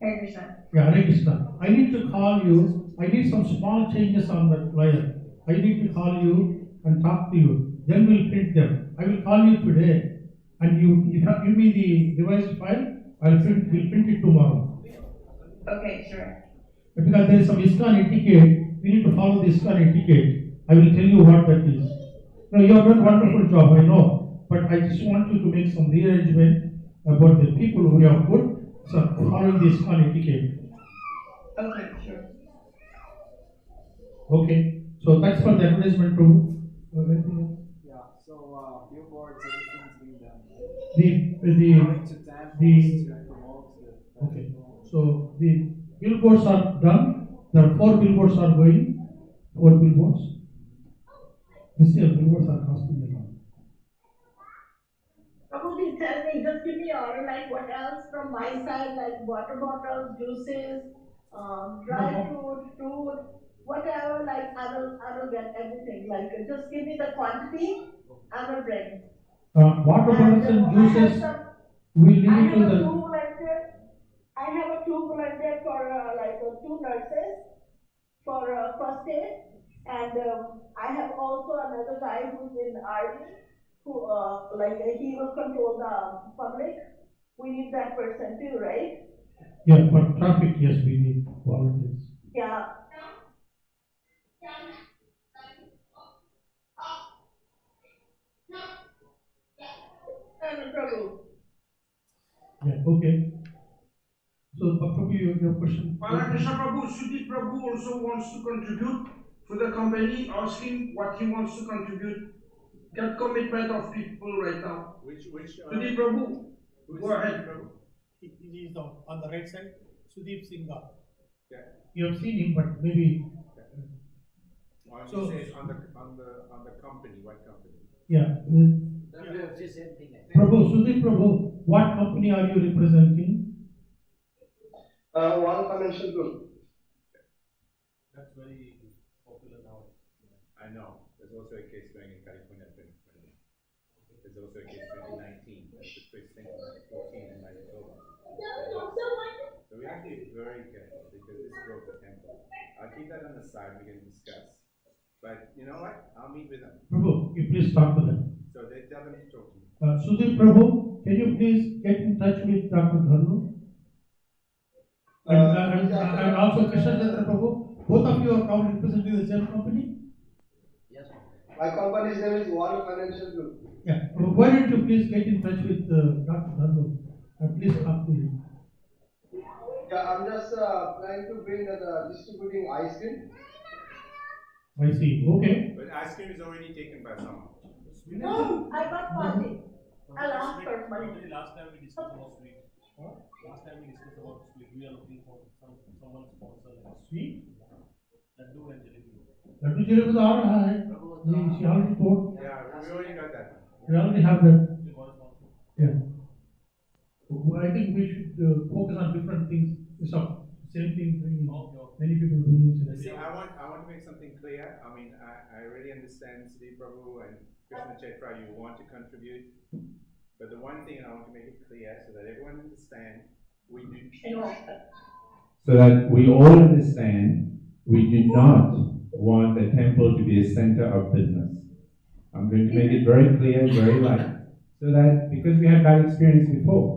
Hare Krishna. Yeah, Hare Krishna. I need to call you. I need some small changes on that flyer. I need to call you and talk to you. Then we'll print them. I will call you today, and if you give me the revised file, we'll print it tomorrow. Okay, sure. Because there is some ISKCON etiquette, we need to follow the ISKCON etiquette. I will tell you what that is. No, you have done a wonderful job, I know, but I just want you to make some rearrangement about the people who have put following the ISKCON etiquette. Okay, sure. Okay, so that's for the advertisement too. Anything else? Yeah, so billboards, everything's being done. Going to temples to promote the Okay, so the billboards are done. There are 4 billboards are going. 4 billboards. This year billboards are costing a lot. Prabhuji, tell me, just give me order like what else from my side, like water bottles, juices, dry fruit, whatever, like I will get everything. Like just give me the quantity, I will bring. Water bottles and juices, we leave it to the. I have a 2 volunteer for like 2 nurses for first aid, and I have also another guy who's in army who he will control the public. We need that person too, right? Yeah, for traffic, yes, we need volunteers. Yeah. Prabhu. Yeah, okay. So, Prabhu, your question. Balakrishna Prabhu, Sudeep Prabhu also wants to contribute for the company, asking what he wants to contribute. Get commitment of people right now. Sudeep Prabhu, go ahead. He is on the right side, Sudeep Singha. Yeah. You have seen him, but maybe. So on the company, what company? Yeah. Prabhu, Sudeep Prabhu, what company are you representing? One convention group. That's very popular now. I know. There's also a case going in California 2020. There's also a case 2019, that's the first thing, 14 in Manitoba. So we have to be very careful because this broke the temple. I'll keep that on the side, we can discuss. But you know what? I'll meet with them. Prabhu, you please talk to them. So they tell them to talk to me. Sudhir Prabhu, can you please get in touch with Dr. Dharnu? And also Krishna Chandra Prabhu, both of you are probably representing the same company? Yes. My company's name is One Financial Group. Yeah. Why don't you please get in touch with Dr. Dharnu and please talk to him? Yeah, I'm just trying to bring distributing ice cream. I see. Okay. But ice cream is already taken by someone. No, I got money. I'll ask for money. Last time we discussed about sweet. Last time we discussed about sweet. We are looking for someone sponsor sweet. Laddu and jalebi. Laddu jalebi is already. She already told. Yeah, we already got that. We already have that. Yeah. I think we should focus on different things. So same thing. Many people doing it. See, I want to make something clear. I mean, I really understand Sri Prabhu and Krishna Chetra, you want to contribute. But the one thing, and I want to make it clear so that everyone understands, we all understand, we do not want the temple to be a center of business. I'm going to make it very clear, very light, so that because we had bad experience before,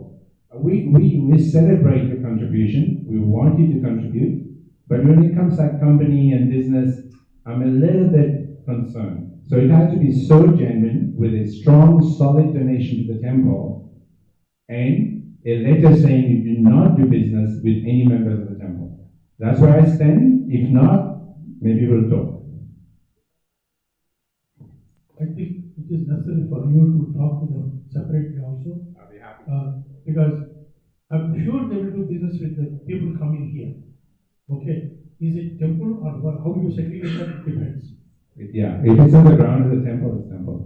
we celebrate your contribution. We want you to contribute, but when it comes to company and business, I'm a little bit concerned. So it has to be so genuine with a strong, solid donation to the temple and a letter saying you do not do business with any members of the temple. That's where I stand. If not, maybe we'll talk. I think it is necessary for you to talk to them separately also. I'll be happy. Because I'm sure they will do business with the people coming here. Okay? Is it temple or what? How you segregate that depends. Yeah, if it's on the ground of the temple, it's temple.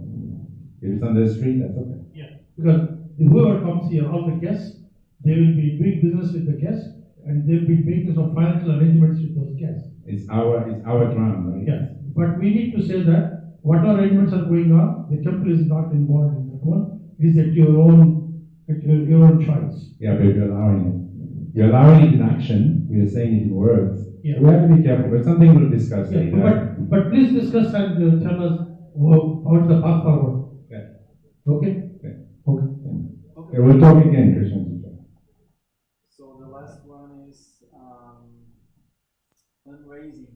If it's on the street, that's okay. Yeah, because whoever comes here, all the guests, they will be doing business with the guests and they'll be making some financial arrangements with those guests. It's our ground, right? Yeah, but we need to say that whatever arrangements are going on, the temple is not involved in that one. It is at your own choice. Yeah, but you're allowing it. You're allowing it in action. We are saying it in words. Yeah. We have to be careful, but something we'll discuss later. But please discuss and tell us what's the path forward. Okay. Okay? Okay, we'll talk again, Krishna. So the last one is fundraising.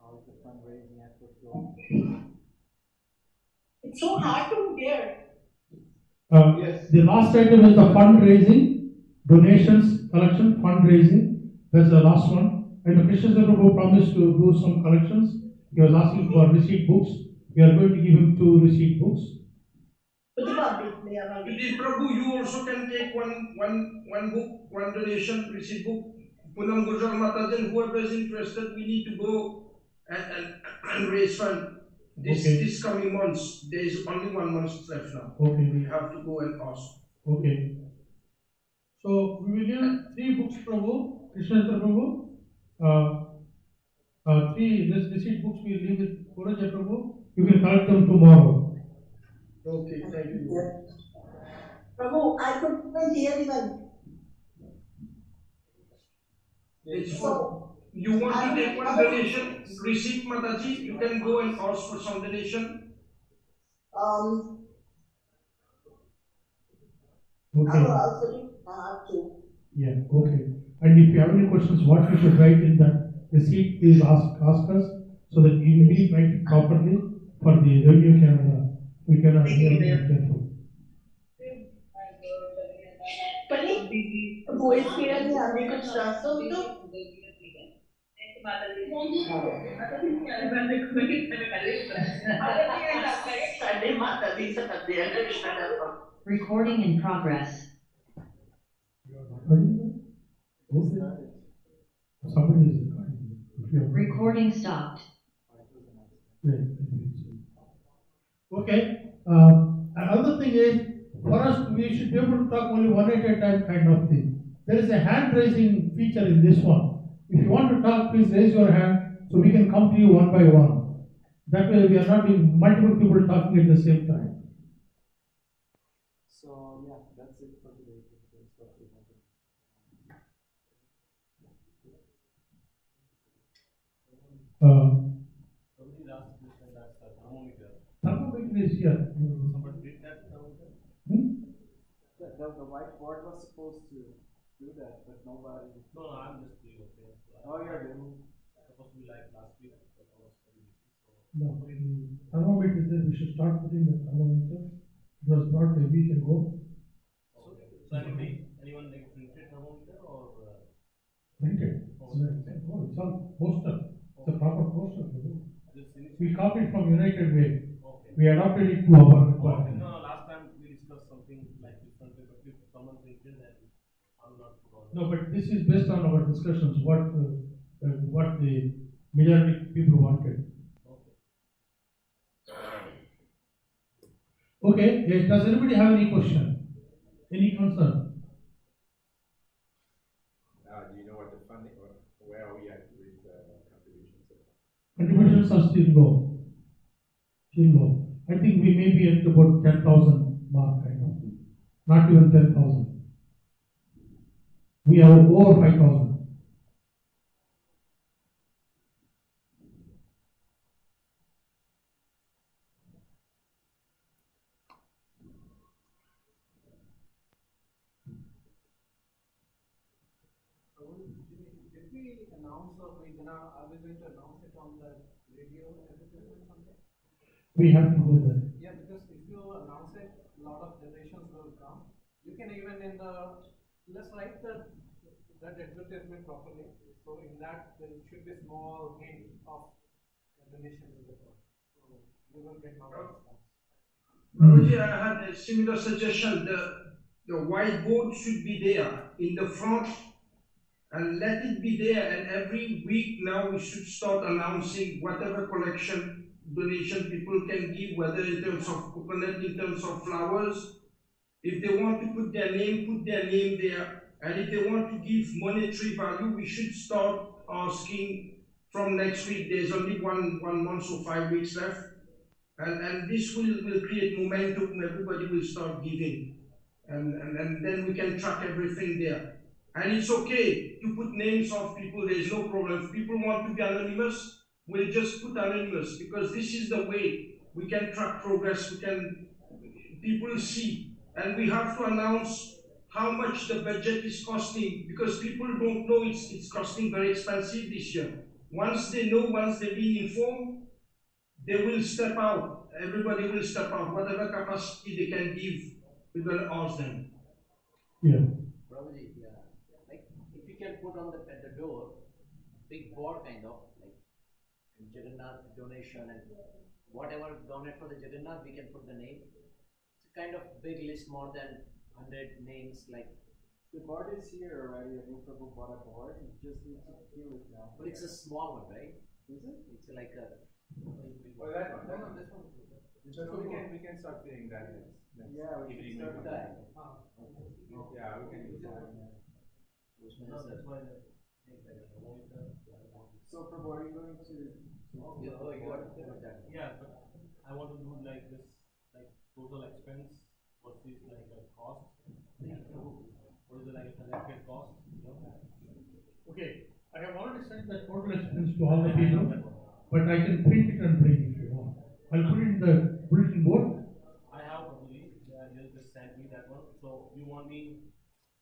How is the fundraising effort going? It's so hard to hear. Yes. The last item is the fundraising, donations, collection, fundraising. That's the last one. And Krishna Prabhu promised to do some collections. He was asking for receipt books. We are going to give him 2 receipt books. Prabhu, you also can take one book, one donation, receipt book. Punam Gurjar Matajan, whoever is interested, we need to go and raise fund. This coming months, there is only 1 month left now. Okay. We have to go and ask. Okay. So we will give 3 books, Prabhu, Krishna Prabhu. 3 receipt books we will leave with Puraja Prabhu. You can collect them tomorrow. Okay, thank you. Prabhu, I couldn't hear even. So, you want to take one donation, receipt Mataji, you can go and ask for some donation. Okay. I will also do Yeah, okay. And if you have any questions, what you should write in that receipt, please ask us so that we will write it properly for the Radio Canada. We cannot hear careful. But voice here, we have a construct. So, Recording in progress. Somebody is recording. Recording stopped. Okay. Another thing is, for us, we should be able to talk only one at a time kind of thing. There is a hand raising feature in this one. If you want to talk, please raise your hand so we can come to you one by one. That way we are not being multiple people talking at the same time. So yeah, that's it for today. Somebody asked question that thermometer. Thermometer is here. Somebody did that thermometer? The whiteboard was supposed to do that, but nobody. No, I'm just doing okay. Oh, you're doing. Supposed to be like last week, but I was very busy. No, the thermometer says we should start putting the thermometer. It was brought a week ago. So anyone like printed thermometer or? Printed. Oh, it's all poster. It's a proper poster. Just finished. We copied from United Way. Okay. We adopted it to our requirement. No, last time we discussed something like different, but if someone printed, then I'm not put on. No, but this is based on our discussions, what the majority people wanted. Okay, does anybody have any question? Any concern? Do you know what the funding, or where are we at with contributions? Contributions are still low. Still low. I think we may be at about 10,000 mark, I know. Not even 10,000. We have over 5,000. Did we announce or are we going to announce it on the radio advertisement someday? We have to do that. Yeah, because if you announce it, a lot of donations will come. You can even let's write that advertisement properly. So in that there should be small hint of donation to the cause. So you will get a lot of response. Prabhuji, I had a similar suggestion. The whiteboard should be there in the front, and let it be there. And every week now we should start announcing whatever collection donation people can give, whether in terms of coconut, in terms of flowers. If they want to put their name there. And if they want to give monetary value, we should start asking from next week. There's only one month or 5 weeks left. And this will create momentum. Everybody will start giving. And then we can track everything there. And it's okay to put names of people. There's no problem. If people want to be anonymous, we'll just put anonymous, because this is the way we can track progress. People see. And we have to announce how much the budget is costing, because people don't know it's costing very expensive this year. Once they know, once they've been informed, they will step out. Everybody will step out. Whatever capacity they can give, we're going to ask them. Yeah. Probably, yeah. Like, if you can put on at the door, big board kind of, like Jagannath donation and whatever donate for the Jagannath, we can put the name. It's a kind of big list, more than 100 names, like. The board is here already. I think Prabhu bought a board. You just need to fill it now. But it's a small one, right? Is it? It's like a. Oh, that one. No, this one. So we can start filling that in. Yeah, we can start that. Yeah, we can use that. No, that's why So Prabhu, are you going to? Yeah, but I want to do like this, like total expense versus like a cost. What is it, like a collected cost? Okay, I have already sent the total expense to all the people, but I can print it and bring it if you want. I'll put it in the bulletin board. I have probably, you just sent me that one. So you want me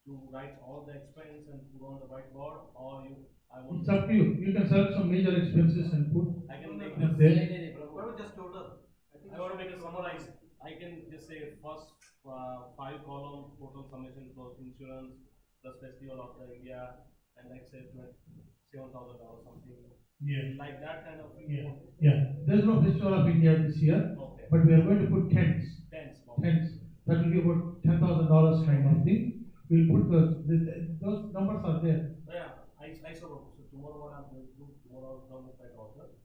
to write all the expense and put on the whiteboard, or I want? It's up to you. You can select some major expenses and put. I can make it the. there. Just total. I want to make a summarize. I can just say first 5 column total summation plus insurance plus festival of the India, and like say $7,000 something. Yeah. Like that kind of. Yeah. There's no Festival of India this year, okay. But we are going to put tents. Tents. That will be about $10,000 kind of thing. We'll put those numbers are there. Yeah, I saw. So tomorrow what I'm going to do, tomorrow I'll come with my daughter,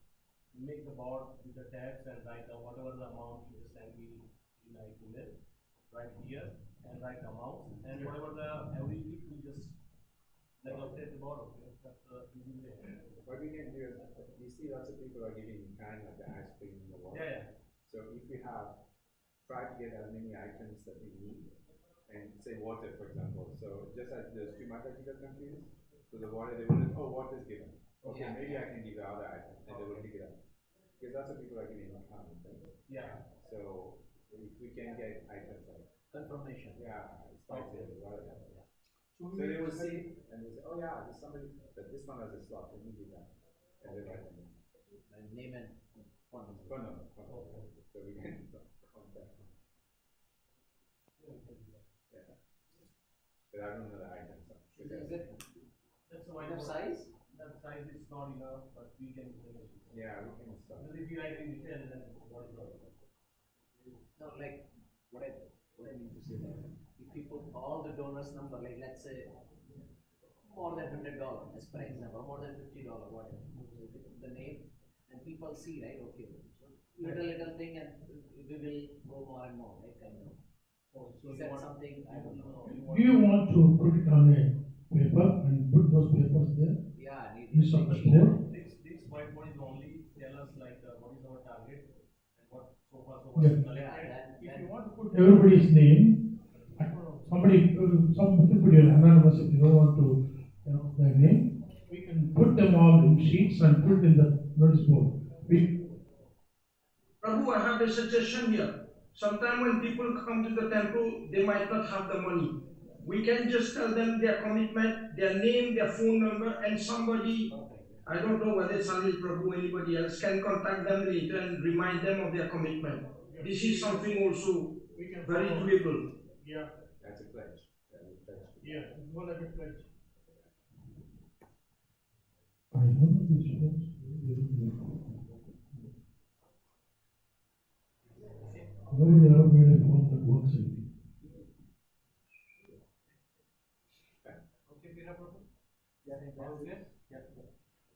make the board with the tabs and write down whatever the amount you just send me in my email, right here, and write the amount, and whatever the every week we just like update the board, okay? That's the easy way. What we can do is, you see lots of people are giving in kind, like the ice cream and the water. Yeah, yeah. So if we have, try to get as many items that we need, and say water, for example. So just as there's two matters you got confused, so the water, they will, oh, water is given. Okay, Yeah. maybe I can give the other item, and they will pick it up. Because lots of people are giving in kind, right? Yeah. So if we can get items like Confirmation. yeah, starts in whatever. So So they will see and they say, oh yeah, there's somebody that this one has a slot, let me do that. And they write them. And name and phone number. Phone number. Okay. So we can contact them. Yeah. But I don't know the items. Is it That's why enough size? That size is not enough, but we can. Yeah, we can start. Because if you write in detail, then what is the? No, like what I mean to say that if we put all the donors' number, like let's say more than $100, as per example, more than $50, whatever. So if we put the name and people see, right? Okay, so little thing, and we will go more and more, right? Kind of. Oh, so is that something I don't know? Do you want to put it on a paper and put those papers there? Yeah, List of the board? This whiteboard is only tell us like what is our target and what so far Yeah. collected. If you want to put Everybody's name. Somebody, some people are anonymous if you don't want to their name. We can put them all in sheets and put in the notice board. Prabhu, I have a suggestion here. Sometimes when people come to the temple, they might not have the money. We can just tell them their commitment, their name, their phone number, and somebody, I don't know whether it's Anil Prabhu or anybody else, can contact them later and remind them of their commitment. This is something also very doable. Yeah. That's a pledge. Yeah, it's more like a pledge. I know this works. Nobody ever made a form that works in me. Okay, Peter Prabhu? Yeah.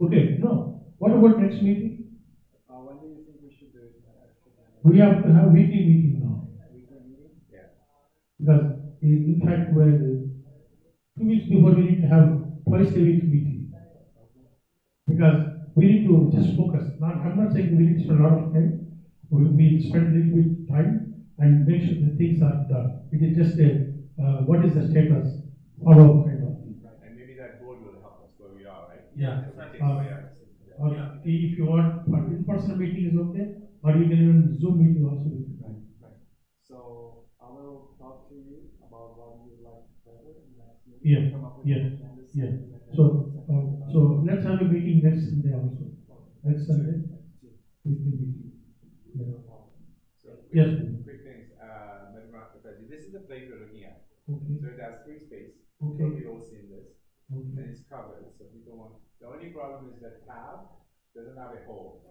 Okay, no. What about next meeting? When do you think we should do it? We have to have weekly meeting now. Weekly meeting? Yeah. Because in fact, 2 weeks before we need to have twice a week meeting. Because we need to just focus. I'm not saying we need to spend a lot of time. We spend a little bit time and make sure the things are done. It is just what is the status, follow up kind of thing. Right. And maybe that board will help us where we are, right? Yeah. Yeah. If you want in-person meeting is okay, or you can even Zoom meeting also. Right. So I will talk to you about what you would like to cover in the next meeting. Yeah. Come up with Yeah. agendas. Yeah. So let's have a meeting next Sunday also. Next Sunday, weekly meeting. Yeah. So Yes. quick things. This is the plate we're looking at. Okay. So it has free space. Okay. We've all seen this. Okay. And it's covered. So people want. The only problem is that tab doesn't have a hole.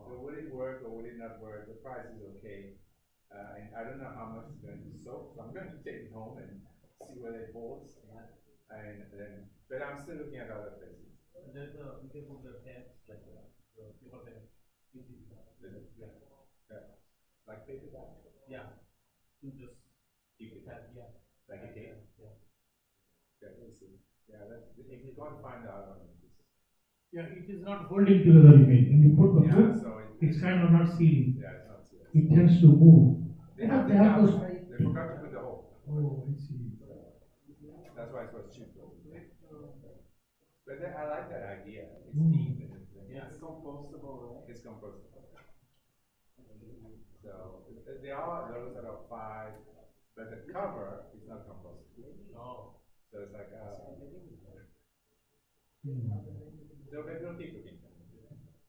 So would it work or would it not work? The price is okay. And I don't know how much it's going to soak, so I'm going to take it home and see where it holds. And then, but I'm still looking at other places. And there's we can put the tabs like the paper tab. Easy. Yeah. Like paper bag? Yeah. To just keep it. Yeah. Like a tape? Yeah. Yeah, we'll see. Yeah, that's, if you can't find out, Yeah, it is not holding together, you mean. When you put the foot, so it's kind of not sealing. Yeah, it's not sealing. It tends to move. They have those. They forgot to put the hole. Oh, I see. That's why it was cheap. But then I like that idea. It's deep and everything. Yeah, it's compostable, right? It's compostable. So there are those that are 5, but the cover is not compostable. Oh. So it's like so maybe we'll keep looking.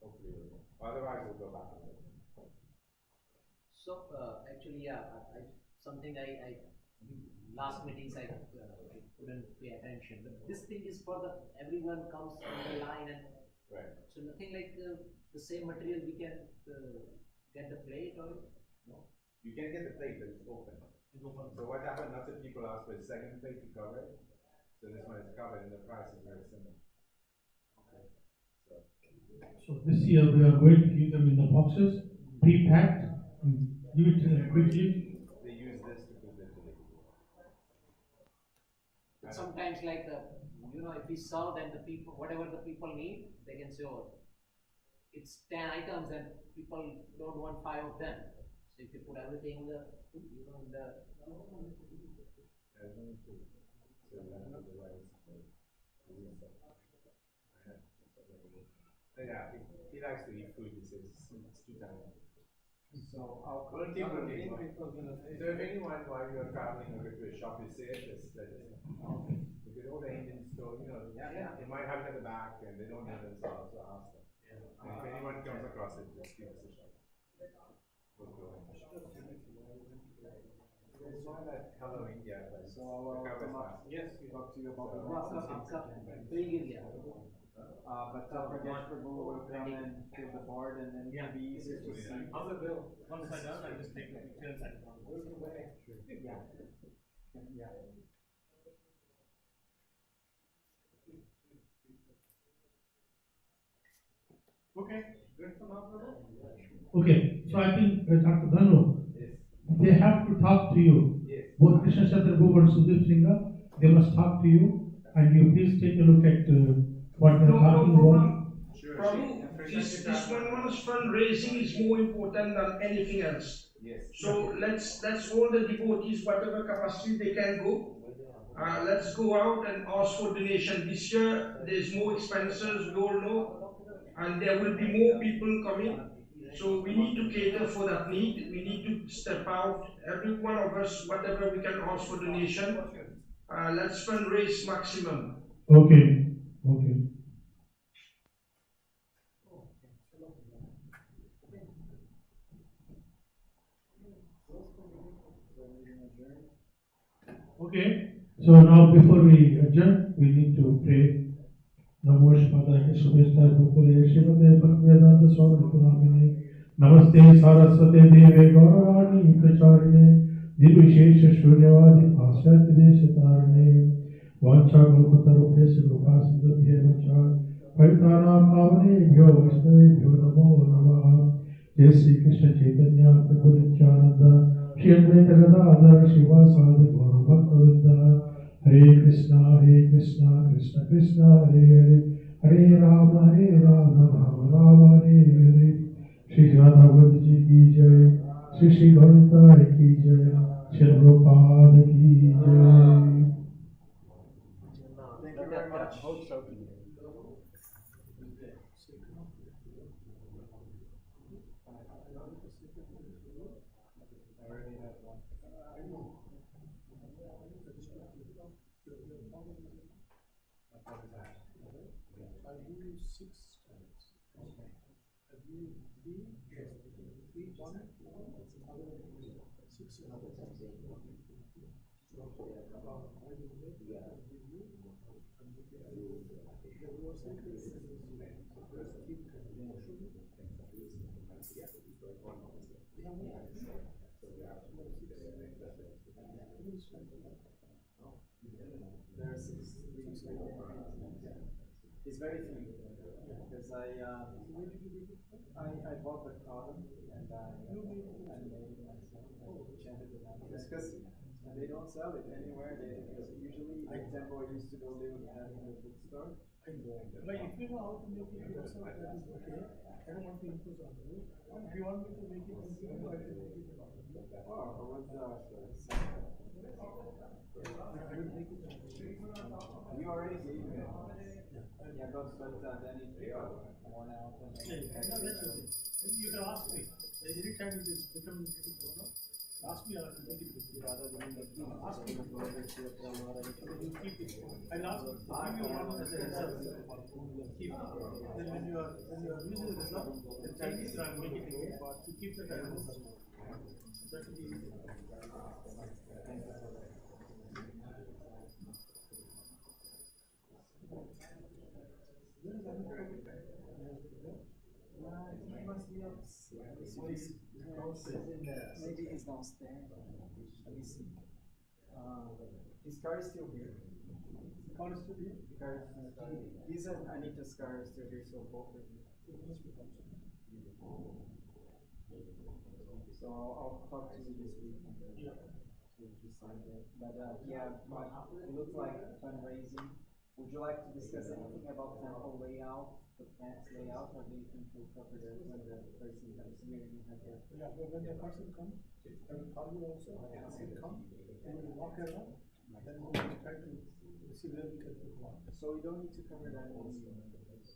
Hopefully we will. Otherwise we'll go back to this. So actually, yeah, something I last meetings I couldn't pay attention. But this thing is for everyone comes on the line and right. So nothing like the same material we can get the plate or no. You can get the plate, but it's open. It's open. So what happened? Lots of people ask for a second plate to cover it. So this one is covered, and the price is very similar. Okay. So this year we are going to give them in the boxes, pre-packed, and give it to them quickly. They use this to put them to the. Sometimes like if we serve, then the people, whatever the people need, they can say, oh, it's 10 items and people don't want 5 of them. So if you put everything in the, in the. Yeah, he likes to eat food. He says it's too tiring. So I'll Well, put keep some looking. in because So if anyone while you're traveling or go to a shop, you see it, just let us know. Because all the Indian store, they might have it at the back and they don't know themselves, so ask them. And if anyone comes across it, just give us a shout. We'll go in. There's one that Hello India, but So I'll come up, talk to you about the but Pradesh Prabhu will come in to the board and then it'll be easier to see. How's the bill? Once I done, I just take the picture and send it on. Yeah. Okay, good for now, Prabhu. Okay, so I think Dr. Dhanu, they have to talk to you. Both Krishna Chandra Bhoga and Sudhir Singha, they must talk to you, and you please take a look at what they are talking about. Prabhu, this 1 month's fundraising is more important than anything else. Yes. So let's all the devotees, whatever capacity they can go, let's go out and ask for donation. This year there's more expenses, we all know, and there will be more people coming. So we need to cater for that need. We need to step out, every one of us, whatever we can ask for donation. Let's fundraise maximum. Okay. Okay, so now before we adjourn, we need to pray. Namo Shrimate Subhishta Bhutale Shrimate Bhaktivedanta Swami Purnamine Namaste Saraswate Deve Gauravani Pracharine Dirvishesha Shunyavadi Pasyati Deshatarine Vancha Kalpatarupesha Lukasindabhya Vacha Pavitranam Pavane Bhyo Vaishnavebhyo Namo Namaha Jai Sri Krishna Chaitanya Prabhu Nityananda Shri Advaita Gadadhar Shiva Sadi Gaura Bhaktavinda Hare Krishna, Krishna Krishna, Hare Hare Rama, Rama Rama, Hare Hare. Shri Radhavati Ji ki Jai, Shri Gaurita ki Jai, Shri Prabhupada ki Jai. Thank you very much. I already have one. I do 6 times. Okay. I do 3, yes, 3, 1, other 6 another time. So, I will make it with you, and with the reversal, keep motion. There's 6 It's very thin because I bought the cotton and I made it myself. I chanted it out because they don't sell it anywhere. Because usually in temple I used to go, they would have it in the bookstore. But if you know how to make it yourself, that is okay. I don't want to impose on you. If you want me to make it into you, I can make it on you. Oh, what's that? I will make it on you. You already gave me it. Yeah, but then it worn out. You can ask me. Anytime it is becoming difficult, ask me, I will make it with you. Ask me. You keep it. I'll ask you. Give you one as a result. Keep it. Then when you are using the result, then Chinese I will make it again. To keep the time. That will be easy. He must be upstairs. Maybe he's downstairs. Let me see. His car is still here. The car is still here? His and Anita's car is still here, so both of you. So I'll talk to you this week. To decide that. But it looks like fundraising Would you like to discuss anything about temple layout, the fence layout, or do you think we'll cover that when the person comes here and you have the? Yeah, but when the person comes, I will call you also, and he'll come, and we'll walk around, then we'll try to see where we can put one. So we don't need to cover that in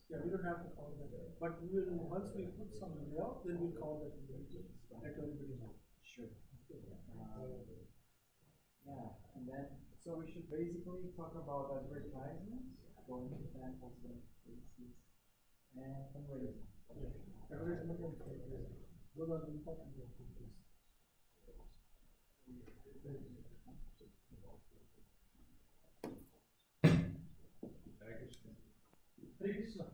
Yeah, we don't have to cover that, but we will, once we put some layout, then we'll cover that in the video, let everybody know. Sure. Yeah, and then, so we should basically talk about advertisements, going to temples, going to places, and fundraising. Yeah, advertisement and fundraising, those are the important things. Hare Krishna. Hare Krishna.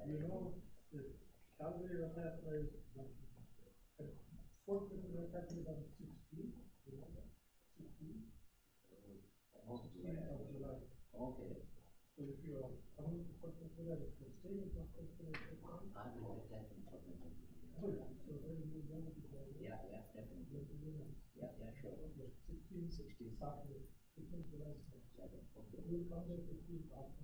You know, the Calgary Rath Yatra is fourth Rath Yatra is on 16th of July. Okay. So if you are coming to Port Coquitlam, if you stay in Port Coquitlam, I will get that information. good. So then you go to the. Yeah, definitely. Yeah, sure. 16th, Saturday, 15th July. Okay. You will come there 15th after.